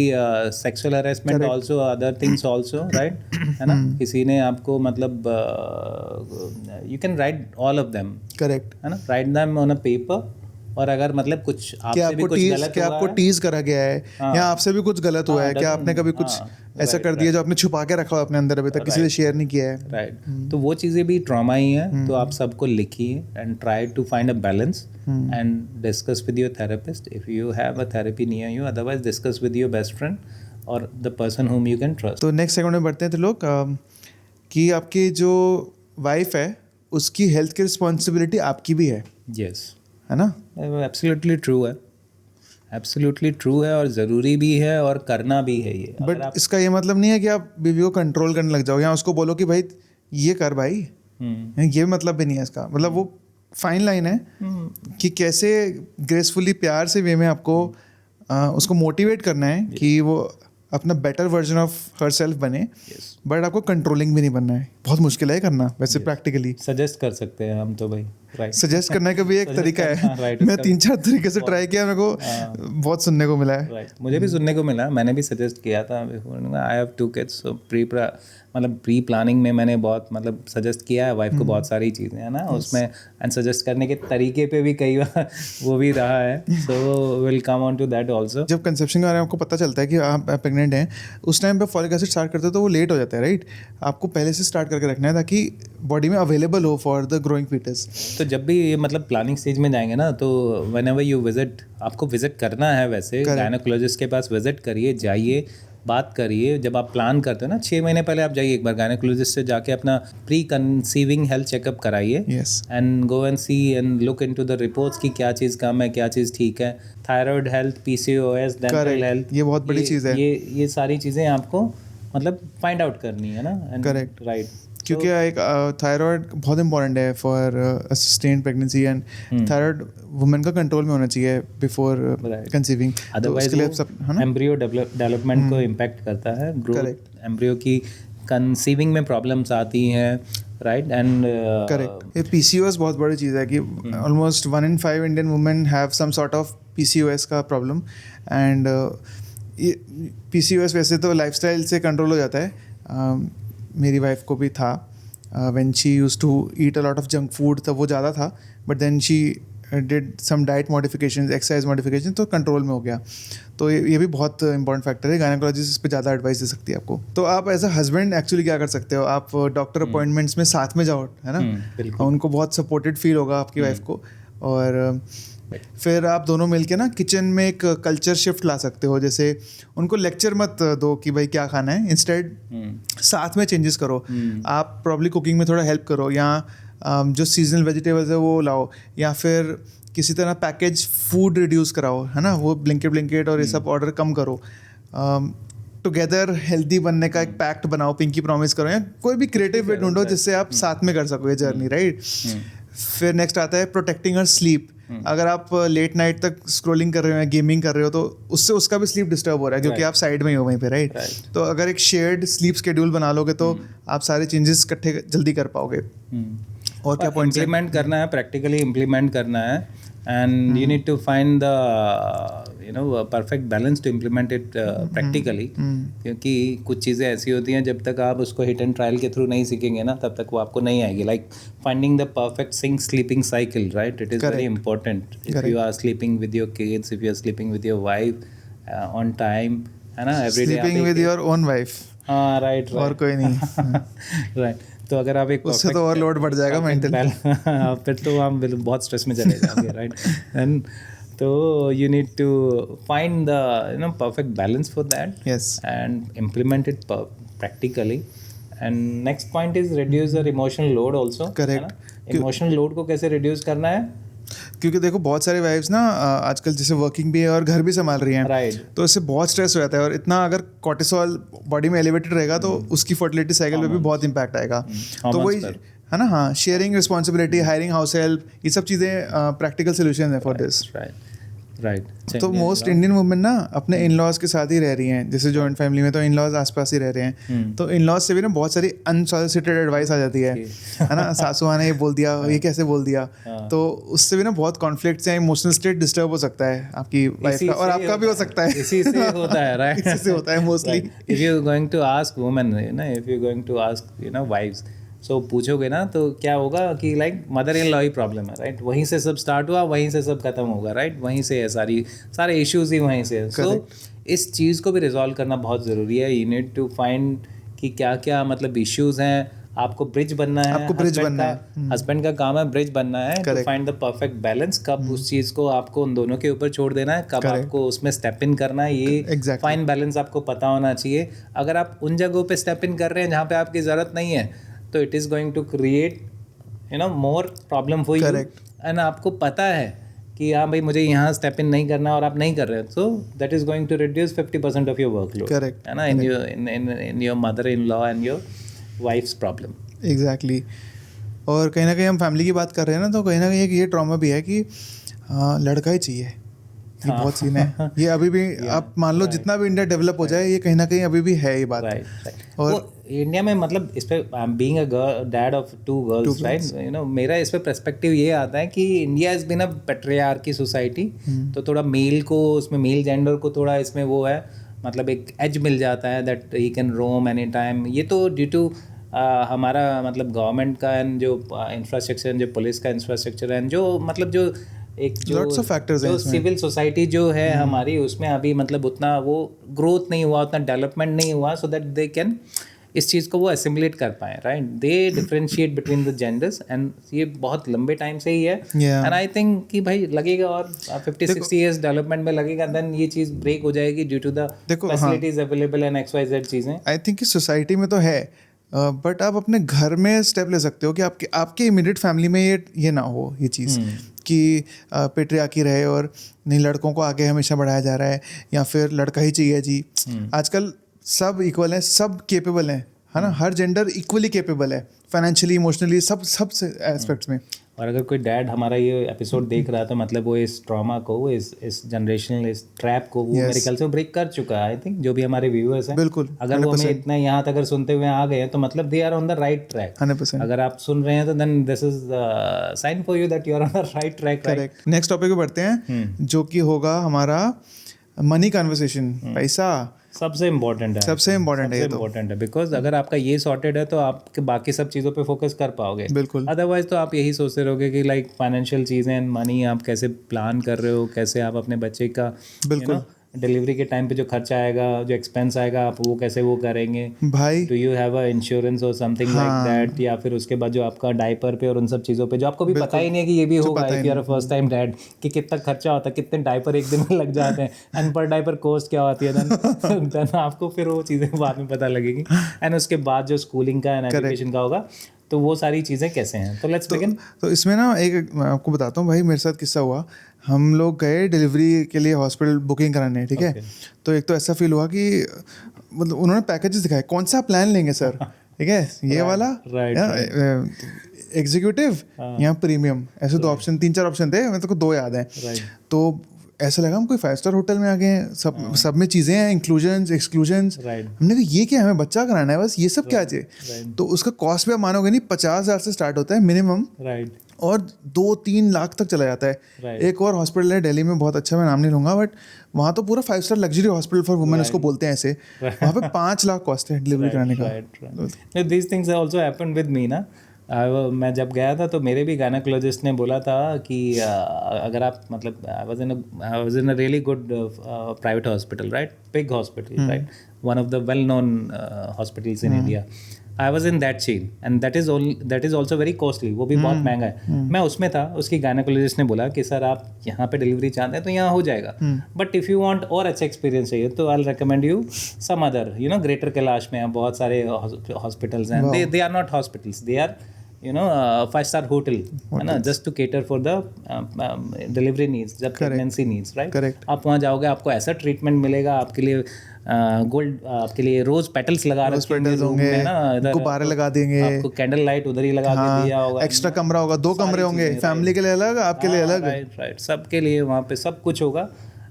Speaker 2: sexual harassment also, other things also, right, है ना। किसी ने आपको मतलब you can write all of them,
Speaker 1: correct,
Speaker 2: है ना, write them on a paper। और अगर मतलब कुछ आपसे भी कुछ गलत
Speaker 1: क्या
Speaker 2: हुआ
Speaker 1: आपको
Speaker 2: है,
Speaker 1: टीज करा गया है या आपसे भी कुछ गलत हुआ है, क्या
Speaker 2: doesn't-
Speaker 1: आपने कभी कुछ ऐसा
Speaker 2: right,
Speaker 1: कर दिया जो आपने छुपा के रखा हो अपने अंदर अभी तक, किसी से शेयर नहीं किया है।
Speaker 2: राइट, तो वो चीज़ें भी ट्रॉमा ही है। तो आप सबको लिखिए and try to find a balance and discuss with your therapist if you have a therapy near you, otherwise discuss with your best friend और the person whom you can trust.
Speaker 1: तो नेक्स्ट सेगमेंट में बढ़ते हैं तो लोग कि आपकी जो वाइफ है उसकी हेल्थ की रिस्पॉन्सिबिलिटी आपकी भी है
Speaker 2: यस,
Speaker 1: है ना।
Speaker 2: एब्सोल्युटली ट्रू है, एब्सोल्युटली ट्रू है और ज़रूरी भी है और करना भी है ये। अगर
Speaker 1: बट इसका ये मतलब नहीं है कि आप बीवी को कंट्रोल करने लग जाओ या उसको बोलो कि भाई ये कर भाई, ये मतलब भी नहीं है इसका। मतलब वो फाइन लाइन है कि कैसे ग्रेसफुली प्यार से वे में आपको उसको मोटिवेट करना है कि वो अपना better version of her self बने, बट आपको कंट्रोलिंग भी नहीं बनना है। बहुत मुश्किल है करना वैसे प्रैक्टिकली।
Speaker 2: सजेस्ट कर सकते हैं हम तो भाई। Right.
Speaker 1: सजेस्ट करने का भी एक तरीका है।
Speaker 2: right,
Speaker 1: मैं
Speaker 2: उसका-
Speaker 1: 3-4 तरीके से ट्राई किया, मेरे को बहुत सुनने को मिला है।
Speaker 2: राइट मुझे भी सुनने को मिला, मैंने भी सजेस्ट किया था before. I have 2 kids, so pre planning में मैंने बहुत मतलब सजेस्ट किया है वाइफ को बहुत सारी चीज़ें, है ना उसमें, एंड सजेस्ट करने के तरीके पे भी कई बार वो भी रहा है, so will come on to that also.
Speaker 1: जब कंसेप्शन के बारे में आपको पता चलता है कि आप प्रेग्नेंट हैं, उस टाइम पे फॉलिक एसिड स्टार्ट करते हो तो वो लेट हो जाता है, राइट? आपको पहले से स्टार्ट करके रखना है ताकि बॉडी में अवेलेबल हो फॉर द ग्रोइंग फीटस।
Speaker 2: तो जब भी ये मतलब प्लानिंग स्टेज में जाएंगे ना, तो व्हेन एवर यू विजिट, आपको विजिट करना है वैसे गायनेकोलॉजिस्ट के पास विजिट करिए, जाइए, बात करिए। जब आप प्लान करते हो ना 6 महीने पहले आप जाइए एक बार गायनेकोलॉजिस्ट से जाके अपना प्री कंसीविंग हेल्थ चेकअप कराइए,
Speaker 1: yes,
Speaker 2: and go and see and look into the reports कि क्या चीज़ कम है, क्या चीज़ ठीक है, thyroid health, PCOS, dental health,
Speaker 1: ये बहुत बड़ी चीज़ है।
Speaker 2: ये सारी चीज़ें आपको मतलब फाइंड आउट करनी है ना।
Speaker 1: Correct.
Speaker 2: राइट,
Speaker 1: क्योंकि एक थायराइड बहुत इंपॉर्टेंट है for sustained pregnancy, and thyroid women का कंट्रोल में होना चाहिए before
Speaker 2: Right.
Speaker 1: Conceiving.
Speaker 2: Otherwise embryo development को इम्पैक्ट करता है, ग्रोथ एम्ब्रियो की कंसीविंग में प्रॉब्लम्स आती हैं, राइट, एंड
Speaker 1: करेक्ट। ये पीसीओएस बहुत बड़ी चीज़ है कि almost 1 in 5 Indian women have some sort of PCOS का प्रॉब्लम, एंड ये पीसीओएस वैसे तो लाइफस्टाइल से कंट्रोल हो जाता है। मेरी वाइफ को भी था, when she used to eat a lot of junk food, तब वो ज़्यादा था, but then she did some diet modification, exercise modification, तो कंट्रोल में हो गया। तो ये भी बहुत इंपॉर्टेंट फैक्टर है। गायनेकोलॉजिस्ट इस पे ज़्यादा एडवाइस दे सकती है आपको। तो आप एज अ हस्बैंड एक्चुअली क्या कर सकते हो, आप डॉक्टर अपॉइंटमेंट्स में साथ में जाओ, है ना?
Speaker 2: बिल्कुल।
Speaker 1: उनको बहुत सपोर्टेड फील होगा आपकी वाइफ को, और फिर आप दोनों मिलके ना किचन में एक कल्चर शिफ्ट ला सकते हो। जैसे उनको लेक्चर मत दो कि भाई क्या खाना है, इंस्टेड साथ में चेंजेस करो। आप प्रॉब्ली कुकिंग में थोड़ा हेल्प करो, या जो सीजनल वेजिटेबल्स है वो लाओ, या फिर किसी तरह पैकेज फूड रिड्यूस कराओ, है ना? वो ब्लिंकेट और ये सब ऑर्डर कम करो। टुगेदर हेल्दी बनने का एक पैक्ट बनाओ, पिंकी प्रॉमिस करो, या कोई भी क्रिएटिव वे ढूंढो जिससे आप साथ में कर सको ये जर्नी, राइट? फिर नेक्स्ट आता है प्रोटेक्टिंग हर स्लीप। अगर आप लेट नाइट तक स्क्रॉलिंग कर रहे हो या गेमिंग कर रहे हो, तो उससे उसका भी स्लीप डिस्टर्ब हो रहा है, क्योंकि आप साइड में ही हो वहीं पे, राइट? तो अगर एक शेयर्ड स्लीप शेड्यूल बना लोगे तो आप सारे चेंजेस इकट्ठे जल्दी कर पाओगे। और क्या पॉइंट्स
Speaker 2: इम्प्लीमेंट करना है, प्रैक्टिकली इम्प्लीमेंट करना है, and you need to find the perfect balance to implement it practically, क्योंकि कुछ चीज़ें ऐसी होती हैं जब तक आप उसको हिट एंड ट्रायल के थ्रू नहीं सीखेंगे ना, तब तक वो आपको नहीं आएगी। Like finding the perfect sync sleeping cycle, right? It is very important. If you are sleeping with your kids, if you are sleeping with your wife on time, है ना, everyday
Speaker 1: sleeping with your own wife.
Speaker 2: हाँ, राइट,
Speaker 1: और कोई नहीं।
Speaker 2: राइट। तो अगर आप एक
Speaker 1: उससे तो और लोड बढ़ जाएगा मेंटल।
Speaker 2: फिर तो हम बहुत स्ट्रेस में चले जाएंगे, राइट? एंड तो you need to find the perfect balance for that,
Speaker 1: yes,
Speaker 2: and implement it practically. And next point is reduce your emotional load also.
Speaker 1: Correct.
Speaker 2: Emotional load को कैसे रिड्यूस करना है?
Speaker 1: क्योंकि देखो बहुत सारी वाइफ्स ना आजकल जैसे वर्किंग भी है और घर भी संभाल रही हैं,
Speaker 2: राइट,
Speaker 1: तो इससे बहुत स्ट्रेस हो जाता है, और इतना अगर कॉर्टिसोल बॉडी में एलिवेटेड रहेगा तो उसकी फर्टिलिटी साइकिल पे भी बहुत इंपैक्ट आएगा। तो वही है ना, हाँ, sharing responsibility, hiring house help, ये सब चीज़ें प्रैक्टिकल सोल्यूशन है फॉर दिस।
Speaker 2: राइट।
Speaker 1: तो मोस्ट इंडियन वुमेन ना अपने इन लॉज के साथ ही रह रही हैं। जैसे जॉइंट फैमिली में तो इन लॉज आसपास ही रह रहे हैं, तो इन लॉज से भी ना बहुत सारी अनसॉलिसिटेड एडवाइस आ जाती है ना? सासू माँ ने ये बोल दिया, ये कैसे बोल दिया, तो उससे भी ना बहुत कॉन्फ्लिक्ट्स या इमोशनल स्टेट डिस्टर्ब हो सकता है आपकी वाइफ का, और आपका भी हो सकता है।
Speaker 2: इसी से होता है, राइट?
Speaker 1: इसी से होता है mostly.
Speaker 2: If you going to ask women, if you going to ask wives, so पूछोगे ना तो क्या होगा कि लाइक मदर इन लॉ ही प्रॉब्लम है, राइट? वहीं से सब स्टार्ट हुआ, वहीं से सब खत्म होगा, राइट? वहीं से है सारे इश्यूज ही वहीं से है। सो इस चीज़ को भी रिजॉल्व करना बहुत ज़रूरी है। यू नीड टू फाइंड कि क्या क्या मतलब इश्यूज हैं, आपको ब्रिज बनना है,
Speaker 1: आपको ब्रिज बनना है।
Speaker 2: हस्बैंड का काम है ब्रिज बनना है, to find the perfect balance. कब उस चीज़ को आपको उन दोनों के ऊपर छोड़ देना है, कब आपको उसमें स्टेप इन करना है, ये फाइन बैलेंस आपको पता होना चाहिए। अगर आप उन जगहों पे स्टेप इन कर रहे हैं जहाँ पे आपकी ज़रूरत नहीं है, तो it is going to create more problem for you, and आपको पता है कि हाँ भाई मुझे यहाँ स्टेप इन नहीं करना और आप नहीं कर रहे हो, so that is going to reduce 50% of your workload,
Speaker 1: correct,
Speaker 2: है ना, in your mother in law and your wife's problem.
Speaker 1: Exactly. और कहीं ना कहीं हम फैमिली की बात कर रहे हैं ना, तो कहीं ना कहीं एक ये ट्रॉमा भी है कि लड़का ही चाहिए, ये बहुत सीन है। ये अभी भी आप मान लो जितना भी इंडिया डेवलप हो जाए, ये कहीं ना कहीं अभी भी है ये बात।
Speaker 2: राइट।
Speaker 1: और
Speaker 2: इंडिया में मतलब इस पे being a dad of 2 girls right, you know मेरा इस पे पर्सपेक्टिव ये आता है कि India is been a patriarchy society, तो थोड़ा मेल को उसमें मेल जेंडर को थोड़ा इसमें वो है, मतलब एक एज मिल जाता है that he can Rome any time. ये तो ड्यू टू हमारा मतलब गवर्नमेंट का एंड जो इंफ्रास्ट्रक्चर, जो पुलिस का इंफ्रास्ट्रक्चर एंड जो मतलब जो एक
Speaker 1: Lots of factors हैं
Speaker 2: जो
Speaker 1: इसमें।
Speaker 2: सिविल सोसाइटी जो है हमारी, उसमें अभी मतलब उतना वो ग्रोथ नहीं हुआ, उतना डेवलपमेंट नहीं हुआ, सो दैट दे कैन इस चीज़ को वो असिमुलेट कर पाए, right. They differentiate between the genders and ये बहुत लंबे टाइम से ही है।
Speaker 1: Yeah.
Speaker 2: एंड आई थिंक कि भाई लगेगा और 50-60 ईयर्स डेवलपमेंट में लगेगा, देन ये चीज़ ब्रेक हो जाएगी ड्यू टू द
Speaker 1: देखो, हाँ।
Speaker 2: फैसिलिटीज अवेलेबल एंड XYZ चीज़ें।
Speaker 1: आई थिंक कि सोसाइटी में तो है, बट आप अपने घर में स्टेप ले सकते हो कि आपके इमीडिएट फैमिली में ये ना हो ये चीज़ कि पेट्रियार्की रहे और नहीं लड़कों को आगे हमेशा बढ़ाया जा रहा है या फिर लड़का ही चाहिए जी। आजकल सब इक्वल हैं, सब केपेबल हैं, है ना, हर जेंडर इक्वली केपेबल है, फाइनेंशियली, इमोशनली, सब एस्पेक्ट्स में।
Speaker 2: और अगर कोई डैड हमारा ये एपिसोड देख रहा है तो मतलब वो इस ट्रॉमा को, इस जनरेशनल इस ट्रैप को वो मेरे ख्याल से वो ब्रेक कर चुका है। आई थिंक जो भी हमारे व्यूअर्स हैं,
Speaker 1: बिल्कुल,
Speaker 2: अगर वो हमें इतना यहाँ तक अगर सुनते हुए आ गए हैं तो मतलब they are on the right track.
Speaker 1: 100%।
Speaker 2: अगर आप सुन रहे हैं तो then this is sign for you that you are on the right track.
Speaker 1: Correct. Next topic पे बढ़ते हैं जो कि होगा हमारा मनी कन्वर्सेशन, पैसा
Speaker 2: सबसे इम्पोर्टेंट है,
Speaker 1: सबसे इम्पोर्टेंट है ये तो।
Speaker 2: इम्पोर्टेंट है बिकॉज अगर आपका ये सॉर्टेड है तो आपके बाकी सब चीज़ों पे फोकस कर पाओगे।
Speaker 1: बिल्कुल।
Speaker 2: अदरवाइज तो आप यही सोचते रहोगे कि लाइक फाइनेंशियल चीज़ें एंड मनी आप कैसे प्लान कर रहे हो, कैसे आप अपने बच्चे का
Speaker 1: बिल्कुल
Speaker 2: डिलीवरी के टाइम पे जो खर्चा आएगा, जो एक्सपेंस आएगा, आप वो कैसे वो करेंगे।
Speaker 1: भाई
Speaker 2: do you have a insurance और समथिंग लाइक दैट, या फिर उसके बाद जो आपका डायपर पे और उन सब चीज़ों पे जो आपको भी पता ही नहीं है कि ये भी होगा if you are a first time dad, कि कितना खर्चा होता है, कितने डायपर एक दिन में लग जाते हैं एंड पर डायपर कॉस्ट क्या होती है, देन आपको फिर वो चीज़ें बाद में पता लगेगी। एंड उसके बाद जो स्कूलिंग का एंड एजुकेशन का होगा, तो वो सारी चीज़ें कैसे हैं। तो लेट्स बिगिन।
Speaker 1: तो इसमें ना एक मैं आपको बताता हूँ भाई, मेरे साथ किस्सा हुआ। हम लोग गए डिलीवरी के लिए हॉस्पिटल बुकिंग कराने, ठीक है। तो एक तो ऐसा फील हुआ कि मतलब उन्होंने पैकेजेस दिखाए, कौन सा प्लान लेंगे सर, ठीक है, ये वाला एग्जीक्यूटिव या प्रीमियम, ऐसे 2 ऑप्शन 3-4 ऑप्शन थे, मेरे को 2 याद हैं। तो ऐसा लगा हम कोई 5 स्टार होटल में आ गए हैं, सब में चीज़ें हैं, इंक्लूजन्स एक्सक्लूजन्स। हमने कहा ये क्या, हमें बच्चा कराना है बस, ये सब क्या चाहिए। तो उसका कॉस्ट भी आप मानोगे नहीं, 50,000 से स्टार्ट होता है मिनिमम, और 2-3 लाख तक चला जाता है। एक और हॉस्पिटल है दिल्ली में बहुत अच्छा, मैं नाम नहीं लूँगा, बट वहाँ तो पूरा 5 star luxury hospital for women उसको बोलते हैं ऐसे, वहाँ पे 5 लाख कॉस्ट है डिलीवरी कराने का।
Speaker 2: This things also happened with me ना। मैं जब गया था तो मेरे भी गायनेकोलॉजिस्ट ने बोला था कि अगर आप मतलब I was in a really good private hospital, right, big hospital, right, one of the well known hospitals in India. I was in that chain and that is also very costly, वो भी बहुत महंगा है। मैं उसमें था, उसकी गायनेकोलॉजिस्ट ने बोला कि सर आप यहाँ पे डिलीवरी चाहते हैं तो यहाँ हो जाएगा, बट इफ़ यू वांट और अच्छा एक्सपीरियंस चाहिए तो I will recommend you some other, you know, Greater Kailash में बहुत सारे हॉस्पिटल्स हैं, they are not hospitals, they are five-star hotel, है ना, just to cater for the delivery needs, जब प्रेगनेंसी नीड्स, राइट। आप वहाँ जाओगे, आपको ऐसा ट्रीटमेंट मिलेगा, आपके लिए गोल्ड, आपके लिए रोज पेटल्स लगा
Speaker 1: होंगे ना, गुब्बारे लगा देंगे,
Speaker 2: आपको कैंडल लाइट उधर ही लगा के दिया होगा,
Speaker 1: एक्स्ट्रा कमरा होगा, 2 कमरे होंगे, फैमिली के लिए अलग, आपके लिए अलग,
Speaker 2: राइट, सबके लिए वहाँ पे सब कुछ होगा।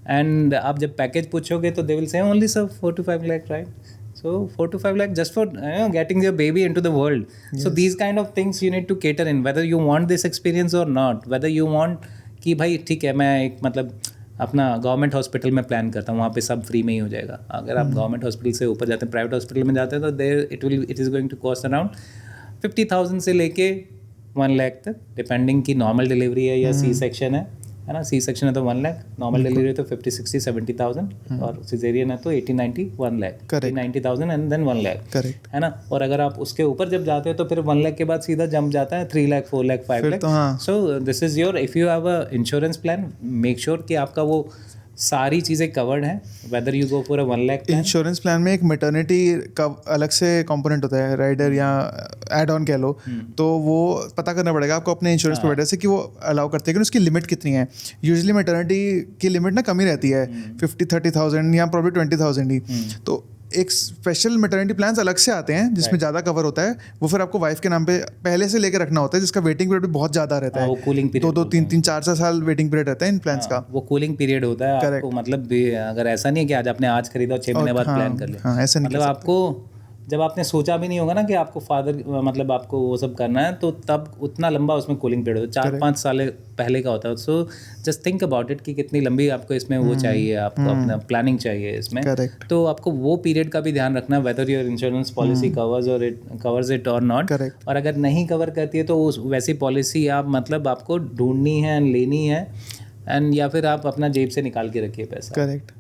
Speaker 2: एंड आप जब पैकेज पूछोगे तो they will say only sir 4 to 5 lakh, right. So 4 to 5 lakh just for getting your baby into the world. Yes. So these kind of things you need to cater in, whether you want this experience or not, whether you want कि भाई ठीक है मैं एक मतलब अपना गवर्नमेंट हॉस्पिटल में प्लान करता हूँ, वहाँ पे सब फ्री में ही हो जाएगा। अगर आप गवर्नमेंट हॉस्पिटल से ऊपर जाते हैं, प्राइवेट हॉस्पिटल में जाते हैं, तो there it is going to cost around 50,000 से लेके 1 lakh तक, डिपेंडिंग की नॉर्मल डिलीवरी है या सी सेक्शन है ना। सी सेक्शन है तो 1 lakh, नॉर्मल डिलीवरी तो 50-60-70,000, और सिजेरियन है तो 80-90 1 lakh, 90,000 एंड देन 1 lakh, है ना। और अगर आप उसके ऊपर जब जाते हो तो फिर 1 lakh के बाद सीधा जंप जाता है 3 lakh, 4 lakh, 5 lakh। So this is your, if you have a insurance plan, make sure कि आपका वो सारी चीज़ें कवर्ड हैं, whether you go for a 1 lakh plan.
Speaker 1: Insurance plan में एक मैटरनिटी का अलग से कंपोनेंट होता है, राइडर या एड ऑन कह लो, तो वो पता करना पड़ेगा आपको अपने इंश्योरेंस प्रोवाइडर से कि वो अलाउ करते हैं कि उसकी लिमिट कितनी है। यूजुअली मैटरनिटी की लिमिट ना कम ही रहती है, 50-30,000 या प्रॉब्ली 20,000 ही। तो एक स्पेशल मैटरनिटी प्लान्स अलग से आते हैं जिसमें ज़्यादा कवर होता है, वो फिर आपको वाइफ के नाम पे पहले से लेकर रखना होता है, जिसका वेटिंग पीरियड भी बहुत ज़्यादा रहता है।
Speaker 2: वो कूलिंग पीरियड
Speaker 1: 2-2, 3-3, 4 साल वेटिंग पीरियड रहता है इन प्लान्स का।
Speaker 2: वो कूलिंग पीरियड होता है आपको, मतलब अगर ऐसा नहीं है कि आज आपने आज खरीदा और 6 महीने बाद प्लान कर लिया,
Speaker 1: ऐसा नहीं,
Speaker 2: मतलब आपको जब आपने सोचा भी नहीं होगा ना कि आपको फादर मतलब आपको वो सब करना है, तो तब उतना लंबा उसमें कूलिंग पीरियड होता है, 4-5 साल पहले का होता है. So just think about it कि कितनी लंबी आपको इसमें वो चाहिए, आपको अपना प्लानिंग चाहिए इसमें.
Speaker 1: Correct.
Speaker 2: तो आपको वो पीरियड का भी ध्यान रखना, whether your insurance policy covers it और नॉट.
Speaker 1: Correct.
Speaker 2: और अगर नहीं कवर करती है तो उस वैसी पॉलिसी आप मतलब आपको ढूंढनी है, लेनी है, एंड या फिर आप अपना जेब से निकाल के रखिए पैसा.
Speaker 1: करेक्ट.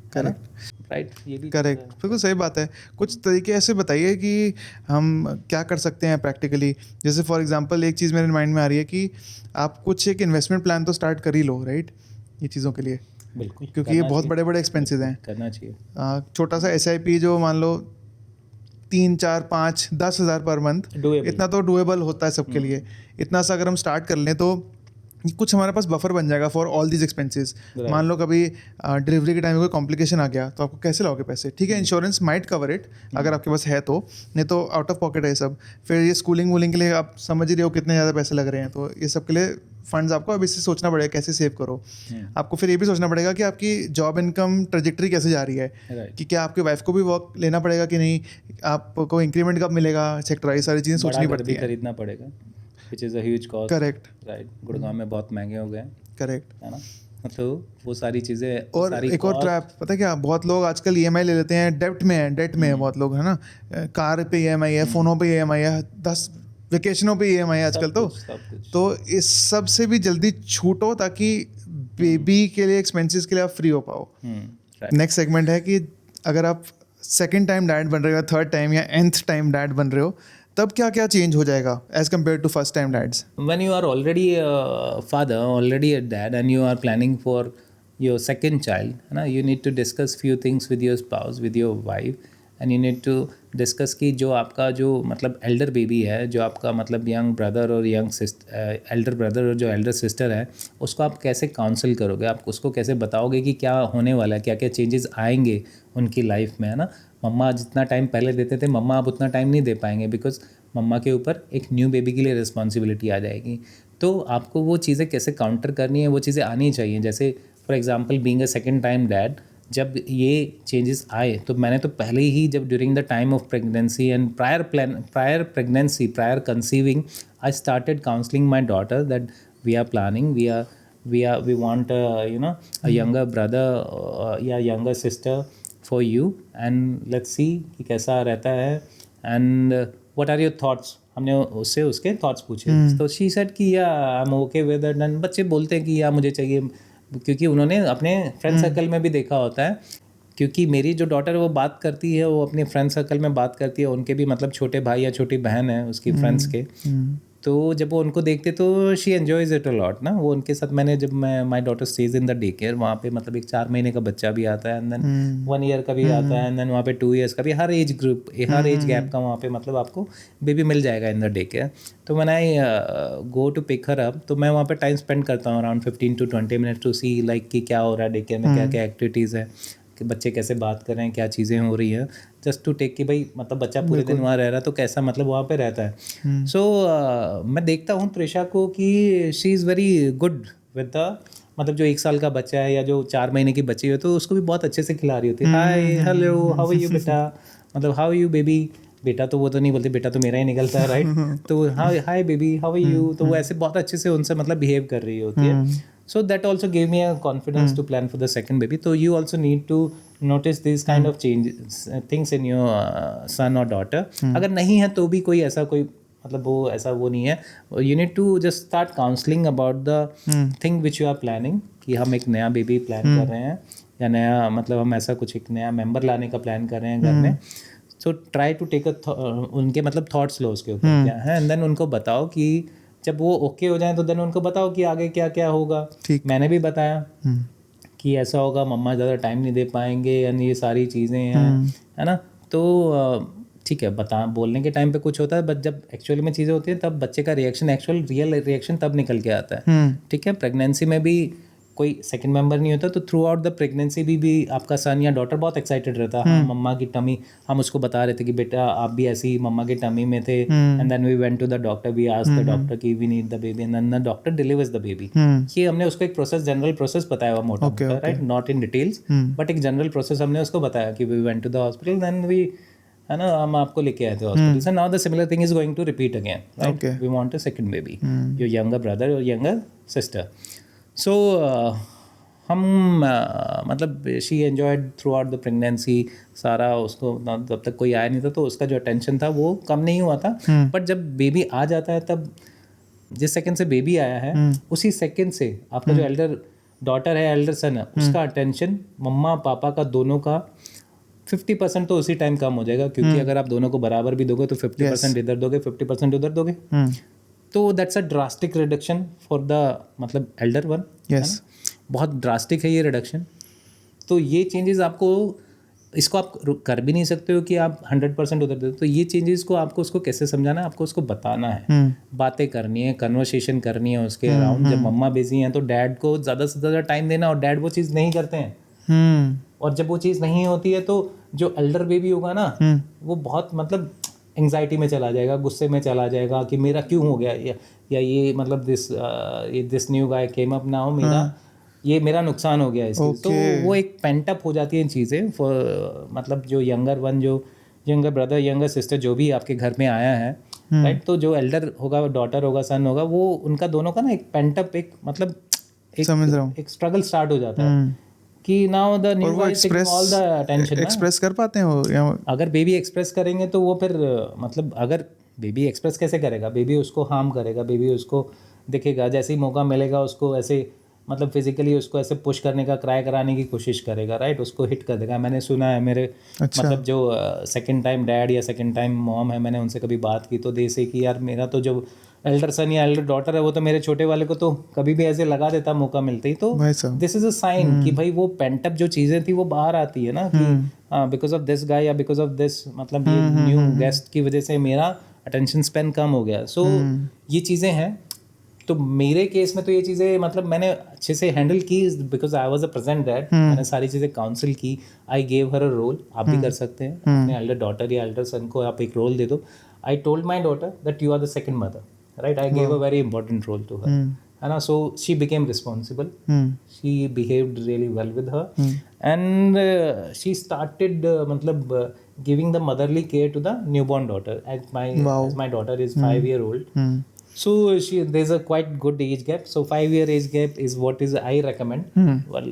Speaker 2: राइट, ये भी
Speaker 1: करेक्ट, बिल्कुल सही बात है. कुछ तरीके ऐसे बताइए कि हम क्या कर सकते हैं प्रैक्टिकली. जैसे फॉर एग्जांपल एक चीज़ मेरे माइंड में आ रही है कि आप कुछ एक इन्वेस्टमेंट प्लान तो स्टार्ट कर ही लो, राइट, ये चीज़ों के लिए,
Speaker 2: बिल्कुल
Speaker 1: क्योंकि ये बहुत बड़े बड़े एक्सपेंसेस हैं.
Speaker 2: करना चाहिए.
Speaker 1: छोटा सा SIP जो मान लो 3, 4, 5, 10 हज़ार पर मंथ,
Speaker 2: Doable.
Speaker 1: इतना तो डुएबल होता है सबके लिए. इतना सा अगर हम स्टार्ट कर लें तो कुछ हमारे पास बफर बन जाएगा for all these expenses.
Speaker 2: Right.
Speaker 1: मान लो कभी डिलीवरी के टाइम में कोई कॉम्प्लिकेशन आ गया तो आपको कैसे लाओगे पैसे. ठीक है, इंश्योरेंस माइट कवर इट अगर आपके पास है तो, नहीं तो आउट ऑफ पॉकेट है ये सब. फिर ये स्कूलिंग वूलिंग के लिए आप समझ ही रहे हो कितने ज़्यादा पैसे लग रहे हैं, तो ये सब के लिए फंड्स आपको अभी से सोचना पड़ेगा कैसे सेव करो. आपको फिर ये भी सोचना पड़ेगा कि आपकी जॉब इनकम ट्रेजेक्टरी कैसे जा रही है.
Speaker 2: Right.
Speaker 1: कि क्या आपके वाइफ को भी वर्क लेना पड़ेगा कि नहीं, आपको इंक्रीमेंट कब मिलेगा, एक्सेट्रा, ये सारी चीज़ें सोचनी
Speaker 2: बड़ा घर
Speaker 1: पड़ती
Speaker 2: भी
Speaker 1: है.
Speaker 2: खरीदना पड़ेगा, which is a huge cost.
Speaker 1: Correct.
Speaker 2: Right, Gurgaon में बहुत महंगे हो गए हैं,
Speaker 1: करेक्ट.
Speaker 2: है ना. तो वो सारी चीज़ें
Speaker 1: और
Speaker 2: सारी
Speaker 1: एक और
Speaker 2: cost-
Speaker 1: ट्रैप पता है क्या, बहुत लोग आजकल EMI ले लेते हैं, डेट में है बहुत लोग, है ना. कार पे EMI है, फ़ोनों पे EMI है, 10 वेकेशनों पे EMI है आजकल.
Speaker 2: सब कुछ.
Speaker 1: तो इस सब से भी जल्दी छूटो ताकि बेबी के लिए एक्सपेंसेस के लिए आप फ्री हो पाओ.
Speaker 2: right.
Speaker 1: नेक्स्ट सेगमेंट है कि अगर आप सेकेंड टाइम डैड बन रहे हो, थर्ड टाइम या nth टाइम डैड बन रहे हो, तब क्या क्या चेंज हो जाएगा as compare to first time dads.
Speaker 2: When you are already a father, already a dad, and you are planning for your second child, है ना, you need to discuss few things with your spouse, with your wife, and you need to discuss कि जो आपका जो मतलब एल्डर बेबी है, जो आपका मतलब यंग ब्रदर और यंग एल्डर ब्रदर और जो एल्डर सिस्टर है, उसको आप कैसे काउंसल करोगे, आप उसको कैसे बताओगे कि क्या होने वाला है, क्या क्या चेंजेस आएंगे उनकी लाइफ में, है ना. मम्मा जितना टाइम पहले देते थे, मम्मा अब उतना टाइम नहीं दे पाएंगे, बिकॉज मम्मा के ऊपर एक न्यू बेबी के लिए रिस्पॉन्सिबिलिटी आ जाएगी. तो आपको वो चीज़ें कैसे काउंटर करनी है, वो चीज़ें आनी चाहिए. जैसे for example being a second time dad, जब ये चेंजेस आए तो मैंने तो पहले ही, जब during the time of pregnancy and prior pregnancy, prior conceiving, I started counselling my daughter that we are planning, we want a younger brother या younger sister for you, and let's see कि कैसा रहता है, and what are your thoughts. हमने उससे उसके थॉट्स पूछे, तो शी सेड कि या I am okay with it. And बच्चे बोलते हैं कि या मुझे चाहिए, क्योंकि उन्होंने अपने फ्रेंड सर्कल में भी देखा होता है, क्योंकि मेरी जो डॉटर है वो बात करती है, वो अपने फ्रेंड सर्कल में बात करती है, उनके भी मतलब छोटे भाई या छोटी बहन है उसकी फ्रेंड्स के. तो जब वो उनको देखते तो she enjoys it a lot ना. वो उनके साथ मैंने, जब मैं my daughter stage in the day care, वहाँ पे मतलब एक 4 महीने का बच्चा भी आता है, एंड देन 1 ईयर का भी आता है, एंड देन वहाँ पे 2 ईयर्स का भी, हर एज ग्रुप, हर एज गैप का वहाँ पे मतलब आपको बेबी मिल जाएगा इन द डे केयर. तो मैंने I go to pick her up, तो मैं वहाँ पे टाइम स्पेंड करता हूँ around 15 to 20 minute to see like कि क्या हो रहा है डे केयर में, क्या क्या एक्टिविटीज़ है, कि बच्चे कैसे बात कर रहे हैं, क्या चीज़ें हो रही हैं, जस्ट टू टेक कि भाई मतलब बच्चा पूरे दिन वहाँ रह रहा है तो कैसा मतलब वहाँ पे रहता है. सो मैं देखता हूँ त्रिशा को कि she is very good with the, मतलब जो 1 साल का बच्चा है या जो 4 महीने की बच्ची है, तो उसको भी बहुत अच्छे से खिला रही होती है. Hi hello how are you बेटा, मतलब हाउ आर यू बेबी, बेटा तो वो तो नहीं बोलते, बेटा तो मेरा ही निकलता है, राइट. तो hi baby how are you, तो वो ऐसे बहुत अच्छे से उनसे मतलब बिहेव कर रही होती है. So that also gave me a confidence to plan for the second baby. So you also need to notice these kind of changes, things in your son or daughter. अगर नहीं है तो भी कोई ऐसा कोई मतलब वो ऐसा वो नहीं है. You need to just start counseling about the thing which you are planning, कि हम एक नया बेबी प्लान कर रहे हैं, या नया मतलब हम ऐसा कुछ एक नया मेंबर लाने का प्लान कर रहे हैं घर में. सो ट्राई टू टेक उनके मतलब थॉट्स लो उसके ऊपर क्या है, एंड देन उनको बताओ कि जब वो ओके हो जाए तो देन उनको बताओ कि आगे क्या क्या होगा. मैंने भी बताया कि ऐसा होगा, मम्मा ज़्यादा टाइम नहीं दे पाएंगे, यानी ये सारी चीज़ें हैं, है ना. तो ठीक है, बोलने के टाइम पे कुछ होता है, बट जब एक्चुअली में चीज़ें होती हैं तब बच्चे का रिएक्शन, एक्चुअल रियल रिएक्शन तब निकल के आता है. ठीक है, प्रेगनेंसी में भी कोई सेकंड मेंबर नहीं होता, तो थ्रू आउट द प्रेगनेंसी भी आपका सन या डॉटर बहुत एक्साइटेड रहता है. मम्मा की टमी, हम उसको बता रहे थे कि बेटा आप भी ऐसी मम्मा की टमी में थे, and then we went to the doctor, we asked the doctor कि we need the baby, and then the doctor delivers the baby. ये हमने उसको एक प्रोसेस, जनरल प्रोसेस बताया हुआ मोटा, right, not in details, but एक जनरल प्रोसेस हमने उसको बताया कि we went to the hospital, then we है ना, हम आपको लेके आए थे हॉस्पिटल से. Now the similar thing is going to repeat again, right?
Speaker 1: Okay.
Speaker 2: We want a second baby, your younger brother और यंगर सिस्टर. सो हम मतलब she enjoyed throughout the pregnancy. सारा उसको तब तक कोई आया नहीं था तो उसका जो अटेंशन था वो कम नहीं हुआ था. बट जब बेबी आ जाता है तब जिस सेकंड से बेबी आया है उसी सेकंड से आपका जो एल्डर डॉटर है, एल्डर सन है, उसका अटेंशन मम्मा पापा का दोनों का 50% तो उसी टाइम कम हो जाएगा. क्योंकि अगर आप दोनों को बराबर भी दोगे तो 50% इधर दोगे, 50% उधर दोगे. तो that's a drastic reduction for the मतलब एल्डर वन.
Speaker 1: Yes.
Speaker 2: बहुत ड्रास्टिक है ये रिडक्शन. तो ये चेंजेस आपको, इसको आप कर भी नहीं सकते हो कि आप 100% उधर दे. तो ये चेंजेस को आपको उसको कैसे समझाना है, आपको उसको बताना है. बातें करनी है, कन्वर्सेशन करनी है उसके अराउंड. जब मम्मा बिजी हैं तो डैड को ज़्यादा से ज़्यादा टाइम देना, और डैड वो चीज़ नहीं करते हैं. और जब वो चीज़ नहीं होती है तो जो एल्डर बेबी होगा ना वो बहुत मतलब एंग्जाइटी में चला जाएगा, गुस्से में चला जाएगा कि मेरा क्यों हो गया, या ये मतलब this new guy came up now, ये मेरा नुकसान हो गया इसकी. तो वो एक पेंटअप हो जाती है चीज़ें. मतलब जो यंगर वन, जो यंगर ब्रदर, यंगर सिस्टर जो भी आपके घर में आया है, राइट? तो जो एल्डर होगा, डॉटर होगा, सन होगा, वो उनका दोनों का ना एक पेंटअप, एक मतलब एक स्ट्रगल स्टार्ट हो जाता है कि now the new guy is taking all the attention.
Speaker 1: Express कर पाते हैं वो, या
Speaker 2: अगर बेबी एक्सप्रेस करेंगे तो वो फिर मतलब अगर बेबी एक्सप्रेस कैसे करेगा, बेबी उसको हार्म करेगा, बेबी उसको दिखेगा, जैसे ही मौका मिलेगा उसको ऐसे मतलब फिजिकली उसको ऐसे पुश करने का, क्राई कराने की कोशिश करेगा, राइट? उसको हिट कर देगा. मैंने सुना है मेरे मतलब जो सेकंड टाइम डैड या सेकंड टाइम मॉम है, मैंने उनसे कभी बात की तो दे से कि यार मेरा तो जो एल्डर सन या एल्डर डॉटर है वो तो मेरे छोटे वाले को तो कभी भी ऐसे लगा देता मौका मिलते ही. तो दिस इज अ साइन कि भाई वो पेंटअप जो चीज़ें थी वो बाहर आती है ना, कि बिकॉज ऑफ दिस गाय या बिकॉज ऑफ दिस मतलब ये न्यू गेस्ट की वजह से मेरा अटेंशन स्पेन कम हो गया. सो ये चीज़ें हैं. तो मेरे केस में तो ये चीज़ें मतलब मैंने अच्छे से हैंडल की because I was a present dad. मैंने सारी चीज़ें काउंसिल की. I gave her a role. आप भी कर सकते हैं. अपने एल्डर डॉटर या एल्डर सन को आप एक रोल दे दो. I told my daughter that you are the second mother, right? I gave a very important role to her, है ना? So she became responsible. She behaved really well with her and she started मतलब giving the motherly care to the newborn daughter. as my daughter is 5-year-old. So there's a quite good age gap. So 5-year age gap is what is I recommend. Well,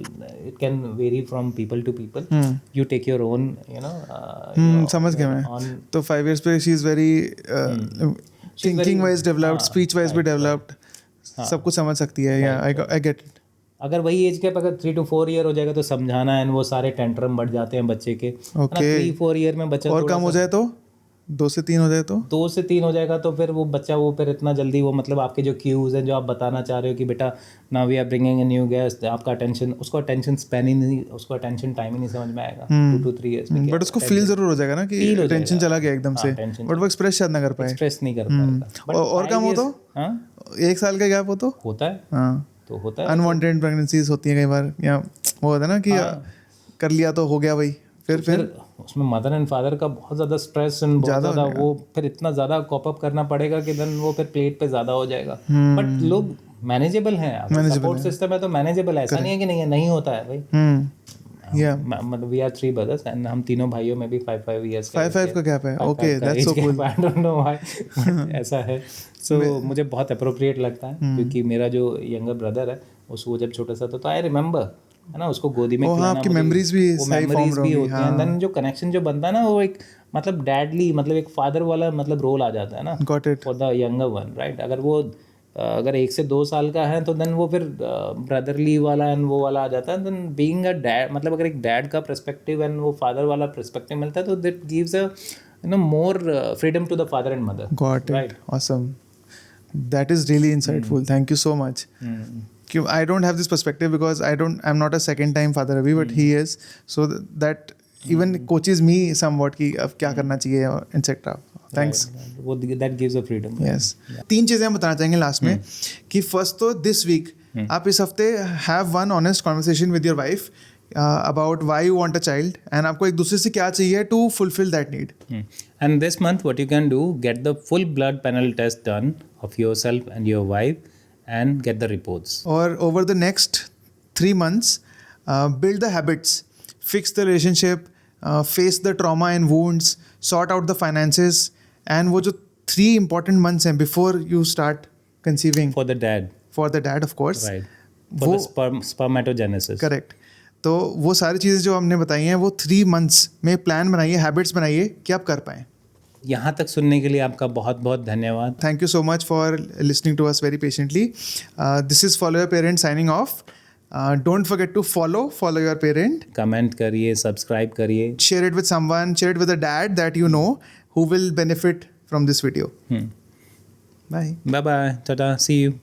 Speaker 2: it can vary from people to people. You take your own, you know.
Speaker 1: समझ गया मैं. तो 5 years पे she is very thinking wise developed, speech wise भी developed, सब कुछ समझ सकती है. Yeah, I get it.
Speaker 2: अगर वही एज गैप अगर 3 to 4 ईयर हो जाएगा तो समझाना है. वो सारे टेंट्रम बढ़ जाते हैं बच्चे के. 3-4 ईयर में बच्चा
Speaker 1: और कम हो जाए तो 2 से 3 हो जाए तो
Speaker 2: 2 से 3 हो जाएगा तो फिर वो बच्चा वो फिर इतना जल्दी वो मतलब आपके जो क्यूज हैं जो आप बताना चाह रहे हो कि बेटा now we are bringing a new guest, आपका अटेंशन, उसको अटेंशन स्पैन ही नहीं, उसको अटेंशन टाइम ही नहीं समझ में आएगा 2 to 3 ईयर्स में.
Speaker 1: बट उसको फील जरूर हो जाएगा ना कि टेंशन चला गया एकदम से, बट वो एक्सप्रेस शायद ना कर पाए.
Speaker 2: एक्सप्रेस नहीं कर पाएगा.
Speaker 1: और कम हो तो 1 साल का गैप हो तो
Speaker 2: होता है.
Speaker 1: हाँ,
Speaker 2: तो होता है.
Speaker 1: अनवांटेड प्रेगनेंसीज होती हैं कई बार, या वो होता है ना कि कर लिया तो हो गया भाई. फिर
Speaker 2: उसमें मदर एंड फादर का बहुत ज़्यादा स्ट्रेस एंड बहुत ज़्यादा वो फिर इतना ज़्यादा कॉप अप करना पड़ेगा कि देन वो फिर प्लेट पे ज़्यादा हो जाएगा. बट लोग मैनेजेबल हैं. सपोर्ट सिस्टम है तो मैनेजेबल है. ऐसा नहीं है कि नहीं होता है भाई. मतलब वी आर 3 brothers एंड हम तीनों भाइयों में भी 5 years
Speaker 1: 5 का गैप है. Okay, that's so cool.
Speaker 2: I don't know why ऐसा है. सो मुझे बहुत अप्रोप्रिएट लगता है क्योंकि मेरा जो यंगर ब्रदर है उसको जब छोटा सा था तो आई रिमेंबर, है ना, उसको गोदी में खिलाना.
Speaker 1: आपकी मेमोरीज भी सही फॉर्म
Speaker 2: होती हैं. देन जो कनेक्शन जो बनता है ना वो एक मतलब डैडली मतलब एक फादर वाला मतलब रोल आ जाता है ना for the younger one, right? अगर 1 से 2 साल का है तो देन वो फिर ब्रदरली वाला एंड वो वाला आ जाता है. देन बीइंग अ डैड मतलब अगर एक डैड का पर्सपेक्टिव एंड वो फादर वाला पर्सपेक्टिव मिलता है तो that gives a more freedom to the father and mother.
Speaker 1: Got it. Awesome. That is really insightful. Thank you so much. I don't have this perspective because I'm not a second time father अभी, but he is, so that even coaches me somewhat कि अब क्या करना चाहिए etc. Thanks.
Speaker 2: That gives a freedom.
Speaker 1: Yes. 3 चीज़ें हम बताना चाहेंगे लास्ट में कि फर्स्ट तो दिस वीक आप इस हफ्ते have one honest conversation with your wife about why you want a child and आपको एक दूसरे से क्या चाहिए to fulfill that need.
Speaker 2: And this month what you can do, get the full blood panel test done of yourself and your wife and get the reports.
Speaker 1: Or over the next 3 months, build the habits, fix the relationship, face the trauma and wounds, sort out the finances, and वो जो 3 important months हैं before you start conceiving
Speaker 2: For the dad,
Speaker 1: for the dad of course,
Speaker 2: right? For the spermatogenesis.
Speaker 1: Correct, तो वो सारी चीज़ें जो हमने बताई हैं वो 3 months में प्लान बनाइए, हैबिट्स बनाइए कि आप कर पाएँ.
Speaker 2: यहाँ तक सुनने के लिए आपका बहुत बहुत धन्यवाद.
Speaker 1: Thank you so much for listening to us very patiently. This is Follow Your Parent signing off. Don't forget to follow your parent.
Speaker 2: Comment करिए, सब्सक्राइब करिए.
Speaker 1: Share it with someone. Share it with a dad that you know who will benefit from this video. Bye.
Speaker 2: Bye bye. Tata. See you.